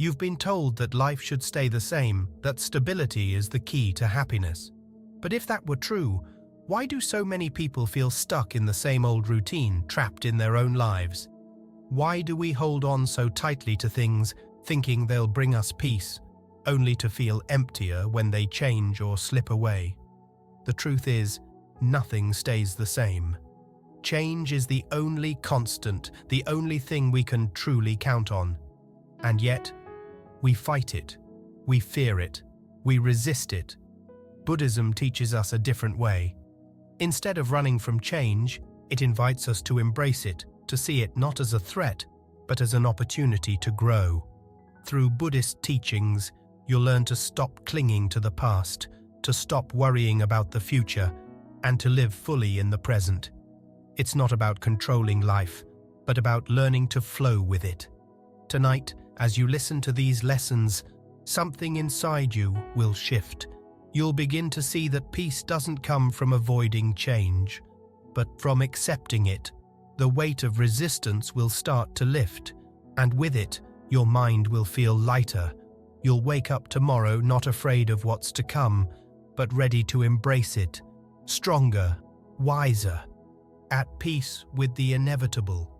You've been told that life should stay the same, that stability is the key to happiness. But if that were true, why do so many people feel stuck in the same old routine, trapped in their own lives? Why do we hold on so tightly to things, thinking they'll bring us peace, only to feel emptier when they change or slip away? The truth is, nothing stays the same. Change is the only constant, the only thing we can truly count on. And yet, we fight it, we fear it, we resist it. Buddhism teaches us a different way. Instead of running from change, it invites us to embrace it, to see it not as a threat, but as an opportunity to grow. Through Buddhist teachings, you'll learn to stop clinging to the past, to stop worrying about the future, and to live fully in the present. It's not about controlling life, but about learning to flow with it. Tonight, as you listen to these lessons, something inside you will shift. You'll begin to see that peace doesn't come from avoiding change, but from accepting it. The weight of resistance will start to lift, and with it, your mind will feel lighter. You'll wake up tomorrow not afraid of what's to come, but ready to embrace it, stronger, wiser, at peace with the inevitable.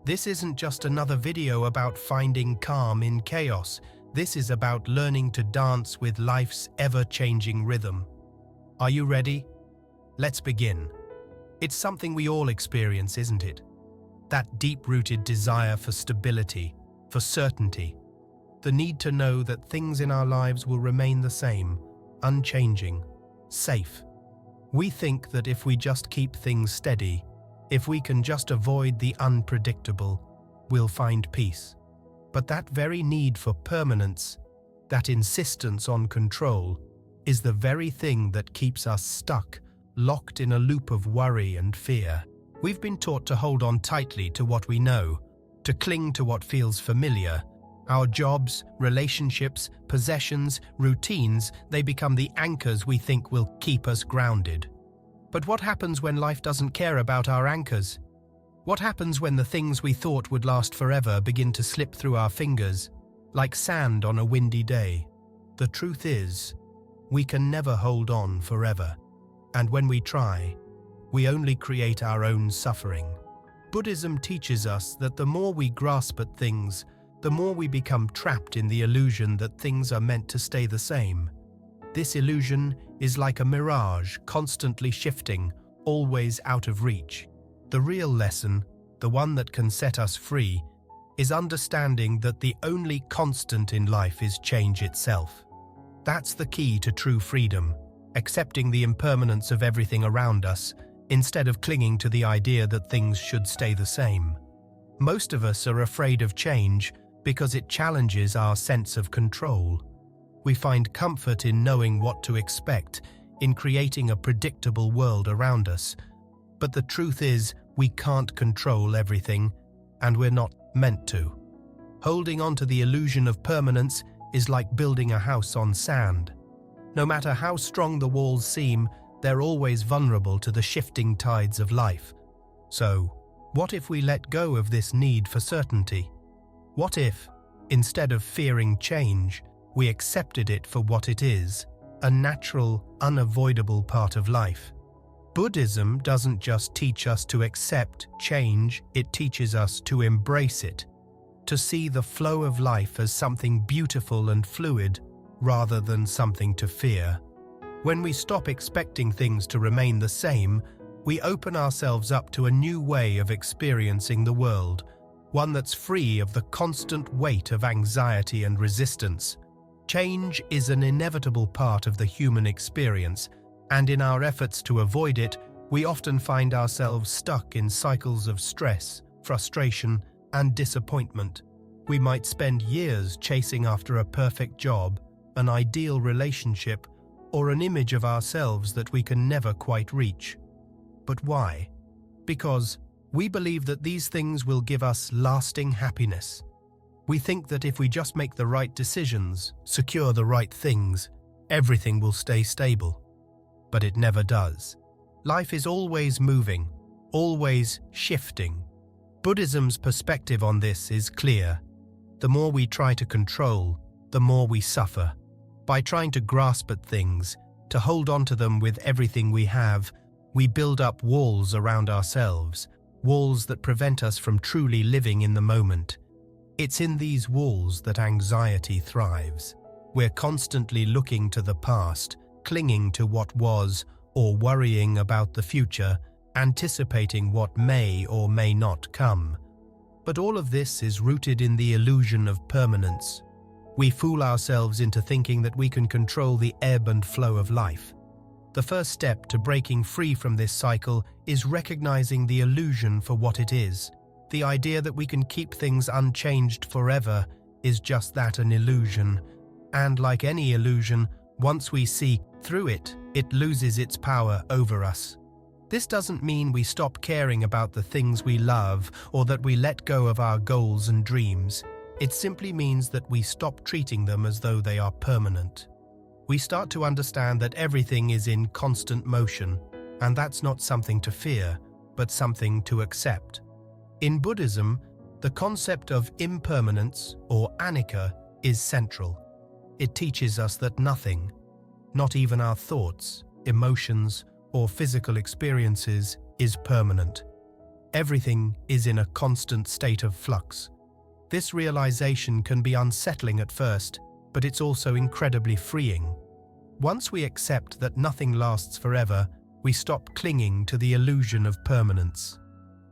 This isn't just another video about finding calm in chaos. This is about learning to dance with life's ever-changing rhythm. Are you ready? Let's begin. It's something we all experience, isn't it? That deep-rooted desire for stability, for certainty. The need to know that things in our lives will remain the same, unchanging, safe. We think that if we just keep things steady, if we can just avoid the unpredictable, we'll find peace. But that very need for permanence, that insistence on control, is the very thing that keeps us stuck, locked in a loop of worry and fear. We've been taught to hold on tightly to what we know, to cling to what feels familiar. Our jobs, relationships, possessions, routines, they become the anchors we think will keep us grounded. But what happens when life doesn't care about our anchors? What happens when the things we thought would last forever begin to slip through our fingers, like sand on a windy day? The truth is, we can never hold on forever. And when we try, we only create our own suffering. Buddhism teaches us that the more we grasp at things, the more we become trapped in the illusion that things are meant to stay the same. This illusion is like a mirage, constantly shifting, always out of reach. The real lesson, the one that can set us free, is understanding that the only constant in life is change itself. That's the key to true freedom, accepting the impermanence of everything around us, instead of clinging to the idea that things should stay the same. Most of us are afraid of change because it challenges our sense of control. We find comfort in knowing what to expect, in creating a predictable world around us. But the truth is, we can't control everything, and we're not meant to. Holding on to the illusion of permanence is like building a house on sand. No matter how strong the walls seem, they're always vulnerable to the shifting tides of life. So, what if we let go of this need for certainty? What if, instead of fearing change, we accepted it for what it is, a natural, unavoidable part of life? Buddhism doesn't just teach us to accept change, it teaches us to embrace it, to see the flow of life as something beautiful and fluid, rather than something to fear. When we stop expecting things to remain the same, we open ourselves up to a new way of experiencing the world, one that's free of the constant weight of anxiety and resistance. Change is an inevitable part of the human experience, and in our efforts to avoid it, we often find ourselves stuck in cycles of stress, frustration, and disappointment. We might spend years chasing after a perfect job, an ideal relationship, or an image of ourselves that we can never quite reach. But why? Because we believe that these things will give us lasting happiness. We think that if we just make the right decisions, secure the right things, everything will stay stable. But it never does. Life is always moving, always shifting. Buddhism's perspective on this is clear. The more we try to control, the more we suffer. By trying to grasp at things, to hold on to them with everything we have, we build up walls around ourselves, walls that prevent us from truly living in the moment. It's in these walls that anxiety thrives. We're constantly looking to the past, clinging to what was, or worrying about the future, anticipating what may or may not come. But all of this is rooted in the illusion of permanence. We fool ourselves into thinking that we can control the ebb and flow of life. The first step to breaking free from this cycle is recognizing the illusion for what it is. The idea that we can keep things unchanged forever is just that, an illusion. And like any illusion, once we see through it, it loses its power over us. This doesn't mean we stop caring about the things we love or that we let go of our goals and dreams. It simply means that we stop treating them as though they are permanent. We start to understand that everything is in constant motion, and that's not something to fear, but something to accept. In Buddhism, the concept of impermanence, or 𝗙ecie, is central. It teaches us that nothing, not even our thoughts, emotions, or physical experiences, is permanent. Everything is in a constant state of flux. This realization can be unsettling at first, but it's also incredibly freeing. Once we accept that nothing lasts forever, we stop clinging to the illusion of permanence.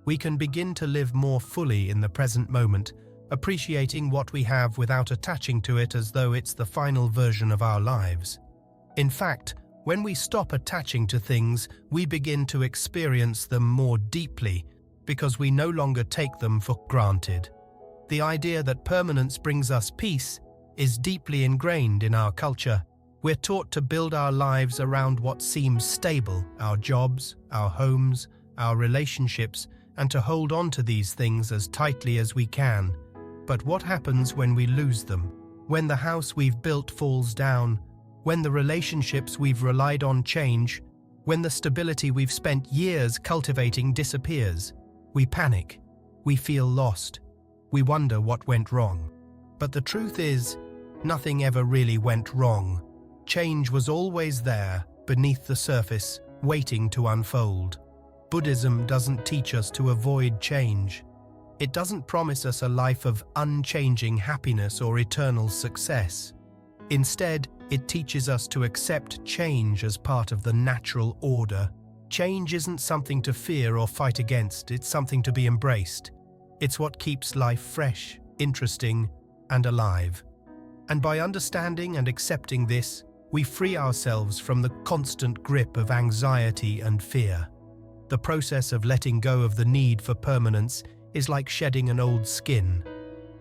We can begin to live more fully in the present moment, appreciating what we have without attaching to it as though it's the final version of our lives. In fact, when we stop attaching to things, we begin to experience them more deeply because we no longer take them for granted. The idea that permanence brings us peace is deeply ingrained in our culture. We're taught to build our lives around what seems stable, our jobs, our homes, our relationships, and to hold on to these things as tightly as we can. But what happens when we lose them? When the house we've built falls down? When the relationships we've relied on change? When the stability we've spent years cultivating disappears? We panic. We feel lost. We wonder what went wrong. But the truth is, nothing ever really went wrong. Change was always there, beneath the surface, waiting to unfold. Buddhism doesn't teach us to avoid change. It doesn't promise us a life of unchanging happiness or eternal success. Instead, it teaches us to accept change as part of the natural order. Change isn't something to fear or fight against, it's something to be embraced. It's what keeps life fresh, interesting, and alive. And by understanding and accepting this, we free ourselves from the constant grip of anxiety and fear. The process of letting go of the need for permanence is like shedding an old skin.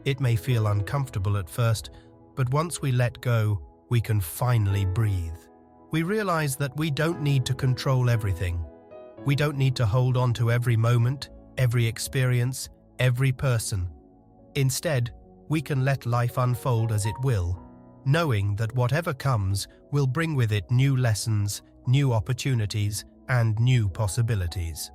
It may feel uncomfortable at first, but once we let go, we can finally breathe. We realize that we don't need to control everything. We don't need to hold on to every moment, every experience, every person. Instead, we can let life unfold as it will, knowing that whatever comes will bring with it new lessons, new opportunities, and new possibilities.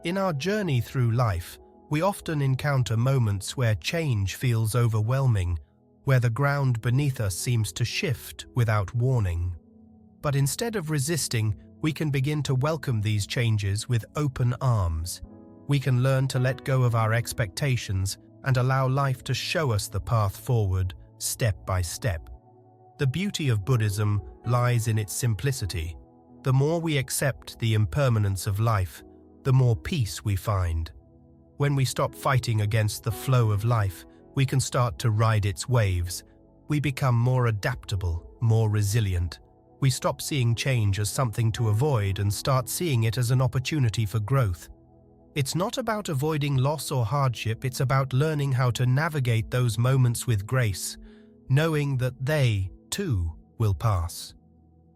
In our journey through life, we often encounter moments where change feels overwhelming, where the ground beneath us seems to shift without warning. But instead of resisting, we can begin to welcome these changes with open arms. We can learn to let go of our expectations and allow life to show us the path forward, step by step. The beauty of Buddhism lies in its simplicity. The more we accept the impermanence of life, the more peace we find. When we stop fighting against the flow of life, we can start to ride its waves. We become more adaptable, more resilient. We stop seeing change as something to avoid and start seeing it as an opportunity for growth. It's not about avoiding loss or hardship, it's about learning how to navigate those moments with grace, knowing that they, too, will pass.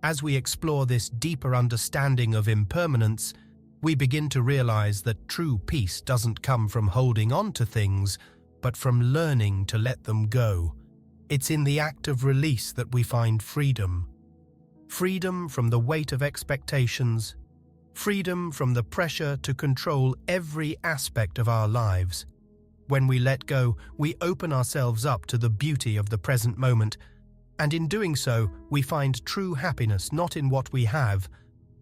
As we explore this deeper understanding of impermanence, we begin to realize that true peace doesn't come from holding on to things, but from learning to let them go. It's in the act of release that we find freedom. Freedom from the weight of expectations, freedom from the pressure to control every aspect of our lives. When we let go, we open ourselves up to the beauty of the present moment, and in doing so, we find true happiness not in what we have,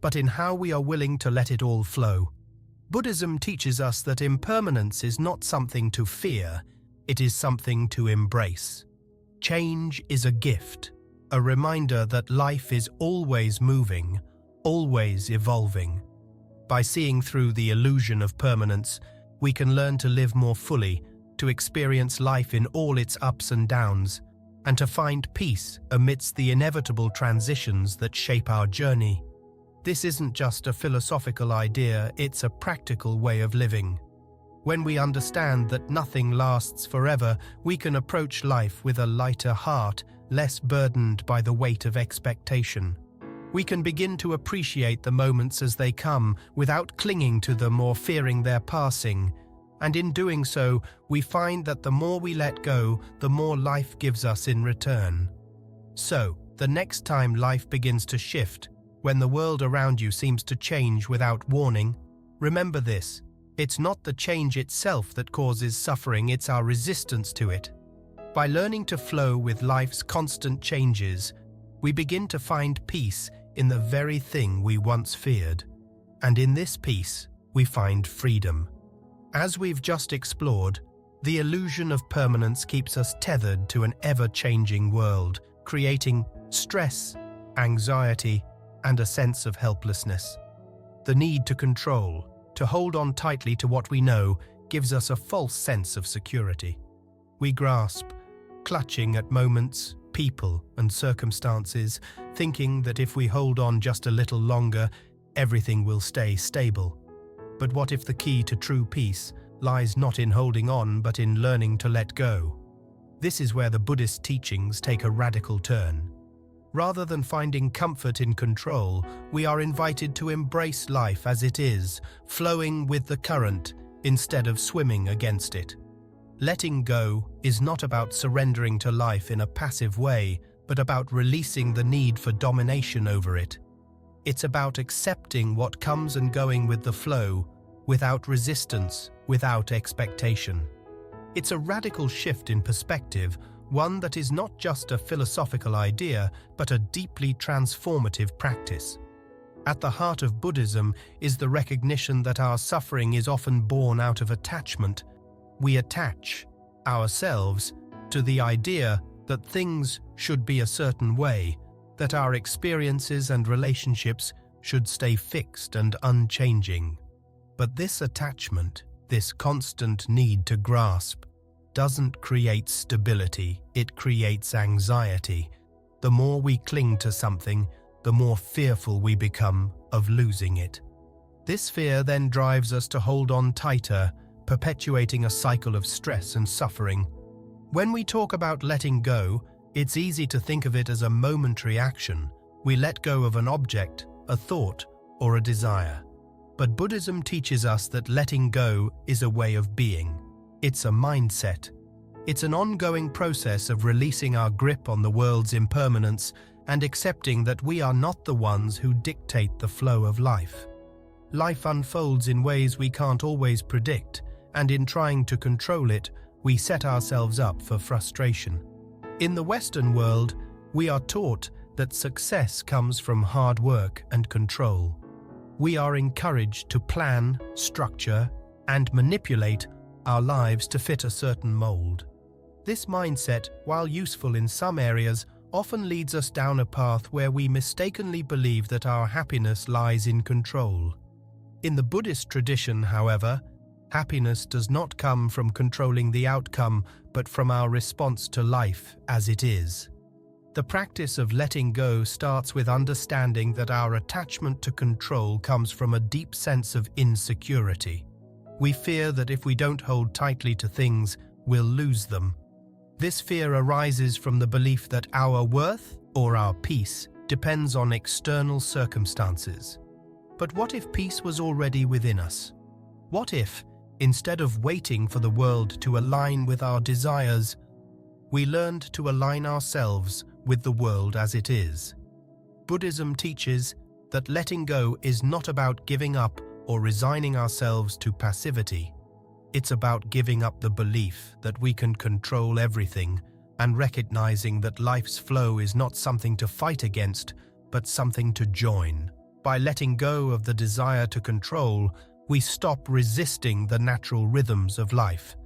but in how we are willing to let it all flow. Buddhism teaches us that impermanence is not something to fear, it is something to embrace. Change is a gift, a reminder that life is always moving, always evolving. By seeing through the illusion of permanence, we can learn to live more fully, to experience life in all its ups and downs, and to find peace amidst the inevitable transitions that shape our journey. This isn't just a philosophical idea, it's a practical way of living. When we understand that nothing lasts forever, we can approach life with a lighter heart, less burdened by the weight of expectation. We can begin to appreciate the moments as they come, without clinging to them or fearing their passing. And in doing so, we find that the more we let go, the more life gives us in return. So, the next time life begins to shift, when the world around you seems to change without warning, remember this: it's not the change itself that causes suffering, it's our resistance to it. By learning to flow with life's constant changes, we begin to find peace in the very thing we once feared. And in this peace, we find freedom. As we've just explored, the illusion of permanence keeps us tethered to an ever-changing world, creating stress, anxiety, and a sense of helplessness. The need to control, to hold on tightly to what we know, gives us a false sense of security. We grasp, clutching at moments, people, and circumstances, thinking that if we hold on just a little longer, everything will stay stable. But what if the key to true peace lies not in holding on, but in learning to let go? This is where the Buddhist teachings take a radical turn. Rather than finding comfort in control, we are invited to embrace life as it is, flowing with the current instead of swimming against it. Letting go is not about surrendering to life in a passive way, but about releasing the need for domination over it. It's about accepting what comes and going with the flow, without resistance, without expectation. It's a radical shift in perspective, one that is not just a philosophical idea, but a deeply transformative practice. At the heart of Buddhism is the recognition that our suffering is often born out of attachment. We attach ourselves to the idea that things should be a certain way, that our experiences and relationships should stay fixed and unchanging. But this attachment, this constant need to grasp, doesn't create stability, it creates anxiety. The more we cling to something, the more fearful we become of losing it. This fear then drives us to hold on tighter, perpetuating a cycle of stress and suffering. When we talk about letting go, it's easy to think of it as a momentary action. We let go of an object, a thought, or a desire. But Buddhism teaches us that letting go is a way of being. It's a mindset. It's an ongoing process of releasing our grip on the world's impermanence and accepting that we are not the ones who dictate the flow of life. Life unfolds in ways we can't always predict, and in trying to control it, we set ourselves up for frustration. In the Western world, we are taught that success comes from hard work and control. We are encouraged to plan, structure, and manipulate our lives to fit a certain mold. This mindset, while useful in some areas, often leads us down a path where we mistakenly believe that our happiness lies in control. In the Buddhist tradition, however, happiness does not come from controlling the outcome, but from our response to life as it is. The practice of letting go starts with understanding that our attachment to control comes from a deep sense of insecurity. We fear that if we don't hold tightly to things, we'll lose them. This fear arises from the belief that our worth or our peace depends on external circumstances. But what if peace was already within us? What if, instead of waiting for the world to align with our desires, we learned to align ourselves with the world as it is? Buddhism teaches that letting go is not about giving up or resigning ourselves to passivity. It's about giving up the belief that we can control everything and recognizing that life's flow is not something to fight against, but something to join. By letting go of the desire to control, we stop resisting the natural rhythms of life.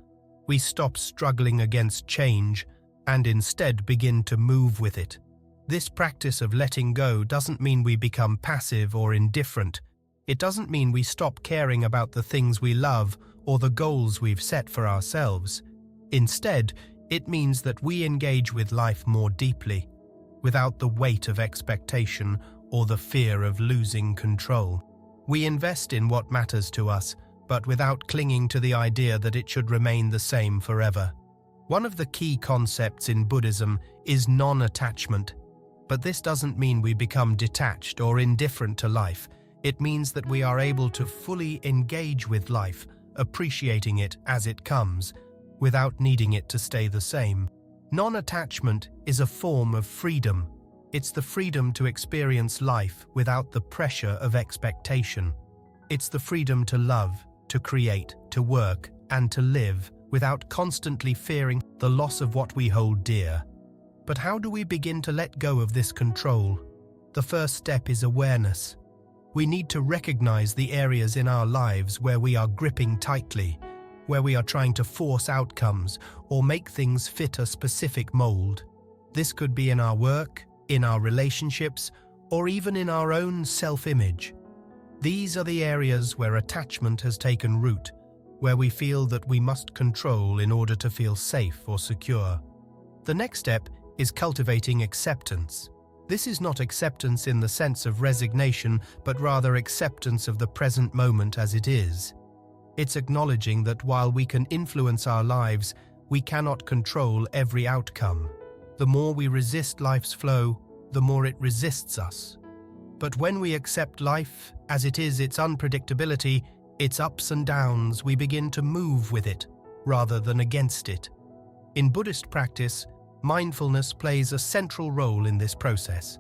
We stop struggling against change and instead begin to move with it. This practice of letting go doesn't mean we become passive or indifferent. It doesn't mean we stop caring about the things we love or the goals we've set for ourselves. Instead, it means that we engage with life more deeply, without the weight of expectation or the fear of losing control. We invest in what matters to us, but without clinging to the idea that it should remain the same forever. One of the key concepts in Buddhism is non-attachment. But this doesn't mean we become detached or indifferent to life. It means that we are able to fully engage with life, appreciating it as it comes, without needing it to stay the same. Non-attachment is a form of freedom. It's the freedom to experience life without the pressure of expectation. It's the freedom to love, to create, to work, and to live without constantly fearing the loss of what we hold dear. But how do we begin to let go of this control? The first step is awareness. We need to recognize the areas in our lives where we are gripping tightly, where we are trying to force outcomes or make things fit a specific mold. This could be in our work, in our relationships, or even in our own self-image. These are the areas where attachment has taken root, where we feel that we must control in order to feel safe or secure. The next step is cultivating acceptance. This is not acceptance in the sense of resignation, but rather acceptance of the present moment as it is. It's acknowledging that while we can influence our lives, we cannot control every outcome. The more we resist life's flow, the more it resists us. But when we accept life as it is, its unpredictability, its ups and downs, we begin to move with it rather than against it. In Buddhist practice, mindfulness plays a central role in this process.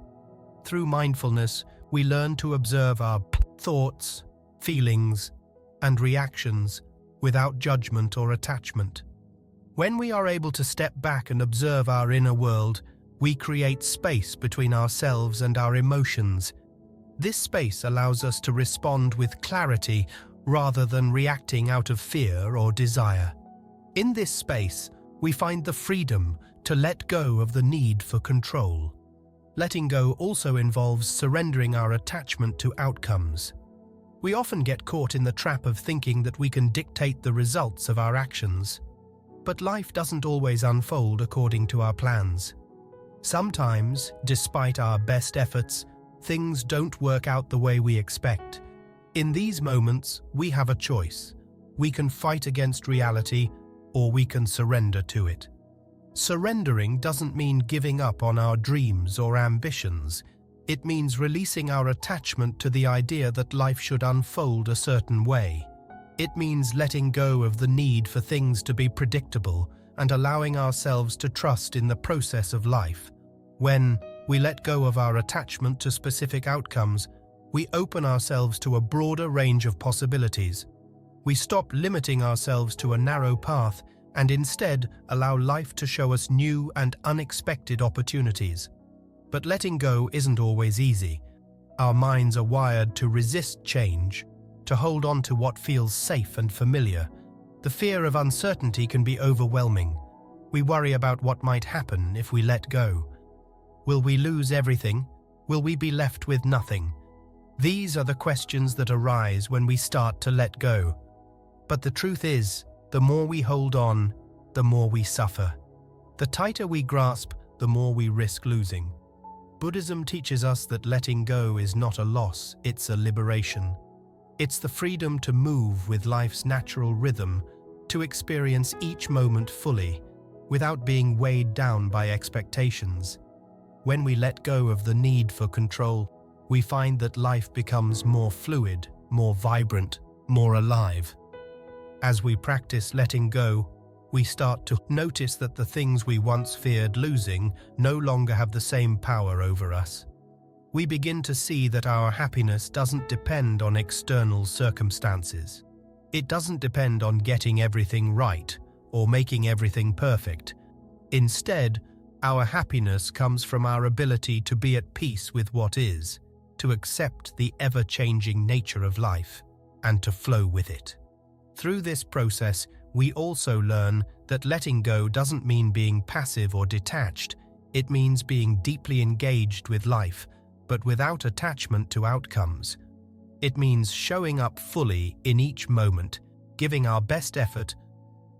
Through mindfulness, we learn to observe our thoughts, feelings, and reactions without judgment or attachment. When we are able to step back and observe our inner world, we create space between ourselves and our emotions. This space allows us to respond with clarity rather than reacting out of fear or desire. In this space, we find the freedom to let go of the need for control. Letting go also involves surrendering our attachment to outcomes. We often get caught in the trap of thinking that we can dictate the results of our actions. But life doesn't always unfold according to our plans. Sometimes, despite our best efforts, things don't work out the way we expect. In these moments, we have a choice. We can fight against reality, or we can surrender to it. Surrendering doesn't mean giving up on our dreams or ambitions. It means releasing our attachment to the idea that life should unfold a certain way. It means letting go of the need for things to be predictable and allowing ourselves to trust in the process of life. When we let go of our attachment to specific outcomes, we open ourselves to a broader range of possibilities. We stop limiting ourselves to a narrow path and instead allow life to show us new and unexpected opportunities. But letting go isn't always easy. Our minds are wired to resist change, to hold on to what feels safe and familiar. The fear of uncertainty can be overwhelming. We worry about what might happen if we let go. Will we lose everything? Will we be left with nothing? These are the questions that arise when we start to let go. But the truth is, the more we hold on, the more we suffer. The tighter we grasp, the more we risk losing. Buddhism teaches us that letting go is not a loss, it's a liberation. It's the freedom to move with life's natural rhythm, to experience each moment fully, without being weighed down by expectations. When we let go of the need for control, we find that life becomes more fluid, more vibrant, more alive. As we practice letting go, we start to notice that the things we once feared losing no longer have the same power over us. We begin to see that our happiness doesn't depend on external circumstances. It doesn't depend on getting everything right or making everything perfect. Instead, our happiness comes from our ability to be at peace with what is, to accept the ever-changing nature of life, and to flow with it. Through this process, we also learn that letting go doesn't mean being passive or detached. It means being deeply engaged with life, but without attachment to outcomes. It means showing up fully in each moment, giving our best effort,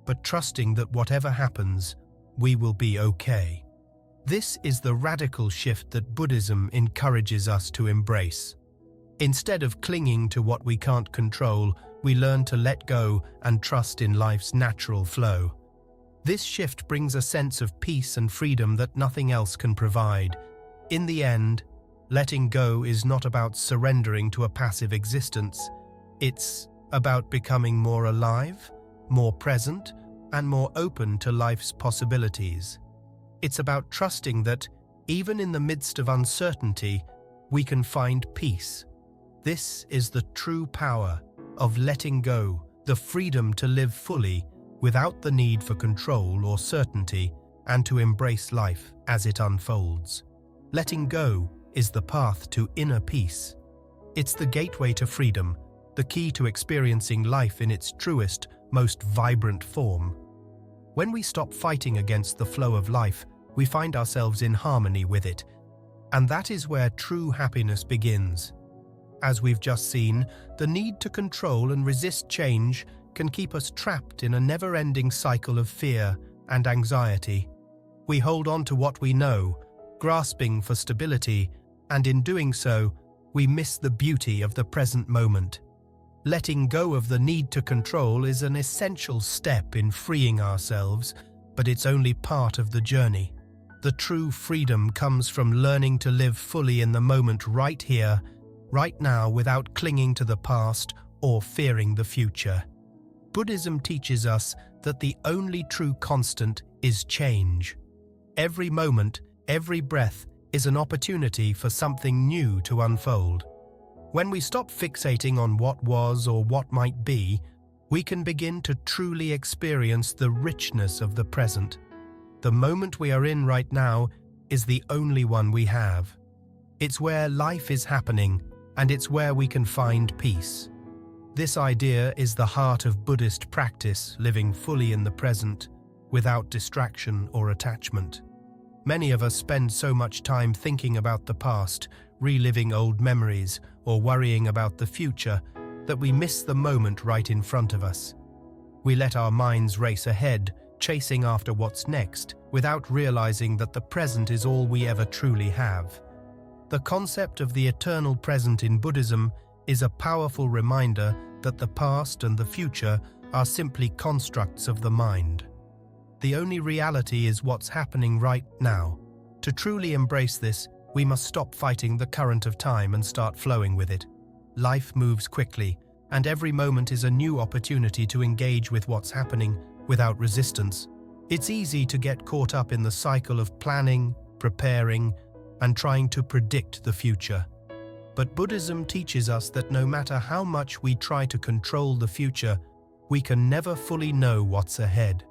but trusting that whatever happens, we will be okay. This is the radical shift that Buddhism encourages us to embrace. Instead of clinging to what we can't control, we learn to let go and trust in life's natural flow. This shift brings a sense of peace and freedom that nothing else can provide. In the end, letting go is not about surrendering to a passive existence. It's about becoming more alive, more present, and more open to life's possibilities. It's about trusting that, even in the midst of uncertainty, we can find peace. This is the true power of letting go, the freedom to live fully without the need for control or certainty, and to embrace life as it unfolds. Letting go is the path to inner peace. It's the gateway to freedom, the key to experiencing life in its truest, most vibrant form. When we stop fighting against the flow of life, we find ourselves in harmony with it, and that is where true happiness begins. As we've just seen, the need to control and resist change can keep us trapped in a never-ending cycle of fear and anxiety. We hold on to what we know, grasping for stability, and in doing so, we miss the beauty of the present moment. Letting go of the need to control is an essential step in freeing ourselves, but it's only part of the journey. The true freedom comes from learning to live fully in the moment right here, right now, without clinging to the past or fearing the future. Buddhism teaches us that the only true constant is change. Every moment, every breath is an opportunity for something new to unfold. When we stop fixating on what was or what might be, we can begin to truly experience the richness of the present. The moment we are in right now is the only one we have. It's where life is happening, and it's where we can find peace. This idea is the heart of Buddhist practice, living fully in the present, without distraction or attachment. Many of us spend so much time thinking about the past, reliving old memories, or worrying about the future, that we miss the moment right in front of us. We let our minds race ahead, chasing after what's next, without realizing that the present is all we ever truly have. The concept of the eternal present in Buddhism is a powerful reminder that the past and the future are simply constructs of the mind. The only reality is what's happening right now. To truly embrace this, we must stop fighting the current of time and start flowing with it. Life moves quickly, and every moment is a new opportunity to engage with what's happening without resistance. It's easy to get caught up in the cycle of planning, preparing, and trying to predict the future. But Buddhism teaches us that no matter how much we try to control the future, we can never fully know what's ahead.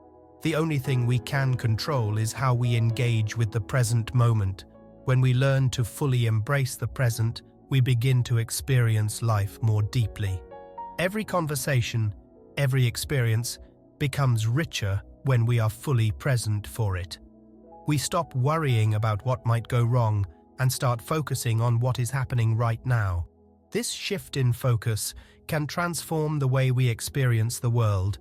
The only thing we can control is how we engage with the present moment. When we learn to fully embrace the present, we begin to experience life more deeply. Every conversation, every experience becomes richer when we are fully present for it. We stop worrying about what might go wrong and start focusing on what is happening right now. This shift in focus can transform the way we experience the world,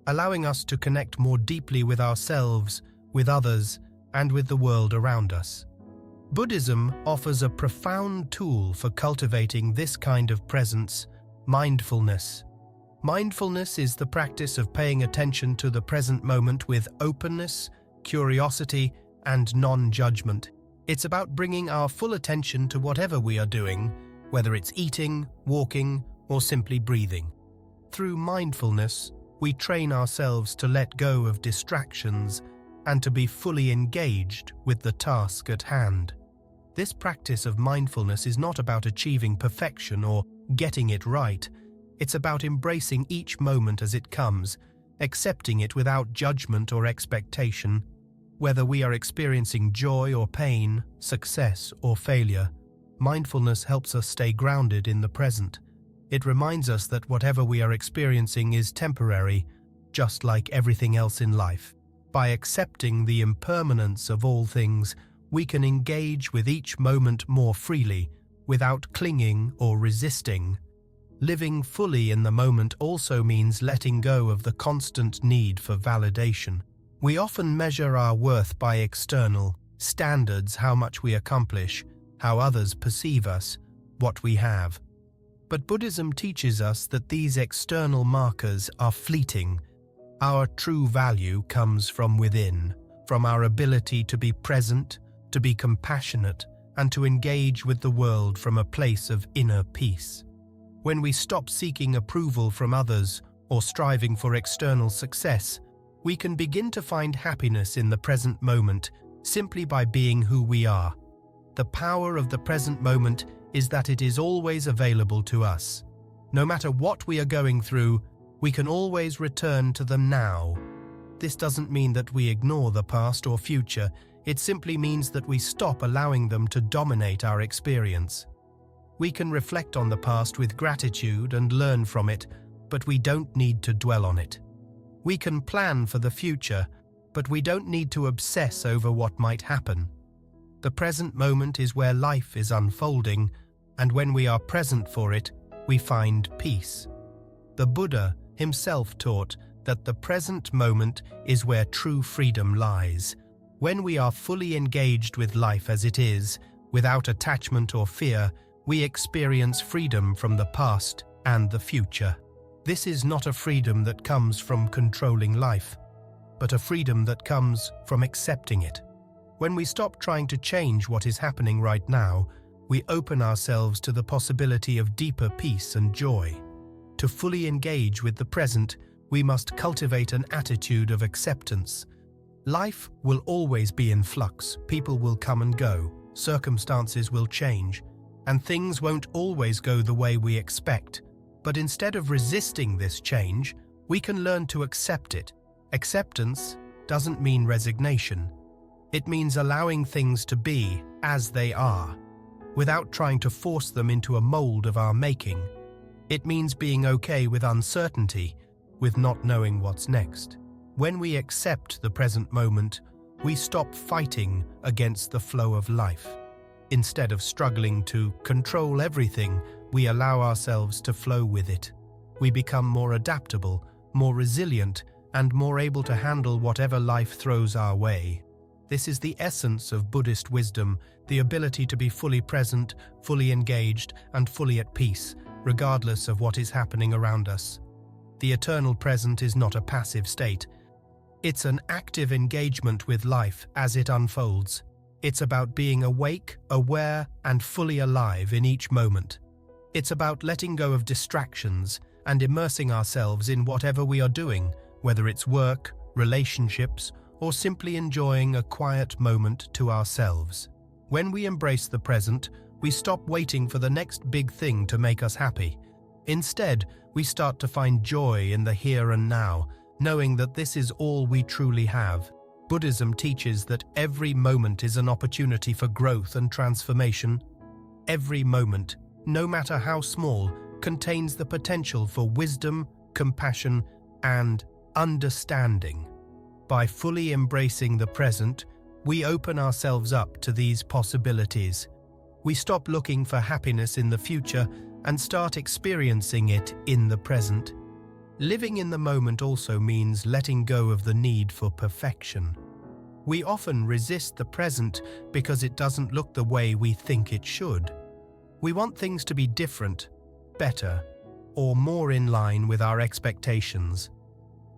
allowing us to connect more deeply with ourselves, with others, and with the world around us. Buddhism offers a profound tool for cultivating this kind of presence: mindfulness. Mindfulness is the practice of paying attention to the present moment with openness, curiosity, and non-judgment. It's about bringing our full attention to whatever we are doing, whether it's eating, walking, or simply breathing. Through mindfulness, we train ourselves to let go of distractions and to be fully engaged with the task at hand. This practice of mindfulness is not about achieving perfection or getting it right. It's about embracing each moment as it comes, accepting it without judgment or expectation. Whether we are experiencing joy or pain, success or failure, mindfulness helps us stay grounded in the present. It reminds us that whatever we are experiencing is temporary, just like everything else in life. By accepting the impermanence of all things, we can engage with each moment more freely, without clinging or resisting. Living fully in the moment also means letting go of the constant need for validation. We often measure our worth by external standards, how much we accomplish, how others perceive us, what we have. But Buddhism teaches us that these external markers are fleeting. Our true value comes from within, from our ability to be present, to be compassionate, and to engage with the world from a place of inner peace. When we stop seeking approval from others or striving for external success, we can begin to find happiness in the present moment simply by being who we are. The power of the present moment is that it is always available to us. No matter what we are going through, we can always return to them now. This doesn't mean that we ignore the past or future. It simply means that we stop allowing them to dominate our experience. We can reflect on the past with gratitude and learn from it, but we don't need to dwell on it. We can plan for the future, but we don't need to obsess over what might happen. The present moment is where life is unfolding, and when we are present for it, we find peace. The Buddha himself taught that the present moment is where true freedom lies. When we are fully engaged with life as it is, without attachment or fear, we experience freedom from the past and the future. This is not a freedom that comes from controlling life, but a freedom that comes from accepting it. When we stop trying to change what is happening right now, we open ourselves to the possibility of deeper peace and joy. To fully engage with the present, we must cultivate an attitude of acceptance. Life will always be in flux, people will come and go, circumstances will change, and things won't always go the way we expect. But instead of resisting this change, we can learn to accept it. Acceptance doesn't mean resignation. It means allowing things to be as they are, without trying to force them into a mold of our making. It means being okay with uncertainty, with not knowing what's next. When we accept the present moment, we stop fighting against the flow of life. Instead of struggling to control everything, we allow ourselves to flow with it. We become more adaptable, more resilient, and more able to handle whatever life throws our way. This is the essence of Buddhist wisdom, the ability to be fully present, fully engaged, and fully at peace, regardless of what is happening around us. The eternal present is not a passive state. It's an active engagement with life as it unfolds. It's about being awake, aware, and fully alive in each moment. It's about letting go of distractions and immersing ourselves in whatever we are doing, whether it's work, relationships, or simply enjoying a quiet moment to ourselves. When we embrace the present, we stop waiting for the next big thing to make us happy. Instead, we start to find joy in the here and now, knowing that this is all we truly have. Buddhism teaches that every moment is an opportunity for growth and transformation. Every moment, no matter how small, contains the potential for wisdom, compassion, and understanding. By fully embracing the present, we open ourselves up to these possibilities. We stop looking for happiness in the future and start experiencing it in the present. Living in the moment also means letting go of the need for perfection. We often resist the present because it doesn't look the way we think it should. We want things to be different, better, or more in line with our expectations.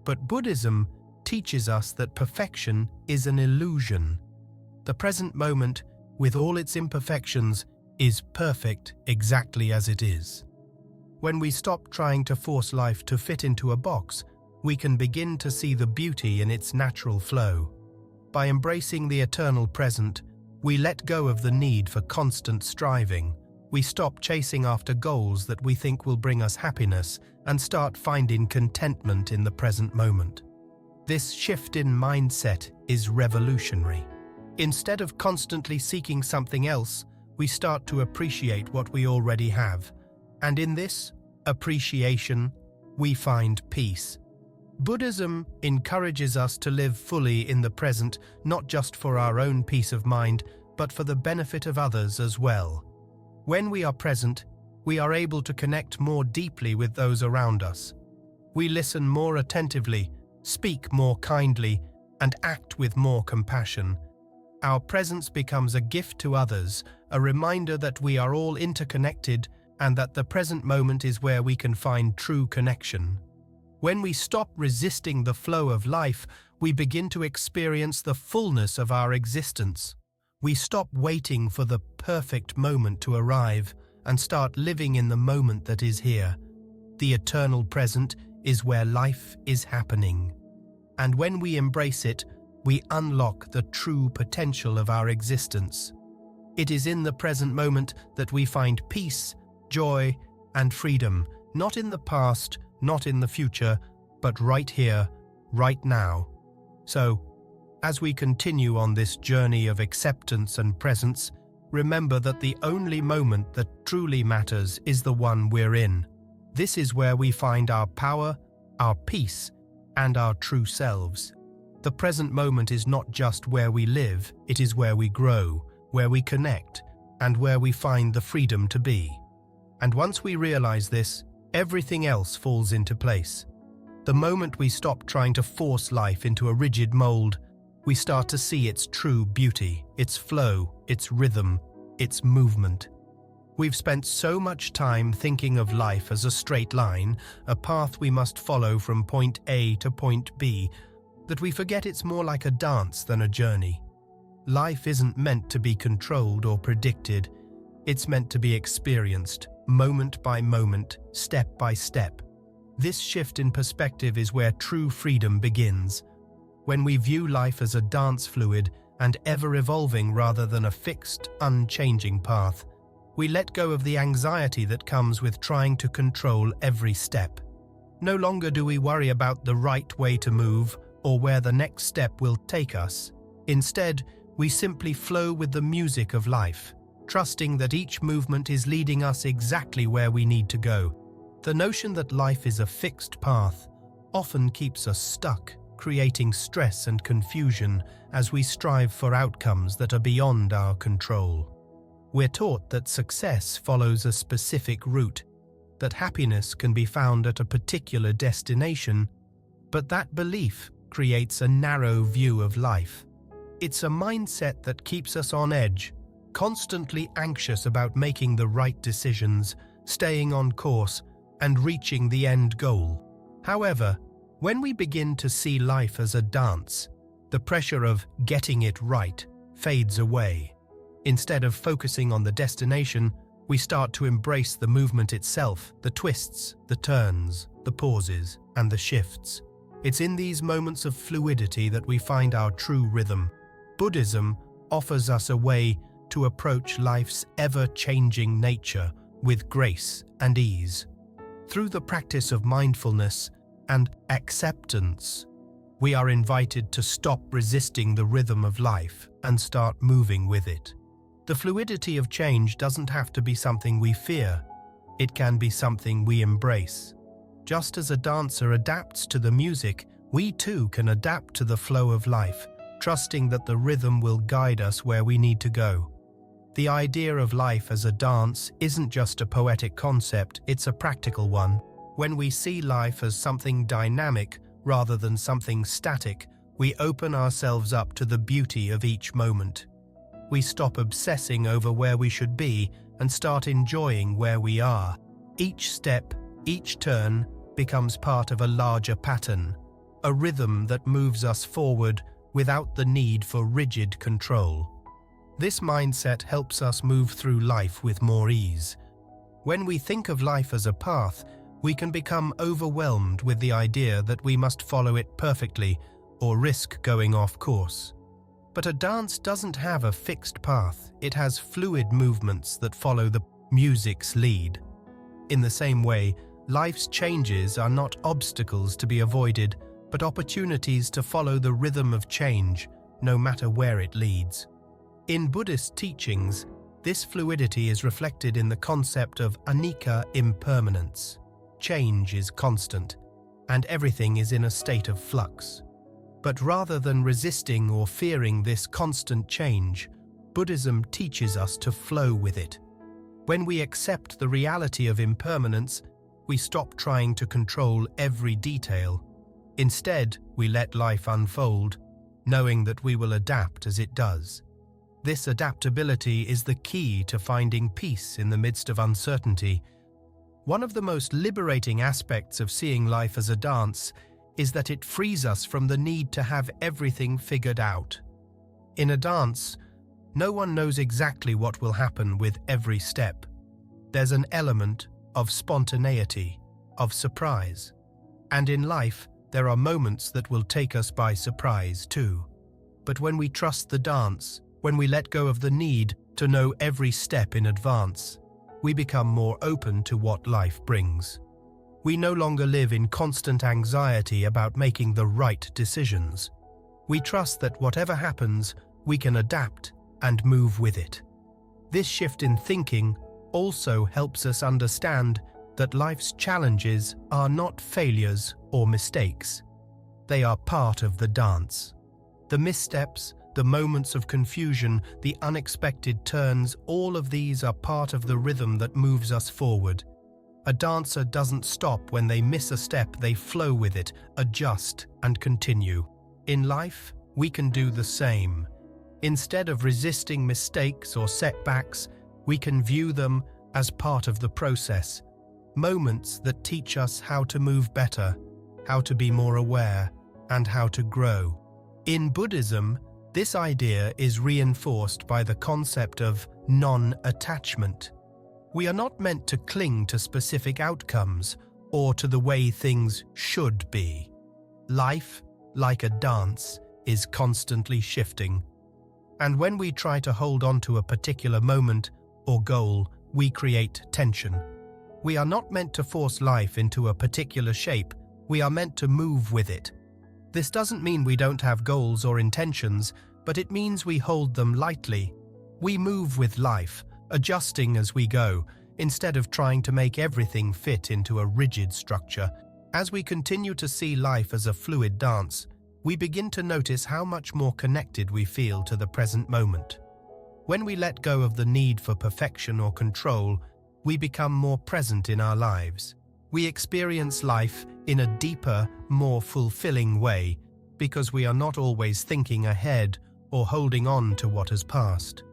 But Buddhism teaches us that perfection is an illusion. The present moment, with all its imperfections, is perfect exactly as it is. When we stop trying to force life to fit into a box, we can begin to see the beauty in its natural flow. By embracing the eternal present, we let go of the need for constant striving. We stop chasing after goals that we think will bring us happiness and start finding contentment in the present moment. This shift in mindset is revolutionary. Instead of constantly seeking something else, we start to appreciate what we already have. And in this appreciation, we find peace. Buddhism encourages us to live fully in the present, not just for our own peace of mind, but for the benefit of others as well. When we are present, we are able to connect more deeply with those around us. We listen more attentively, speak more kindly, and act with more compassion. Our presence becomes a gift to others, a reminder that we are all interconnected and that the present moment is where we can find true connection. When we stop resisting the flow of life, we begin to experience the fullness of our existence. We stop waiting for the perfect moment to arrive and start living in the moment that is here. The eternal present is where life is happening. And when we embrace it, we unlock the true potential of our existence. It is in the present moment that we find peace, joy, and freedom, not in the past, not in the future, but right here, right now. So, as we continue on this journey of acceptance and presence, remember that the only moment that truly matters is the one we're in. This is where we find our power, our peace, and our true selves. The present moment is not just where we live, it is where we grow, where we connect, and where we find the freedom to be. And once we realize this, everything else falls into place. The moment we stop trying to force life into a rigid mold, we start to see its true beauty, its flow, its rhythm, its movement. We've spent so much time thinking of life as a straight line, a path we must follow from point A to point B, that we forget it's more like a dance than a journey. Life isn't meant to be controlled or predicted. It's meant to be experienced, moment by moment, step by step. This shift in perspective is where true freedom begins. When we view life as a dance, fluid and ever-evolving rather than a fixed, unchanging path, we let go of the anxiety that comes with trying to control every step. No longer do we worry about the right way to move or where the next step will take us. Instead, we simply flow with the music of life, trusting that each movement is leading us exactly where we need to go. The notion that life is a fixed path often keeps us stuck, creating stress and confusion as we strive for outcomes that are beyond our control. We're taught that success follows a specific route, that happiness can be found at a particular destination, but that belief creates a narrow view of life. It's a mindset that keeps us on edge, constantly anxious about making the right decisions, staying on course, and reaching the end goal. However, when we begin to see life as a dance, the pressure of getting it right fades away. Instead of focusing on the destination, we start to embrace the movement itself, the twists, the turns, the pauses, and the shifts. It's in these moments of fluidity that we find our true rhythm. Buddhism offers us a way to approach life's ever-changing nature with grace and ease. Through the practice of mindfulness and acceptance, we are invited to stop resisting the rhythm of life and start moving with it. The fluidity of change doesn't have to be something we fear. It can be something we embrace. Just as a dancer adapts to the music, we too can adapt to the flow of life, trusting that the rhythm will guide us where we need to go. The idea of life as a dance isn't just a poetic concept, it's a practical one. When we see life as something dynamic rather than something static, we open ourselves up to the beauty of each moment. We stop obsessing over where we should be and start enjoying where we are. Each step, each turn becomes part of a larger pattern, a rhythm that moves us forward without the need for rigid control. This mindset helps us move through life with more ease. When we think of life as a path, we can become overwhelmed with the idea that we must follow it perfectly or risk going off course. But a dance doesn't have a fixed path, it has fluid movements that follow the music's lead. In the same way, life's changes are not obstacles to be avoided, but opportunities to follow the rhythm of change, no matter where it leads. In Buddhist teachings, this fluidity is reflected in the concept of anicca impermanence. Change is constant, and everything is in a state of flux. But rather than resisting or fearing this constant change, Buddhism teaches us to flow with it. When we accept the reality of impermanence, we stop trying to control every detail. Instead, we let life unfold, knowing that we will adapt as it does. This adaptability is the key to finding peace in the midst of uncertainty. One of the most liberating aspects of seeing life as a dance is that it frees us from the need to have everything figured out. In a dance, no one knows exactly what will happen with every step. There's an element of spontaneity, of surprise. And in life, there are moments that will take us by surprise too. But when we trust the dance, when we let go of the need to know every step in advance, we become more open to what life brings. We no longer live in constant anxiety about making the right decisions. We trust that whatever happens, we can adapt and move with it. This shift in thinking also helps us understand that life's challenges are not failures or mistakes. They are part of the dance. The missteps, the moments of confusion, the unexpected turns, all of these are part of the rhythm that moves us forward. A dancer doesn't stop when they miss a step, they flow with it, adjust, and continue. In life, we can do the same. Instead of resisting mistakes or setbacks, we can view them as part of the process. Moments that teach us how to move better, how to be more aware, and how to grow. In Buddhism, this idea is reinforced by the concept of non-attachment. We are not meant to cling to specific outcomes or to the way things should be. Life, like a dance, is constantly shifting. And when we try to hold on to a particular moment or goal, we create tension. We are not meant to force life into a particular shape, we are meant to move with it. This doesn't mean we don't have goals or intentions, but it means we hold them lightly. We move with life, adjusting as we go, instead of trying to make everything fit into a rigid structure. As we continue to see life as a fluid dance, we begin to notice how much more connected we feel to the present moment. When we let go of the need for perfection or control, we become more present in our lives. We experience life in a deeper, more fulfilling way because we are not always thinking ahead or holding on to what has passed.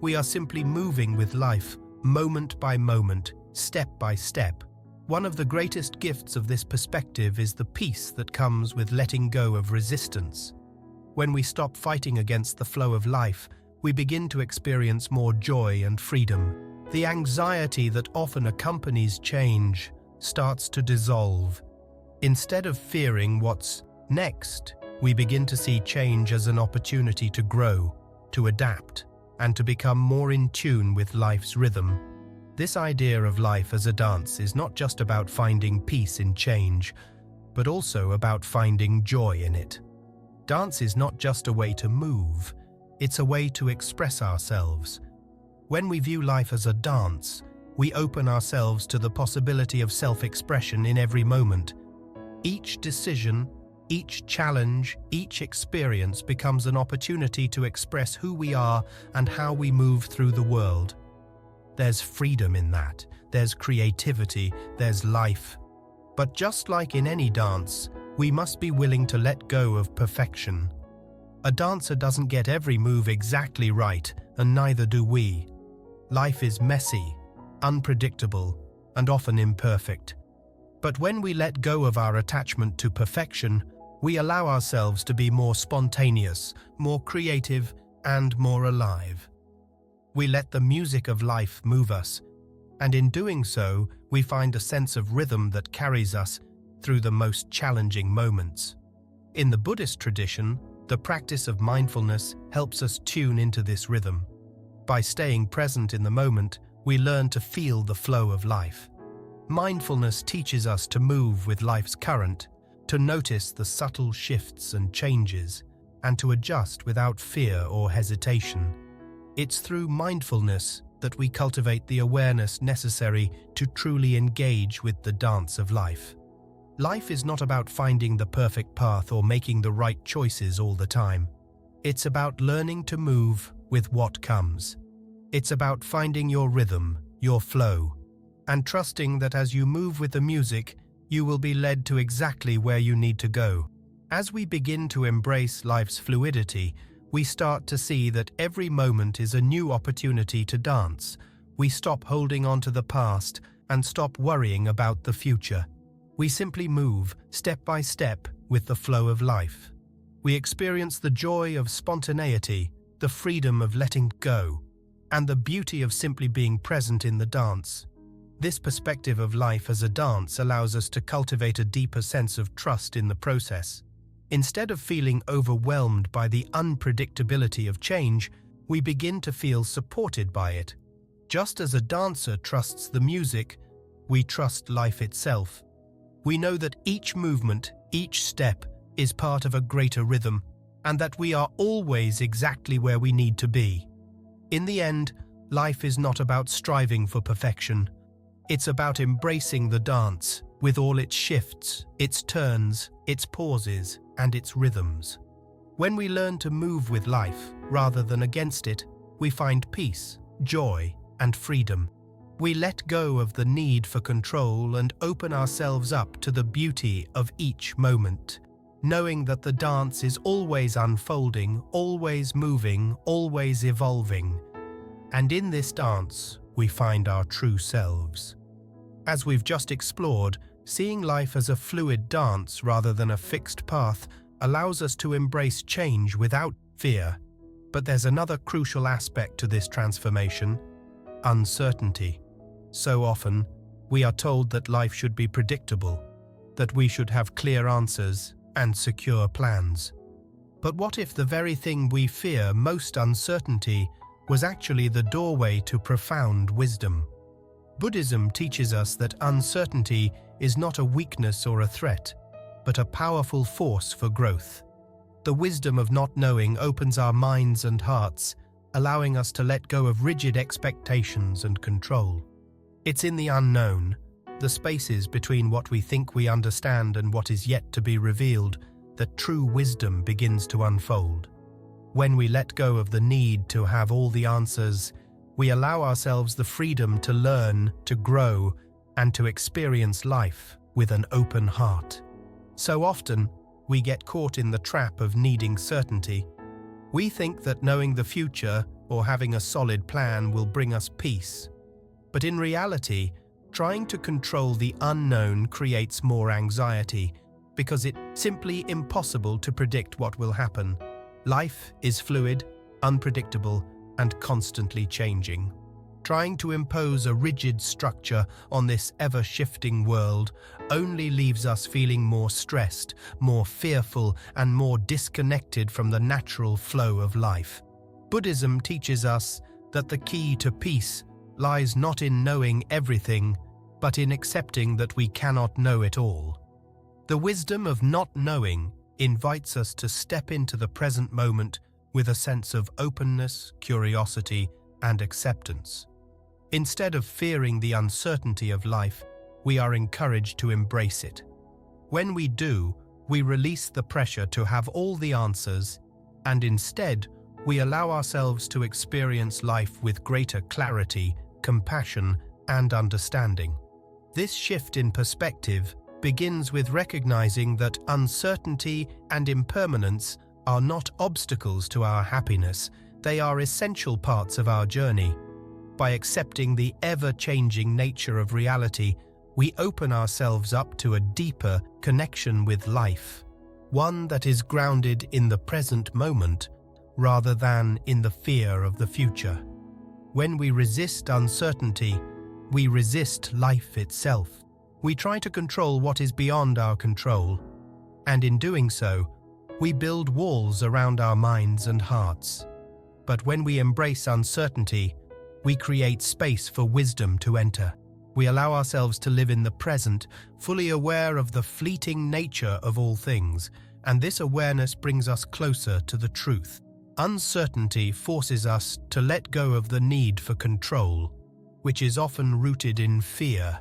We are simply moving with life, moment by moment, step by step. One of the greatest gifts of this perspective is the peace that comes with letting go of resistance. When we stop fighting against the flow of life, we begin to experience more joy and freedom. The anxiety that often accompanies change starts to dissolve. Instead of fearing what's next, we begin to see change as an opportunity to grow, to adapt, and to become more in tune with life's rhythm. This idea of life as a dance is not just about finding peace in change, but also about finding joy in it. Dance is not just a way to move, it's a way to express ourselves. When we view life as a dance, we open ourselves to the possibility of self-expression in every moment. Each decision, each challenge, each experience becomes an opportunity to express who we are and how we move through the world. There's freedom in that, there's creativity, there's life. But just like in any dance, we must be willing to let go of perfection. A dancer doesn't get every move exactly right, and neither do we. Life is messy, unpredictable, and often imperfect. But when we let go of our attachment to perfection, we allow ourselves to be more spontaneous, more creative, and more alive. We let the music of life move us, and in doing so, we find a sense of rhythm that carries us through the most challenging moments. In the Buddhist tradition, the practice of mindfulness helps us tune into this rhythm. By staying present in the moment, we learn to feel the flow of life. Mindfulness teaches us to move with life's current, to notice the subtle shifts and changes, and to adjust without fear or hesitation. It's through mindfulness that we cultivate the awareness necessary to truly engage with the dance of life. Life is not about finding the perfect path or making the right choices all the time. It's about learning to move with what comes. It's about finding your rhythm, your flow, and trusting that as you move with the music, you will be led to exactly where you need to go. As we begin to embrace life's fluidity, we start to see that every moment is a new opportunity to dance. We stop holding on to the past and stop worrying about the future. We simply move, step by step, with the flow of life. We experience the joy of spontaneity, the freedom of letting go, and the beauty of simply being present in the dance. This perspective of life as a dance allows us to cultivate a deeper sense of trust in the process. Instead of feeling overwhelmed by the unpredictability of change, we begin to feel supported by it. Just as a dancer trusts the music, we trust life itself. We know that each movement, each step, is part of a greater rhythm, and that we are always exactly where we need to be. In the end, life is not about striving for perfection. It's about embracing the dance, with all its shifts, its turns, its pauses, and its rhythms. When we learn to move with life, rather than against it, we find peace, joy, and freedom. We let go of the need for control and open ourselves up to the beauty of each moment, knowing that the dance is always unfolding, always moving, always evolving. And in this dance, we find our true selves. As we've just explored, seeing life as a fluid dance rather than a fixed path allows us to embrace change without fear. But there's another crucial aspect to this transformation: uncertainty. So often, we are told that life should be predictable, that we should have clear answers and secure plans. But what if the very thing we fear most, uncertainty, was actually the doorway to profound wisdom? Buddhism teaches us that uncertainty is not a weakness or a threat, but a powerful force for growth. The wisdom of not knowing opens our minds and hearts, allowing us to let go of rigid expectations and control. It's in the unknown, the spaces between what we think we understand and what is yet to be revealed, that true wisdom begins to unfold. When we let go of the need to have all the answers, we allow ourselves the freedom to learn, to grow, and to experience life with an open heart. So often, we get caught in the trap of needing certainty. We think that knowing the future or having a solid plan will bring us peace. But in reality, trying to control the unknown creates more anxiety, because it's simply impossible to predict what will happen. Life is fluid, unpredictable, and constantly changing. Trying to impose a rigid structure on this ever-shifting world only leaves us feeling more stressed, more fearful, and more disconnected from the natural flow of life. Buddhism teaches us that the key to peace lies not in knowing everything, but in accepting that we cannot know it all. The wisdom of not knowing invites us to step into the present moment with a sense of openness, curiosity, and acceptance. Instead of fearing the uncertainty of life, we are encouraged to embrace it. When we do, we release the pressure to have all the answers, and instead, we allow ourselves to experience life with greater clarity, compassion, and understanding. This shift in perspective begins with recognizing that uncertainty and impermanence are not obstacles to our happiness, they are essential parts of our journey. By accepting the ever-changing nature of reality, we open ourselves up to a deeper connection with life, one that is grounded in the present moment rather than in the fear of the future. When we resist uncertainty, we resist life itself. We try to control what is beyond our control, and in doing so, we build walls around our minds and hearts. But when we embrace uncertainty, We create space for wisdom to enter. We allow ourselves to live in the present, fully aware of the fleeting nature of all things, and this awareness brings us closer to the truth. Uncertainty forces us to let go of the need for control, which is often rooted in fear.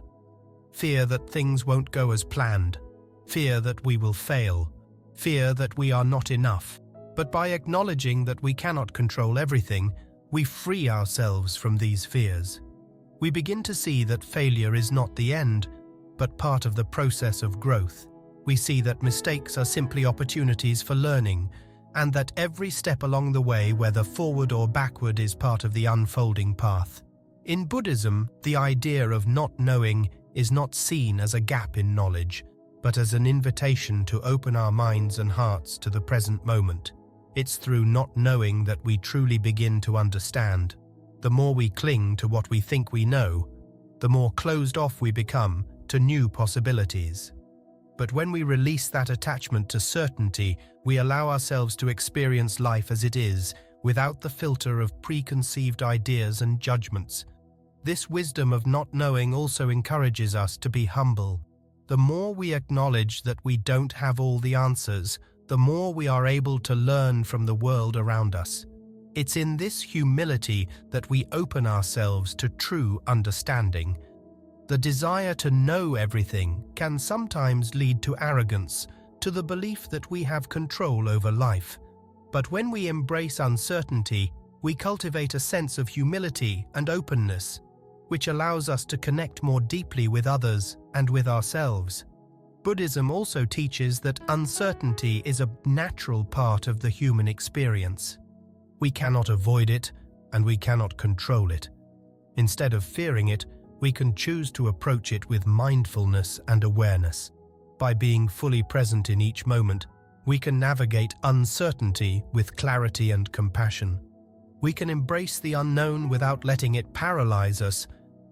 Fear that things won't go as planned, fear that we will fail, fear that we are not enough. But by acknowledging that we cannot control everything, we free ourselves from these fears. We begin to see that failure is not the end, but part of the process of growth. We see that mistakes are simply opportunities for learning, and that every step along the way, whether forward or backward, is part of the unfolding path. In Buddhism, the idea of not knowing is not seen as a gap in knowledge, but as an invitation to open our minds and hearts to the present moment. It's through not knowing that we truly begin to understand. The more we cling to what we think we know, the more closed off we become to new possibilities. But when we release that attachment to certainty, we allow ourselves to experience life as it is, without the filter of preconceived ideas and judgments. This wisdom of not knowing also encourages us to be humble. The more we acknowledge that we don't have all the answers, the more we are able to learn from the world around us. It's in this humility that we open ourselves to true understanding. The desire to know everything can sometimes lead to arrogance, to the belief that we have control over life. But when we embrace uncertainty, we cultivate a sense of humility and openness, which allows us to connect more deeply with others and with ourselves. Buddhism also teaches that uncertainty is a natural part of the human experience. We cannot avoid it, and we cannot control it. Instead of fearing it, we can choose to approach it with mindfulness and awareness. By being fully present in each moment, we can navigate uncertainty with clarity and compassion. We can embrace the unknown without letting it paralyze us,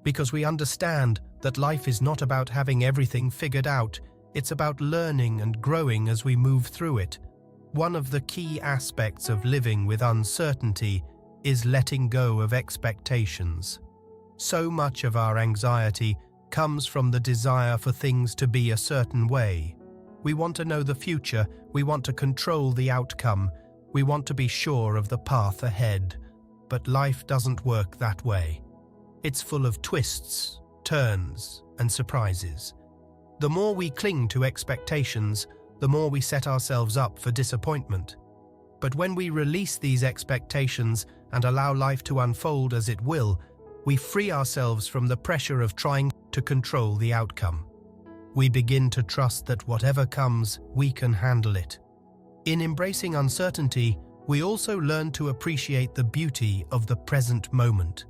because we understand that life is not about having everything figured out. It's about learning and growing as we move through it. One of the key aspects of living with uncertainty is letting go of expectations. So much of our anxiety comes from the desire for things to be a certain way. We want to know the future, we want to control the outcome, we want to be sure of the path ahead. But life doesn't work that way. It's full of twists, turns, and surprises. The more we cling to expectations, the more we set ourselves up for disappointment. But when we release these expectations and allow life to unfold as it will, we free ourselves from the pressure of trying to control the outcome. We begin to trust that whatever comes, we can handle it. In embracing uncertainty, we also learn to appreciate the beauty of the present moment.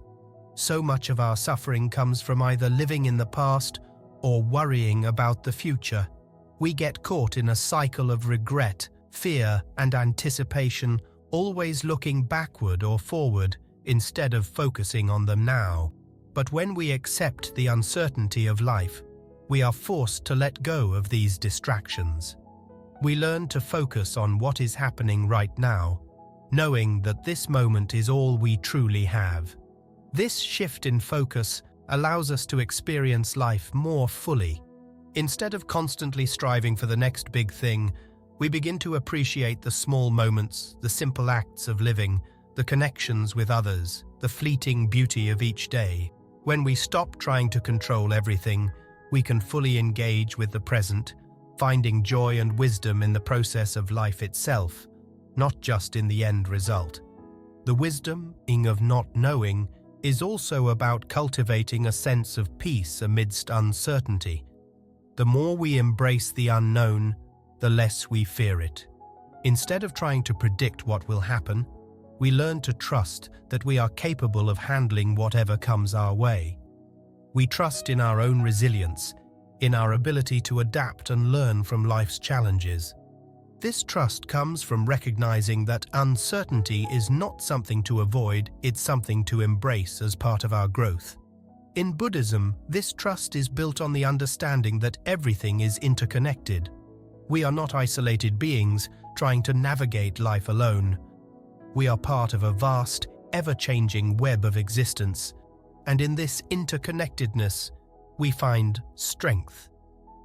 So much of our suffering comes from either living in the past or worrying about the future. We get caught in a cycle of regret, fear, and anticipation, always looking backward or forward instead of focusing on the now. But when we accept the uncertainty of life, we are forced to let go of these distractions. We learn to focus on what is happening right now, knowing that this moment is all we truly have. This shift in focus allows us to experience life more fully. Instead of constantly striving for the next big thing, we begin to appreciate the small moments, the simple acts of living, the connections with others, the fleeting beauty of each day. When we stop trying to control everything, we can fully engage with the present, finding joy and wisdom in the process of life itself, not just in the end result. The wisdom of not knowing is also about cultivating a sense of peace amidst uncertainty. The more we embrace the unknown, the less we fear it. Instead of trying to predict what will happen, we learn to trust that we are capable of handling whatever comes our way. We trust in our own resilience, in our ability to adapt and learn from life's challenges. This trust comes from recognizing that uncertainty is not something to avoid, it's something to embrace as part of our growth. In Buddhism, this trust is built on the understanding that everything is interconnected. We are not isolated beings trying to navigate life alone. We are part of a vast, ever-changing web of existence, and in this interconnectedness, we find strength.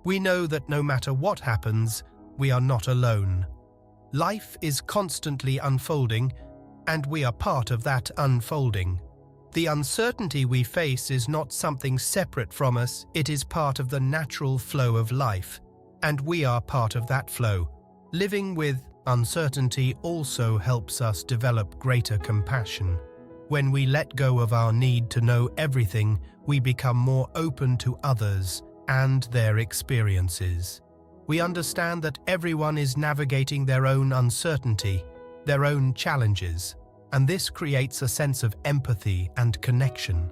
We know that no matter what happens, we are not alone. Life is constantly unfolding, and we are part of that unfolding. The uncertainty we face is not something separate from us, it is part of the natural flow of life, and we are part of that flow. Living with uncertainty also helps us develop greater compassion. When we let go of our need to know everything, we become more open to others and their experiences. We understand that everyone is navigating their own uncertainty, their own challenges, and this creates a sense of empathy and connection.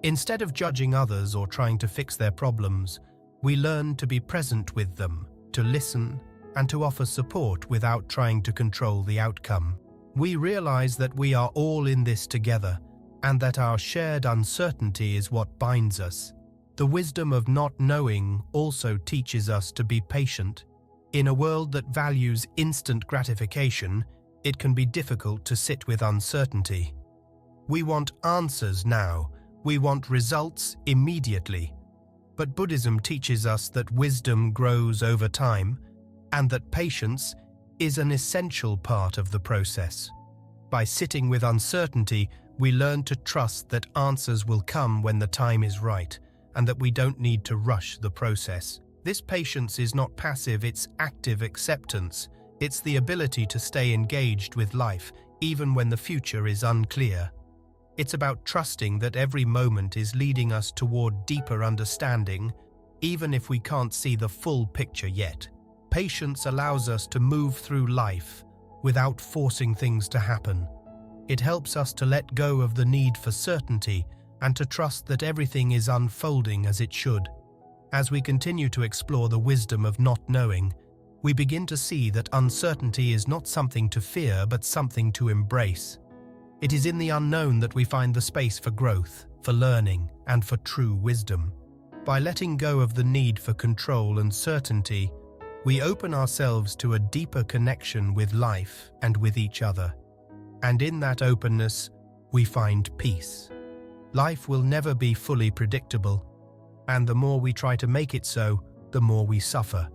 Instead of judging others or trying to fix their problems, we learn to be present with them, to listen, and to offer support without trying to control the outcome. We realize that we are all in this together, and that our shared uncertainty is what binds us. The wisdom of not knowing also teaches us to be patient. In a world that values instant gratification, it can be difficult to sit with uncertainty. We want answers now. We want results immediately. But Buddhism teaches us that wisdom grows over time, and that patience is an essential part of the process. By sitting with uncertainty, we learn to trust that answers will come when the time is right, and that we don't need to rush the process. This patience is not passive, it's active acceptance. It's the ability to stay engaged with life, even when the future is unclear. It's about trusting that every moment is leading us toward deeper understanding, even if we can't see the full picture yet. Patience allows us to move through life without forcing things to happen. It helps us to let go of the need for certainty and to trust that everything is unfolding as it should. As we continue to explore the wisdom of not knowing, we begin to see that uncertainty is not something to fear but something to embrace. It is in the unknown that we find the space for growth, for learning, and for true wisdom. By letting go of the need for control and certainty, we open ourselves to a deeper connection with life and with each other. And in that openness, we find peace. Life will never be fully predictable, and the more we try to make it so, the more we suffer.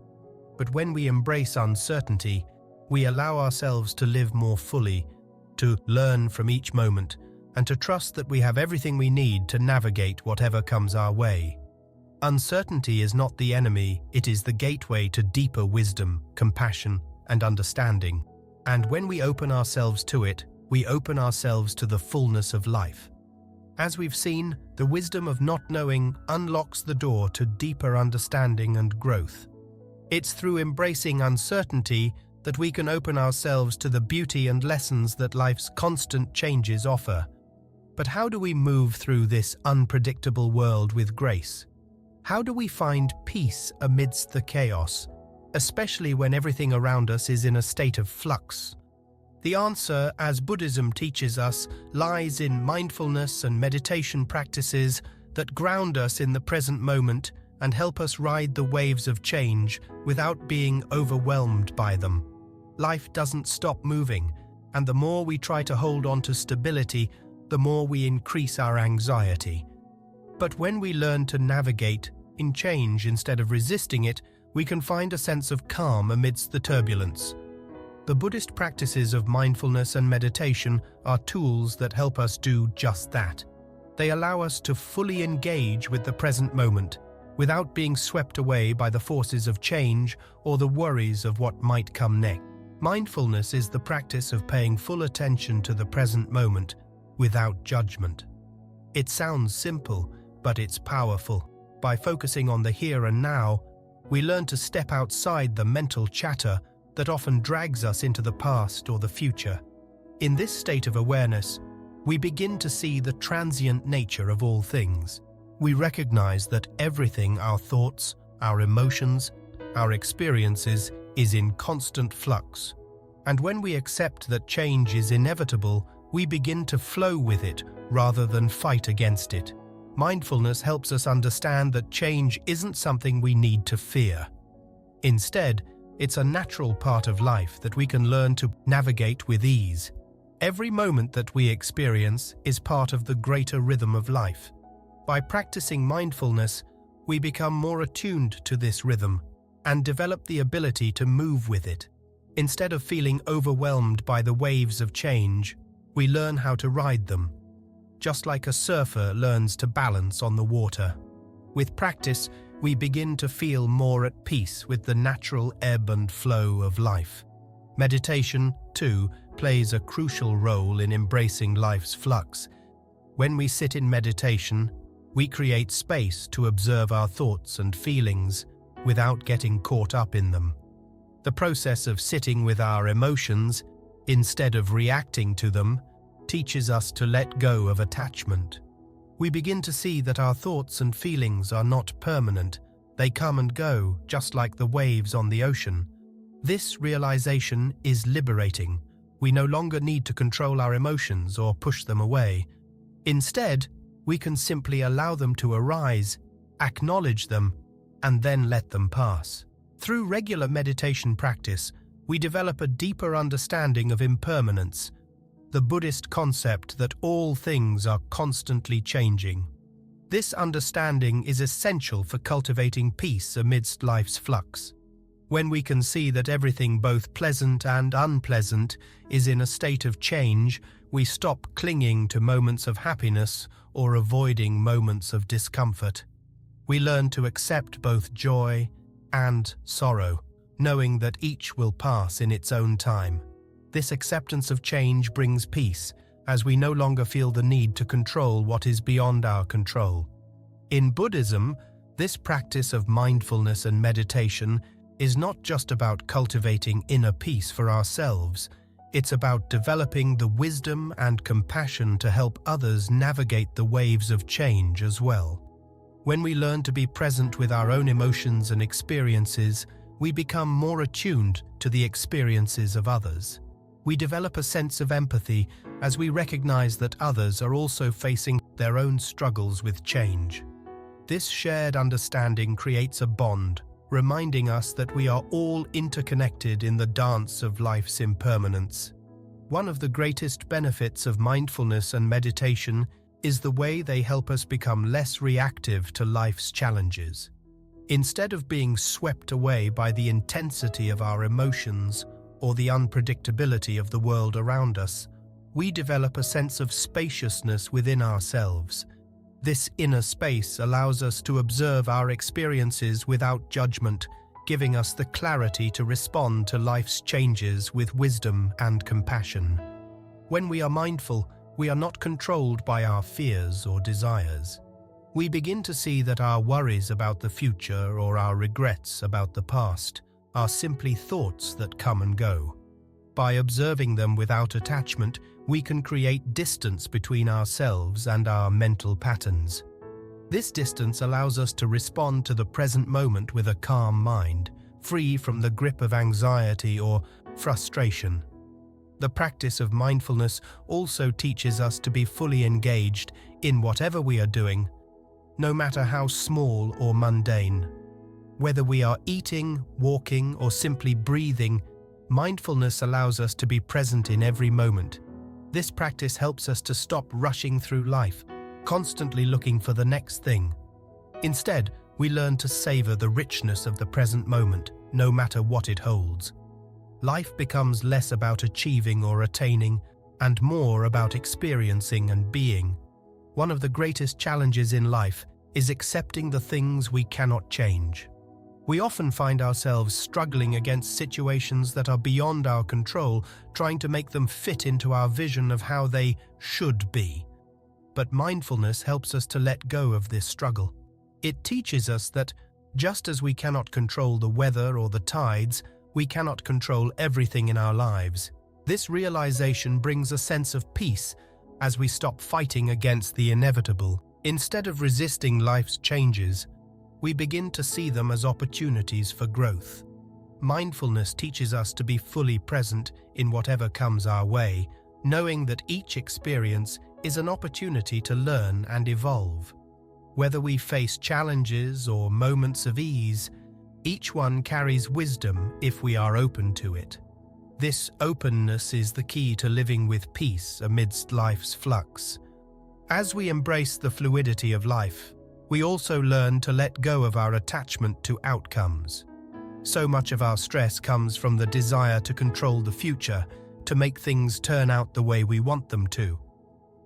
But when we embrace uncertainty, we allow ourselves to live more fully, to learn from each moment, and to trust that we have everything we need to navigate whatever comes our way. Uncertainty is not the enemy, it is the gateway to deeper wisdom, compassion, and understanding. And when we open ourselves to it, we open ourselves to the fullness of life. As we've seen, the wisdom of not knowing unlocks the door to deeper understanding and growth. It's through embracing uncertainty that we can open ourselves to the beauty and lessons that life's constant changes offer. But how do we move through this unpredictable world with grace? How do we find peace amidst the chaos, especially when everything around us is in a state of flux? The answer, as Buddhism teaches us, lies in mindfulness and meditation practices that ground us in the present moment and help us ride the waves of change without being overwhelmed by them. Life doesn't stop moving, and the more we try to hold on to stability, the more we increase our anxiety. But when we learn to navigate in change instead of resisting it, we can find a sense of calm amidst the turbulence. The Buddhist practices of mindfulness and meditation are tools that help us do just that. They allow us to fully engage with the present moment, without being swept away by the forces of change or the worries of what might come next. Mindfulness is the practice of paying full attention to the present moment, without judgment. It sounds simple, but it's powerful. By focusing on the here and now, we learn to step outside the mental chatter that often drags us into the past or the future. In this state of awareness, we begin to see the transient nature of all things. We recognize that everything, our thoughts, our emotions, our experiences, is in constant flux. And when we accept that change is inevitable, we begin to flow with it rather than fight against it. Mindfulness helps us understand that change isn't something we need to fear. Instead, it's a natural part of life that we can learn to navigate with ease. Every moment that we experience is part of the greater rhythm of life. By practicing mindfulness, we become more attuned to this rhythm and develop the ability to move with it. Instead of feeling overwhelmed by the waves of change, we learn how to ride them, just like a surfer learns to balance on the water. With practice, we begin to feel more at peace with the natural ebb and flow of life. Meditation, too, plays a crucial role in embracing life's flux. When we sit in meditation, we create space to observe our thoughts and feelings without getting caught up in them. The process of sitting with our emotions, instead of reacting to them, teaches us to let go of attachment. We begin to see that our thoughts and feelings are not permanent. They come and go, just like the waves on the ocean. This realization is liberating. We no longer need to control our emotions or push them away. Instead, we can simply allow them to arise, acknowledge them, and then let them pass. Through regular meditation practice, we develop a deeper understanding of impermanence, the Buddhist concept that all things are constantly changing. This understanding is essential for cultivating peace amidst life's flux. When we can see that everything, both pleasant and unpleasant, is in a state of change, we stop clinging to moments of happiness or avoiding moments of discomfort. We learn to accept both joy and sorrow, knowing that each will pass in its own time. This acceptance of change brings peace, as we no longer feel the need to control what is beyond our control. In Buddhism, this practice of mindfulness and meditation is not just about cultivating inner peace for ourselves. It's about developing the wisdom and compassion to help others navigate the waves of change as well. When we learn to be present with our own emotions and experiences, we become more attuned to the experiences of others. We develop a sense of empathy as we recognize that others are also facing their own struggles with change. This shared understanding creates a bond, reminding us that we are all interconnected in the dance of life's impermanence. One of the greatest benefits of mindfulness and meditation is the way they help us become less reactive to life's challenges. Instead of being swept away by the intensity of our emotions or the unpredictability of the world around us, we develop a sense of spaciousness within ourselves. This inner space allows us to observe our experiences without judgment, giving us the clarity to respond to life's changes with wisdom and compassion. When we are mindful, we are not controlled by our fears or desires. We begin to see that our worries about the future or our regrets about the past are simply thoughts that come and go. By observing them without attachment, we can create distance between ourselves and our mental patterns. This distance allows us to respond to the present moment with a calm mind, free from the grip of anxiety or frustration. The practice of mindfulness also teaches us to be fully engaged in whatever we are doing, no matter how small or mundane. Whether we are eating, walking, or simply breathing, mindfulness allows us to be present in every moment. This practice helps us to stop rushing through life, constantly looking for the next thing. Instead, we learn to savor the richness of the present moment, no matter what it holds. Life becomes less about achieving or attaining, and more about experiencing and being. One of the greatest challenges in life is accepting the things we cannot change. We often find ourselves struggling against situations that are beyond our control, trying to make them fit into our vision of how they should be. But mindfulness helps us to let go of this struggle. It teaches us that, just as we cannot control the weather or the tides, we cannot control everything in our lives. This realization brings a sense of peace as we stop fighting against the inevitable. Instead of resisting life's changes, we begin to see them as opportunities for growth. Mindfulness teaches us to be fully present in whatever comes our way, knowing that each experience is an opportunity to learn and evolve. Whether we face challenges or moments of ease, each one carries wisdom if we are open to it. This openness is the key to living with peace amidst life's flux. As we embrace the fluidity of life, we also learn to let go of our attachment to outcomes. So much of our stress comes from the desire to control the future, to make things turn out the way we want them to.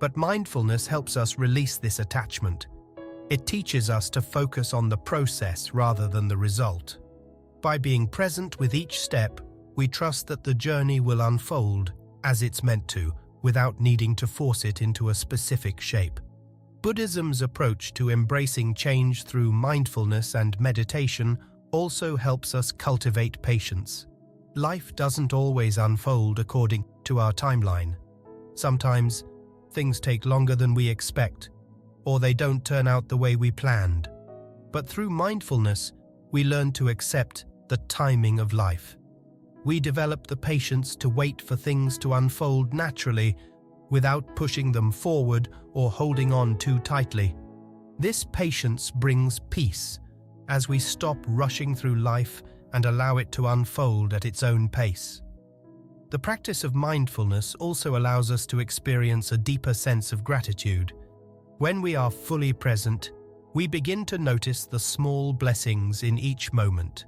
But mindfulness helps us release this attachment. It teaches us to focus on the process rather than the result. By being present with each step, we trust that the journey will unfold as it's meant to, without needing to force it into a specific shape. Buddhism's approach to embracing change through mindfulness and meditation also helps us cultivate patience. Life doesn't always unfold according to our timeline. Sometimes, things take longer than we expect, or they don't turn out the way we planned. But through mindfulness, we learn to accept the timing of life. We develop the patience to wait for things to unfold naturally without pushing them forward or holding on too tightly. This patience brings peace as we stop rushing through life and allow it to unfold at its own pace. The practice of mindfulness also allows us to experience a deeper sense of gratitude. When we are fully present, we begin to notice the small blessings in each moment.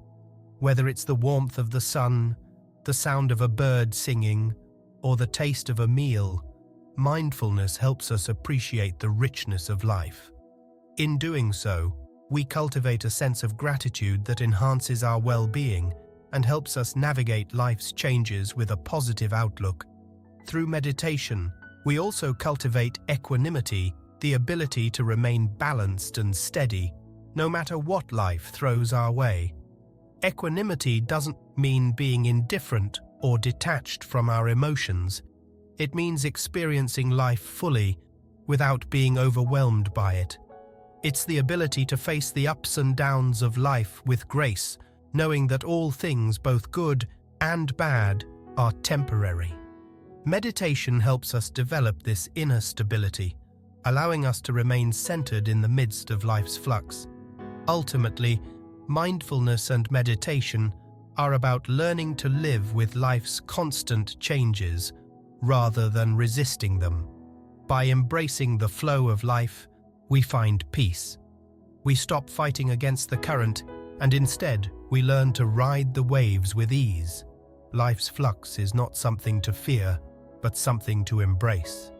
Whether it's the warmth of the sun, the sound of a bird singing, or the taste of a meal, mindfulness helps us appreciate the richness of life. In doing so, we cultivate a sense of gratitude that enhances our well-being and helps us navigate life's changes with a positive outlook. Through meditation, we also cultivate equanimity, the ability to remain balanced and steady, no matter what life throws our way. Equanimity doesn't mean being indifferent or detached from our emotions. It means experiencing life fully without being overwhelmed by it. It's the ability to face the ups and downs of life with grace, knowing that all things, both good and bad, are temporary. Meditation helps us develop this inner stability, allowing us to remain centered in the midst of life's flux. Ultimately, mindfulness and meditation are about learning to live with life's constant changes rather than resisting them. By embracing the flow of life, we find peace. We stop fighting against the current, and instead, we learn to ride the waves with ease. Life's flux is not something to fear, but something to embrace.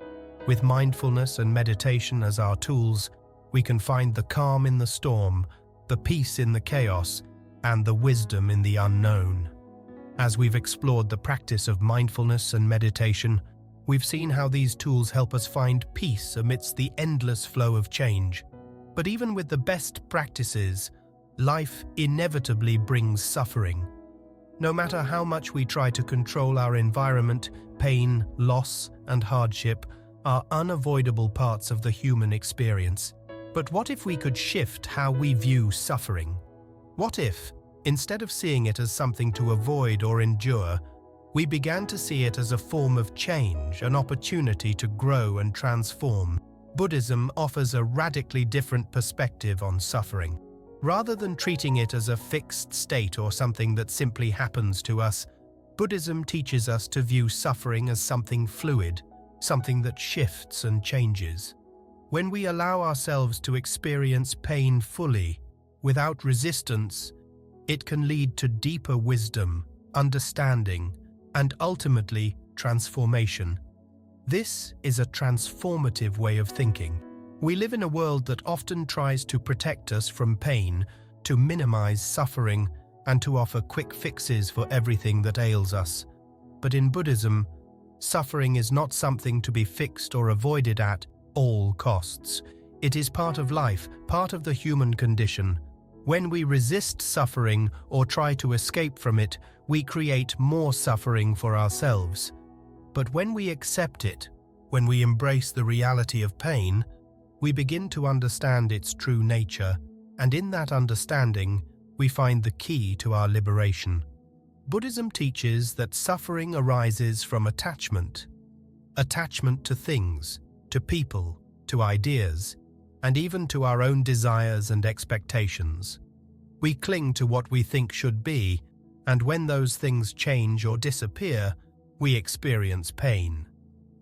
With mindfulness and meditation as our tools, we can find the calm in the storm, the peace in the chaos, and the wisdom in the unknown. As we've explored the practice of mindfulness and meditation, we've seen how these tools help us find peace amidst the endless flow of change. But even with the best practices, life inevitably brings suffering. No matter how much we try to control our environment, pain, loss, and hardship are unavoidable parts of the human experience. But what if we could shift how we view suffering? What if, instead of seeing it as something to avoid or endure, we began to see it as a form of change, an opportunity to grow and transform? Buddhism offers a radically different perspective on suffering. Rather than treating it as a fixed state or something that simply happens to us, Buddhism teaches us to view suffering as something fluid, something that shifts and changes. When we allow ourselves to experience pain fully, without resistance, it can lead to deeper wisdom, understanding, and ultimately transformation. This is a transformative way of thinking. We live in a world that often tries to protect us from pain, to minimize suffering, and to offer quick fixes for everything that ails us. But in Buddhism, suffering is not something to be fixed or avoided at all costs. It is part of life, part of the human condition. When we resist suffering or try to escape from it, we create more suffering for ourselves. But when we accept it, when we embrace the reality of pain, we begin to understand its true nature, and in that understanding, we find the key to our liberation. Buddhism teaches that suffering arises from attachment to things, to people, to ideas, and even to our own desires and expectations. We cling to what we think should be, And when those things change or disappear, we experience pain.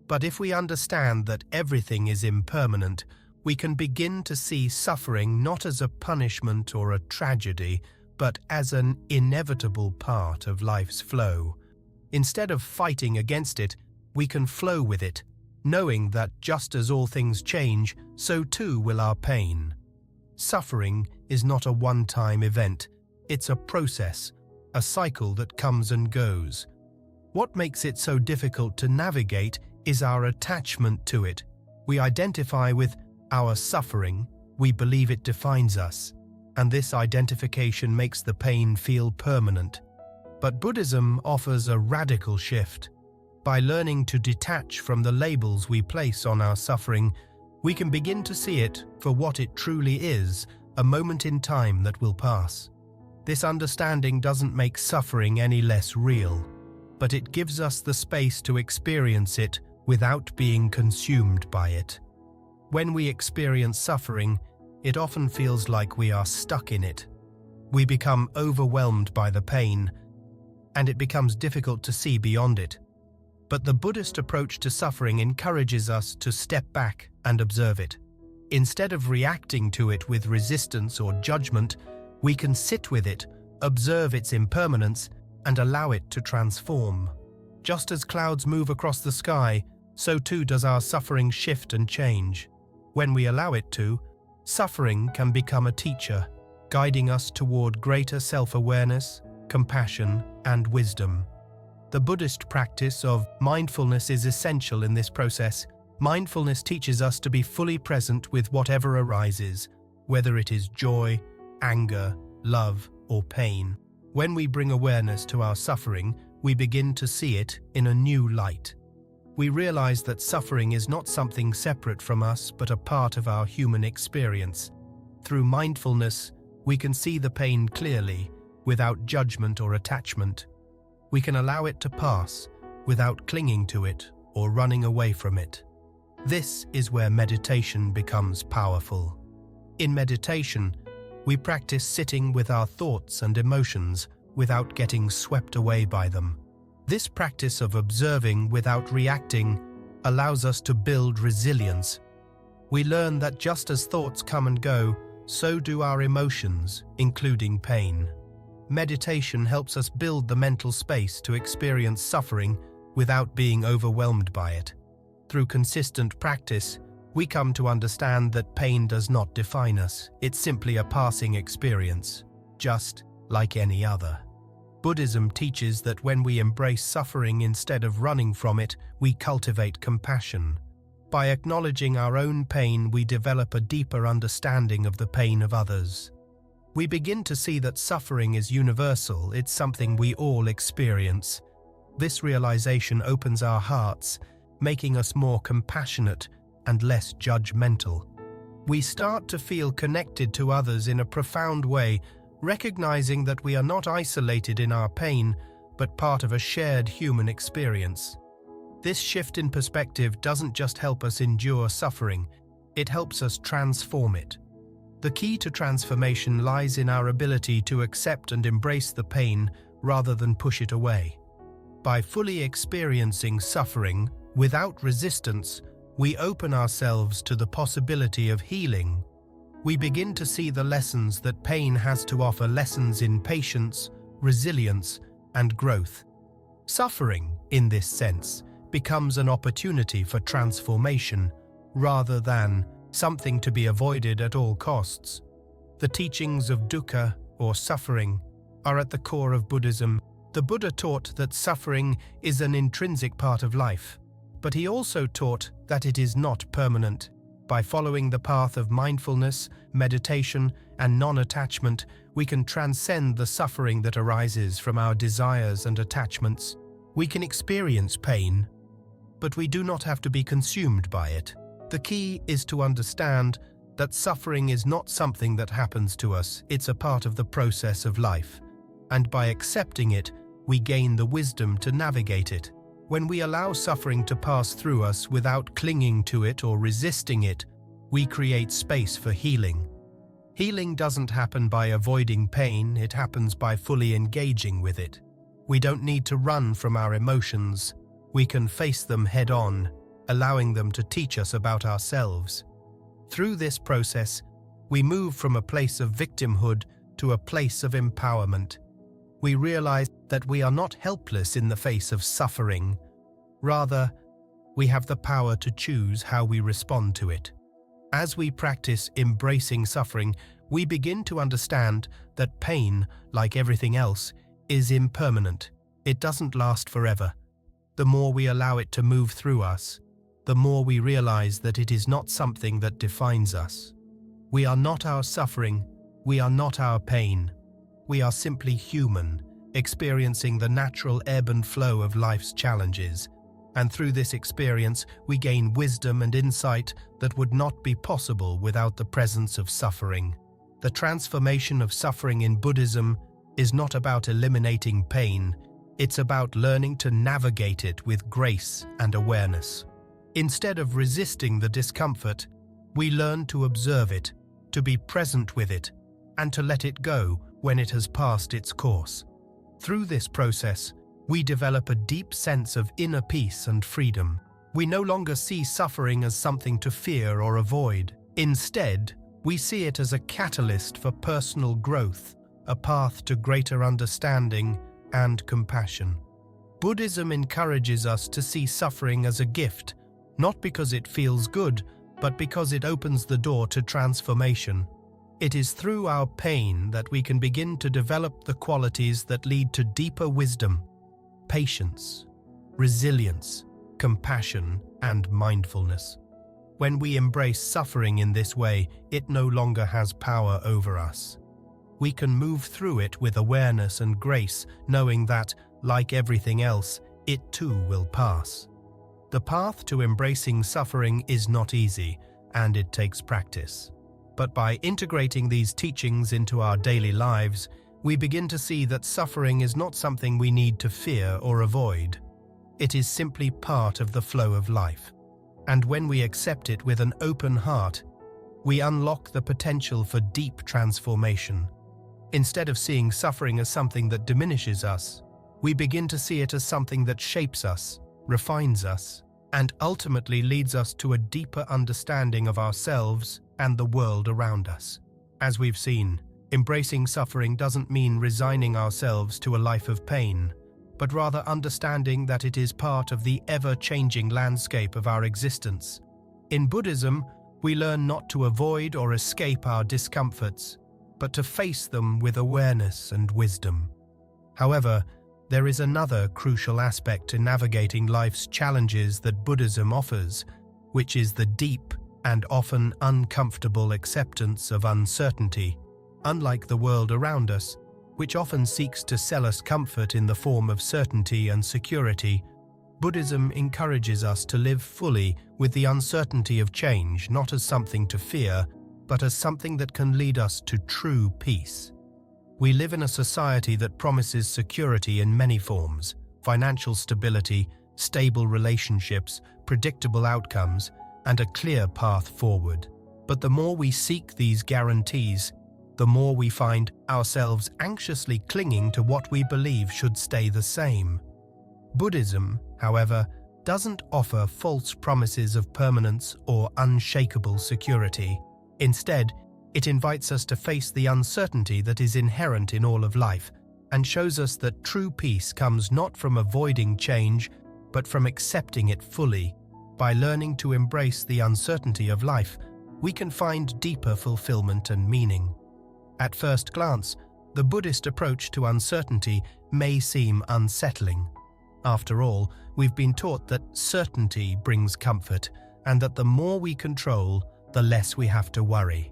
But if we understand that everything is impermanent, we can begin to see suffering not as a punishment or a tragedy, but as an inevitable part of life's flow. Instead of fighting against it, we can flow with it, knowing that just as all things change, so too will our pain. Suffering is not a one-time event, it's a process, a cycle that comes and goes. What makes it so difficult to navigate is our attachment to it. We identify with our suffering, we believe it defines us, and this identification makes the pain feel permanent. But Buddhism offers a radical shift. By learning to detach from the labels we place on our suffering, we can begin to see it for what it truly is, a moment in time that will pass. This understanding doesn't make suffering any less real, but it gives us the space to experience it without being consumed by it. When we experience suffering, it often feels like we are stuck in it. We become overwhelmed by the pain, and it becomes difficult to see beyond it. But the Buddhist approach to suffering encourages us to step back and observe it. Instead of reacting to it with resistance or judgment, we can sit with it, observe its impermanence, and allow it to transform. Just as clouds move across the sky, so too does our suffering shift and change. When we allow it to, suffering can become a teacher, guiding us toward greater self-awareness, compassion, and wisdom. The Buddhist practice of mindfulness is essential in this process. Mindfulness teaches us to be fully present with whatever arises, whether it is joy, anger, love, or pain. When we bring awareness to our suffering, we begin to see it in a new light. We realize that suffering is not something separate from us, but a part of our human experience. Through mindfulness, we can see the pain clearly, without judgment or attachment. We can allow it to pass, without clinging to it or running away from it. This is where meditation becomes powerful. In meditation, we practice sitting with our thoughts and emotions without getting swept away by them. This practice of observing without reacting allows us to build resilience. We learn that just as thoughts come and go, so do our emotions, including pain. Meditation helps us build the mental space to experience suffering without being overwhelmed by it. Through consistent practice, we come to understand that pain does not define us. It's simply a passing experience, just like any other. Buddhism teaches that when we embrace suffering instead of running from it, we cultivate compassion. By acknowledging our own pain, we develop a deeper understanding of the pain of others. We begin to see that suffering is universal, it's something we all experience. This realization opens our hearts, making us more compassionate and less judgmental. We start to feel connected to others in a profound way, recognizing that we are not isolated in our pain, but part of a shared human experience. This shift in perspective doesn't just help us endure suffering, it helps us transform it. The key to transformation lies in our ability to accept and embrace the pain rather than push it away. By fully experiencing suffering without resistance, we open ourselves to the possibility of healing. We begin to see the lessons that pain has to offer, lessons in patience, resilience, and growth. Suffering, in this sense, becomes an opportunity for transformation rather than something to be avoided at all costs. The teachings of dukkha, or suffering, are at the core of Buddhism. The Buddha taught that suffering is an intrinsic part of life, but he also taught that it is not permanent. By following the path of mindfulness, meditation, and non-attachment, we can transcend the suffering that arises from our desires and attachments. We can experience pain, but we do not have to be consumed by it. The key is to understand that suffering is not something that happens to us, it's a part of the process of life. And by accepting it, we gain the wisdom to navigate it. When we allow suffering to pass through us without clinging to it or resisting it, we create space for healing. Healing doesn't happen by avoiding pain, it happens by fully engaging with it. We don't need to run from our emotions. We can face them head-on, allowing them to teach us about ourselves. Through this process, we move from a place of victimhood to a place of empowerment. We realize that we are not helpless in the face of suffering. Rather, we have the power to choose how we respond to it. As we practice embracing suffering, we begin to understand that pain, like everything else, is impermanent. It doesn't last forever. The more we allow it to move through us, the more we realize that it is not something that defines us. We are not our suffering, we are not our pain. We are simply human, experiencing the natural ebb and flow of life's challenges. And through this experience, we gain wisdom and insight that would not be possible without the presence of suffering. The transformation of suffering in Buddhism is not about eliminating pain, it's about learning to navigate it with grace and awareness. Instead of resisting the discomfort, we learn to observe it, to be present with it, and to let it go when it has passed its course. Through this process, we develop a deep sense of inner peace and freedom. We no longer see suffering as something to fear or avoid. Instead, we see it as a catalyst for personal growth, a path to greater understanding and compassion. Buddhism encourages us to see suffering as a gift, not because it feels good, but because it opens the door to transformation. It is through our pain that we can begin to develop the qualities that lead to deeper wisdom, patience, resilience, compassion, and mindfulness. When we embrace suffering in this way, it no longer has power over us. We can move through it with awareness and grace, knowing that, like everything else, it too will pass. The path to embracing suffering is not easy, and it takes practice. But by integrating these teachings into our daily lives, we begin to see that suffering is not something we need to fear or avoid. It is simply part of the flow of life. And when we accept it with an open heart, we unlock the potential for deep transformation. Instead of seeing suffering as something that diminishes us, we begin to see it as something that shapes us, refines us, and ultimately leads us to a deeper understanding of ourselves and the world around us. As we've seen, embracing suffering doesn't mean resigning ourselves to a life of pain, but rather understanding that it is part of the ever-changing landscape of our existence. In Buddhism, we learn not to avoid or escape our discomforts, but to face them with awareness and wisdom. However, there is another crucial aspect to navigating life's challenges that Buddhism offers, which is the deep and often uncomfortable acceptance of uncertainty. Unlike the world around us, which often seeks to sell us comfort in the form of certainty and security, Buddhism encourages us to live fully with the uncertainty of change, not as something to fear, but as something that can lead us to true peace. We live in a society that promises security in many forms: financial stability, stable relationships, predictable outcomes, and a clear path forward. But the more we seek these guarantees, the more we find ourselves anxiously clinging to what we believe should stay the same. Buddhism, however, doesn't offer false promises of permanence or unshakable security. Instead, it invites us to face the uncertainty that is inherent in all of life and shows us that true peace comes not from avoiding change, but from accepting it fully. By learning to embrace the uncertainty of life, we can find deeper fulfillment and meaning. At first glance, the Buddhist approach to uncertainty may seem unsettling. After all, we've been taught that certainty brings comfort, and that the more we control, the less we have to worry.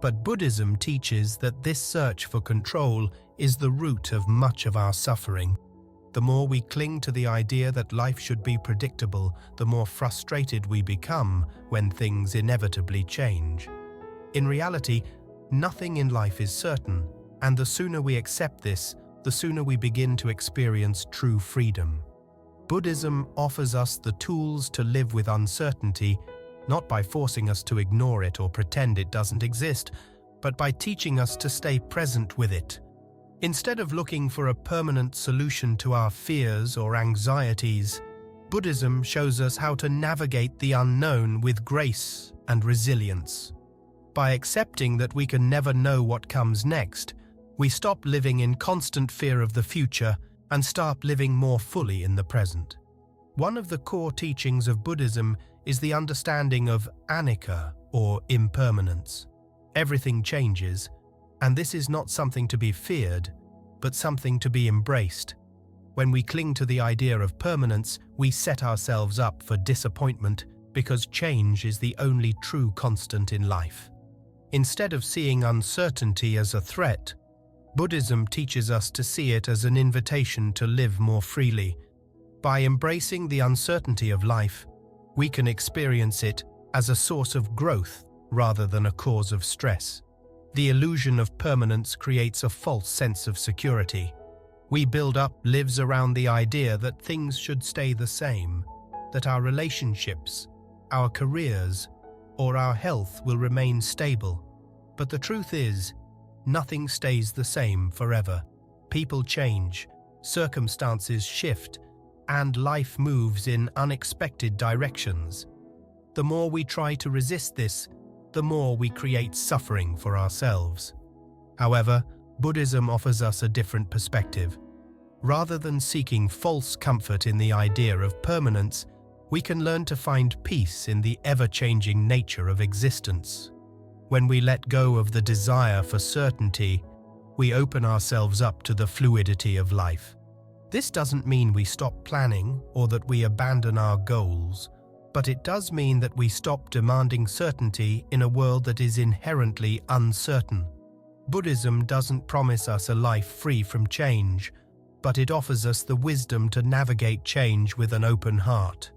But Buddhism teaches that this search for control is the root of much of our suffering. The more we cling to the idea that life should be predictable, the more frustrated we become when things inevitably change. In reality, nothing in life is certain, and the sooner we accept this, the sooner we begin to experience true freedom. Buddhism offers us the tools to live with uncertainty, not by forcing us to ignore it or pretend it doesn't exist, but by teaching us to stay present with it. Instead of looking for a permanent solution to our fears or anxieties, Buddhism shows us how to navigate the unknown with grace and resilience. By accepting that we can never know what comes next, we stop living in constant fear of the future and start living more fully in the present. One of the core teachings of Buddhism is the understanding of anicca, or impermanence. Everything changes, and this is not something to be feared, but something to be embraced. When we cling to the idea of permanence, we set ourselves up for disappointment because change is the only true constant in life. Instead of seeing uncertainty as a threat, Buddhism teaches us to see it as an invitation to live more freely. By embracing the uncertainty of life, we can experience it as a source of growth rather than a cause of stress. The illusion of permanence creates a false sense of security. We build up lives around the idea that things should stay the same, that our relationships, our careers, or our health will remain stable. But the truth is, nothing stays the same forever. People change, circumstances shift, and life moves in unexpected directions. The more we try to resist this, the more we create suffering for ourselves. However, Buddhism offers us a different perspective. Rather than seeking false comfort in the idea of permanence, we can learn to find peace in the ever-changing nature of existence. When we let go of the desire for certainty, we open ourselves up to the fluidity of life. This doesn't mean we stop planning or that we abandon our goals, but it does mean that we stop demanding certainty in a world that is inherently uncertain. Buddhism doesn't promise us a life free from change, but it offers us the wisdom to navigate change with an open heart.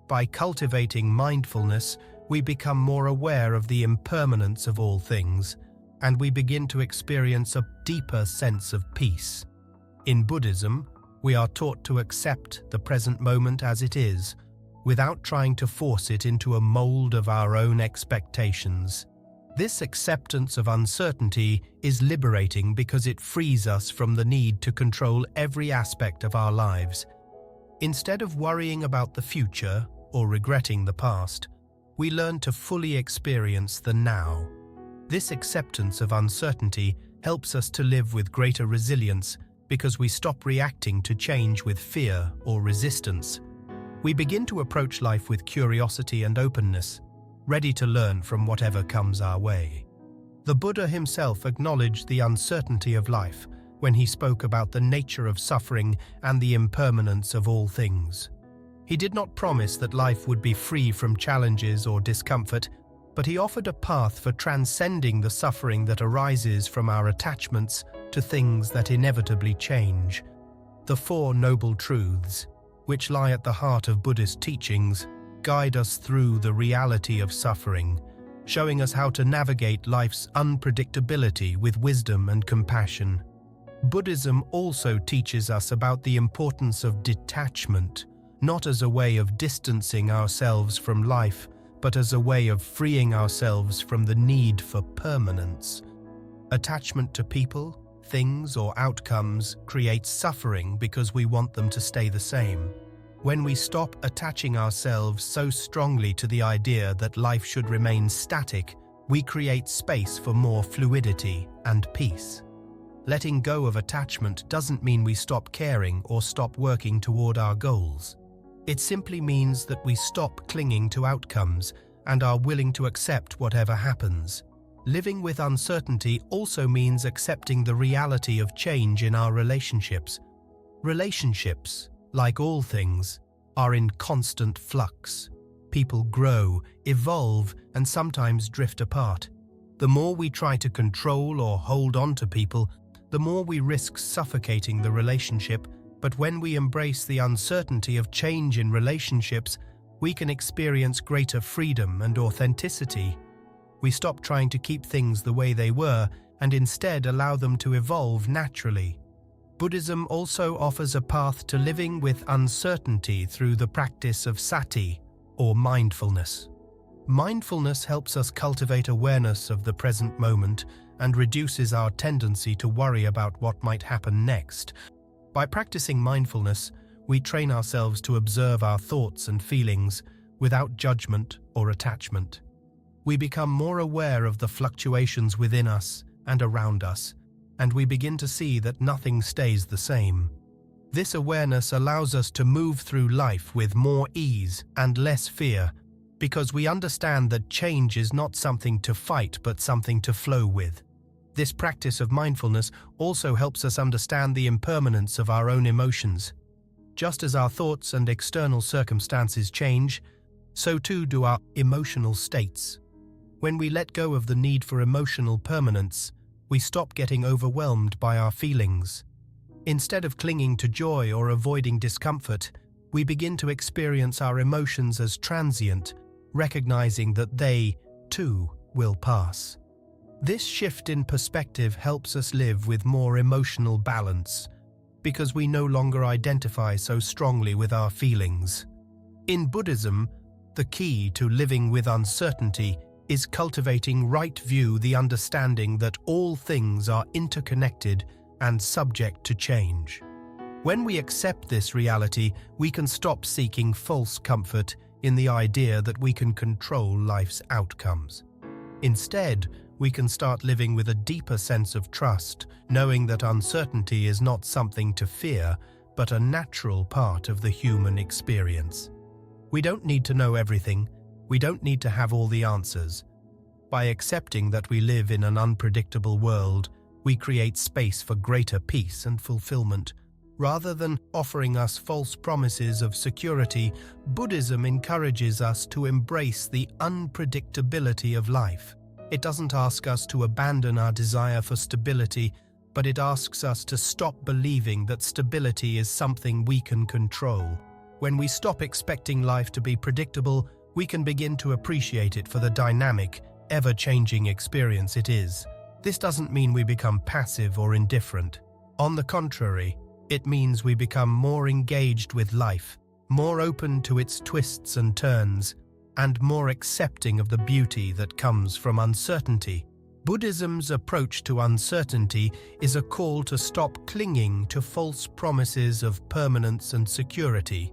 By cultivating mindfulness, we become more aware of the impermanence of all things, and we begin to experience a deeper sense of peace. In Buddhism, we are taught to accept the present moment as it is, without trying to force it into a mold of our own expectations. This acceptance of uncertainty is liberating because it frees us from the need to control every aspect of our lives. Instead of worrying about the future or regretting the past, we learn to fully experience the now. This acceptance of uncertainty helps us to live with greater resilience because we stop reacting to change with fear or resistance. We begin to approach life with curiosity and openness, ready to learn from whatever comes our way. The Buddha himself acknowledged the uncertainty of life when he spoke about the nature of suffering and the impermanence of all things. He did not promise that life would be free from challenges or discomfort, but he offered a path for transcending the suffering that arises from our attachments to things that inevitably change. The Four Noble Truths, which lie at the heart of Buddhist teachings, guide us through the reality of suffering, showing us how to navigate life's unpredictability with wisdom and compassion. Buddhism also teaches us about the importance of detachment, not as a way of distancing ourselves from life, but as a way of freeing ourselves from the need for permanence. Attachment to people, things, or outcomes creates suffering because we want them to stay the same. When we stop attaching ourselves so strongly to the idea that life should remain static, we create space for more fluidity and peace. Letting go of attachment doesn't mean we stop caring or stop working toward our goals. It simply means that we stop clinging to outcomes and are willing to accept whatever happens. Living with uncertainty also means accepting the reality of change in our relationships. Relationships, like all things, are in constant flux. People grow, evolve, and sometimes drift apart. The more we try to control or hold on to people, the more we risk suffocating the relationship. But when we embrace the uncertainty of change in relationships, we can experience greater freedom and authenticity. We stop trying to keep things the way they were and instead allow them to evolve naturally. Buddhism also offers a path to living with uncertainty through the practice of sati, or mindfulness. Mindfulness helps us cultivate awareness of the present moment and reduces our tendency to worry about what might happen next. By practicing mindfulness, we train ourselves to observe our thoughts and feelings without judgment or attachment. We become more aware of the fluctuations within us and around us, and we begin to see that nothing stays the same. This awareness allows us to move through life with more ease and less fear, because we understand that change is not something to fight but something to flow with. This practice of mindfulness also helps us understand the impermanence of our own emotions. Just as our thoughts and external circumstances change, so too do our emotional states. When we let go of the need for emotional permanence, we stop getting overwhelmed by our feelings. Instead of clinging to joy or avoiding discomfort, we begin to experience our emotions as transient, recognizing that they, too, will pass. This shift in perspective helps us live with more emotional balance, because we no longer identify so strongly with our feelings. In Buddhism, the key to living with uncertainty is cultivating right view, the understanding that all things are interconnected and subject to change. When we accept this reality, we can stop seeking false comfort in the idea that we can control life's outcomes. Instead, we can start living with a deeper sense of trust, knowing that uncertainty is not something to fear, but a natural part of the human experience. We don't need to know everything. We don't need to have all the answers. By accepting that we live in an unpredictable world, we create space for greater peace and fulfillment. Rather than offering us false promises of security, Buddhism encourages us to embrace the unpredictability of life. It doesn't ask us to abandon our desire for stability, but it asks us to stop believing that stability is something we can control. When we stop expecting life to be predictable, we can begin to appreciate it for the dynamic, ever-changing experience it is. This doesn't mean we become passive or indifferent. On the contrary, it means we become more engaged with life, more open to its twists and turns, and more accepting of the beauty that comes from uncertainty. Buddhism's approach to uncertainty is a call to stop clinging to false promises of permanence and security.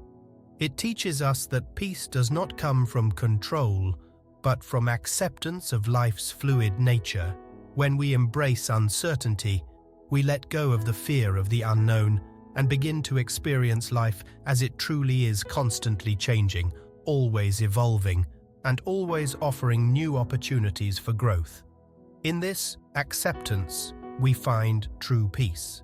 It teaches us that peace does not come from control, but from acceptance of life's fluid nature. When we embrace uncertainty, we let go of the fear of the unknown and begin to experience life as it truly is, constantly changing, always evolving, and always offering new opportunities for growth. In this acceptance, we find true peace.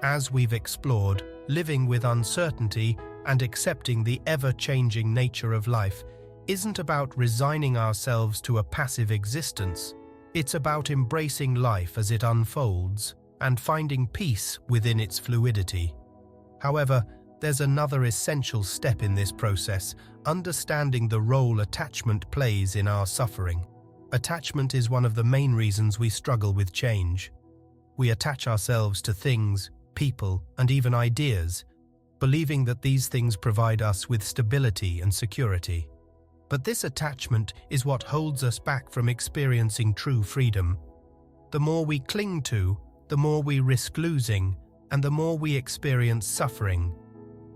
As we've explored, living with uncertainty and accepting the ever-changing nature of life isn't about resigning ourselves to a passive existence. It's about embracing life as it unfolds and finding peace within its fluidity. However, there's another essential step in this process: understanding the role attachment plays in our suffering. Attachment is one of the main reasons we struggle with change. We attach ourselves to things, people, and even ideas, believing that these things provide us with stability and security. But this attachment is what holds us back from experiencing true freedom. The more we cling to, the more we risk losing, and the more we experience suffering.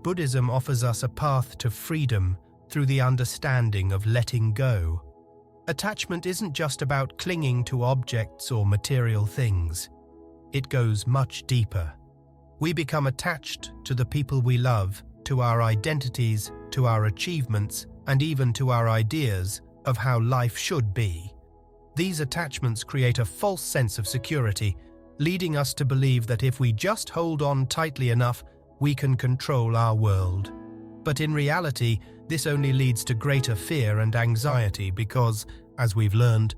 Buddhism offers us a path to freedom through the understanding of letting go. Attachment isn't just about clinging to objects or material things. It goes much deeper. We become attached to the people we love, to our identities, to our achievements, and even to our ideas of how life should be. These attachments create a false sense of security, leading us to believe that if we just hold on tightly enough, we can control our world. But in reality, this only leads to greater fear and anxiety because, as we've learned,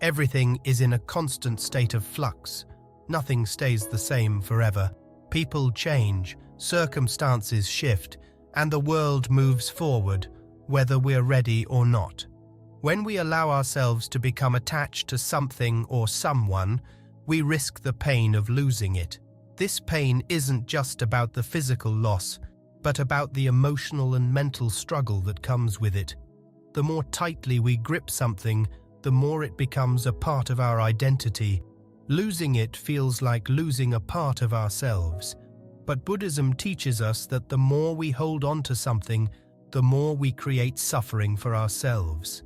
everything is in a constant state of flux. Nothing stays the same forever. People change, circumstances shift, and the world moves forward, whether we're ready or not. When we allow ourselves to become attached to something or someone, we risk the pain of losing it. This pain isn't just about the physical loss, but about the emotional and mental struggle that comes with it. The more tightly we grip something, the more it becomes a part of our identity. Losing it feels like losing a part of ourselves. But Buddhism teaches us that the more we hold on to something, the more we create suffering for ourselves.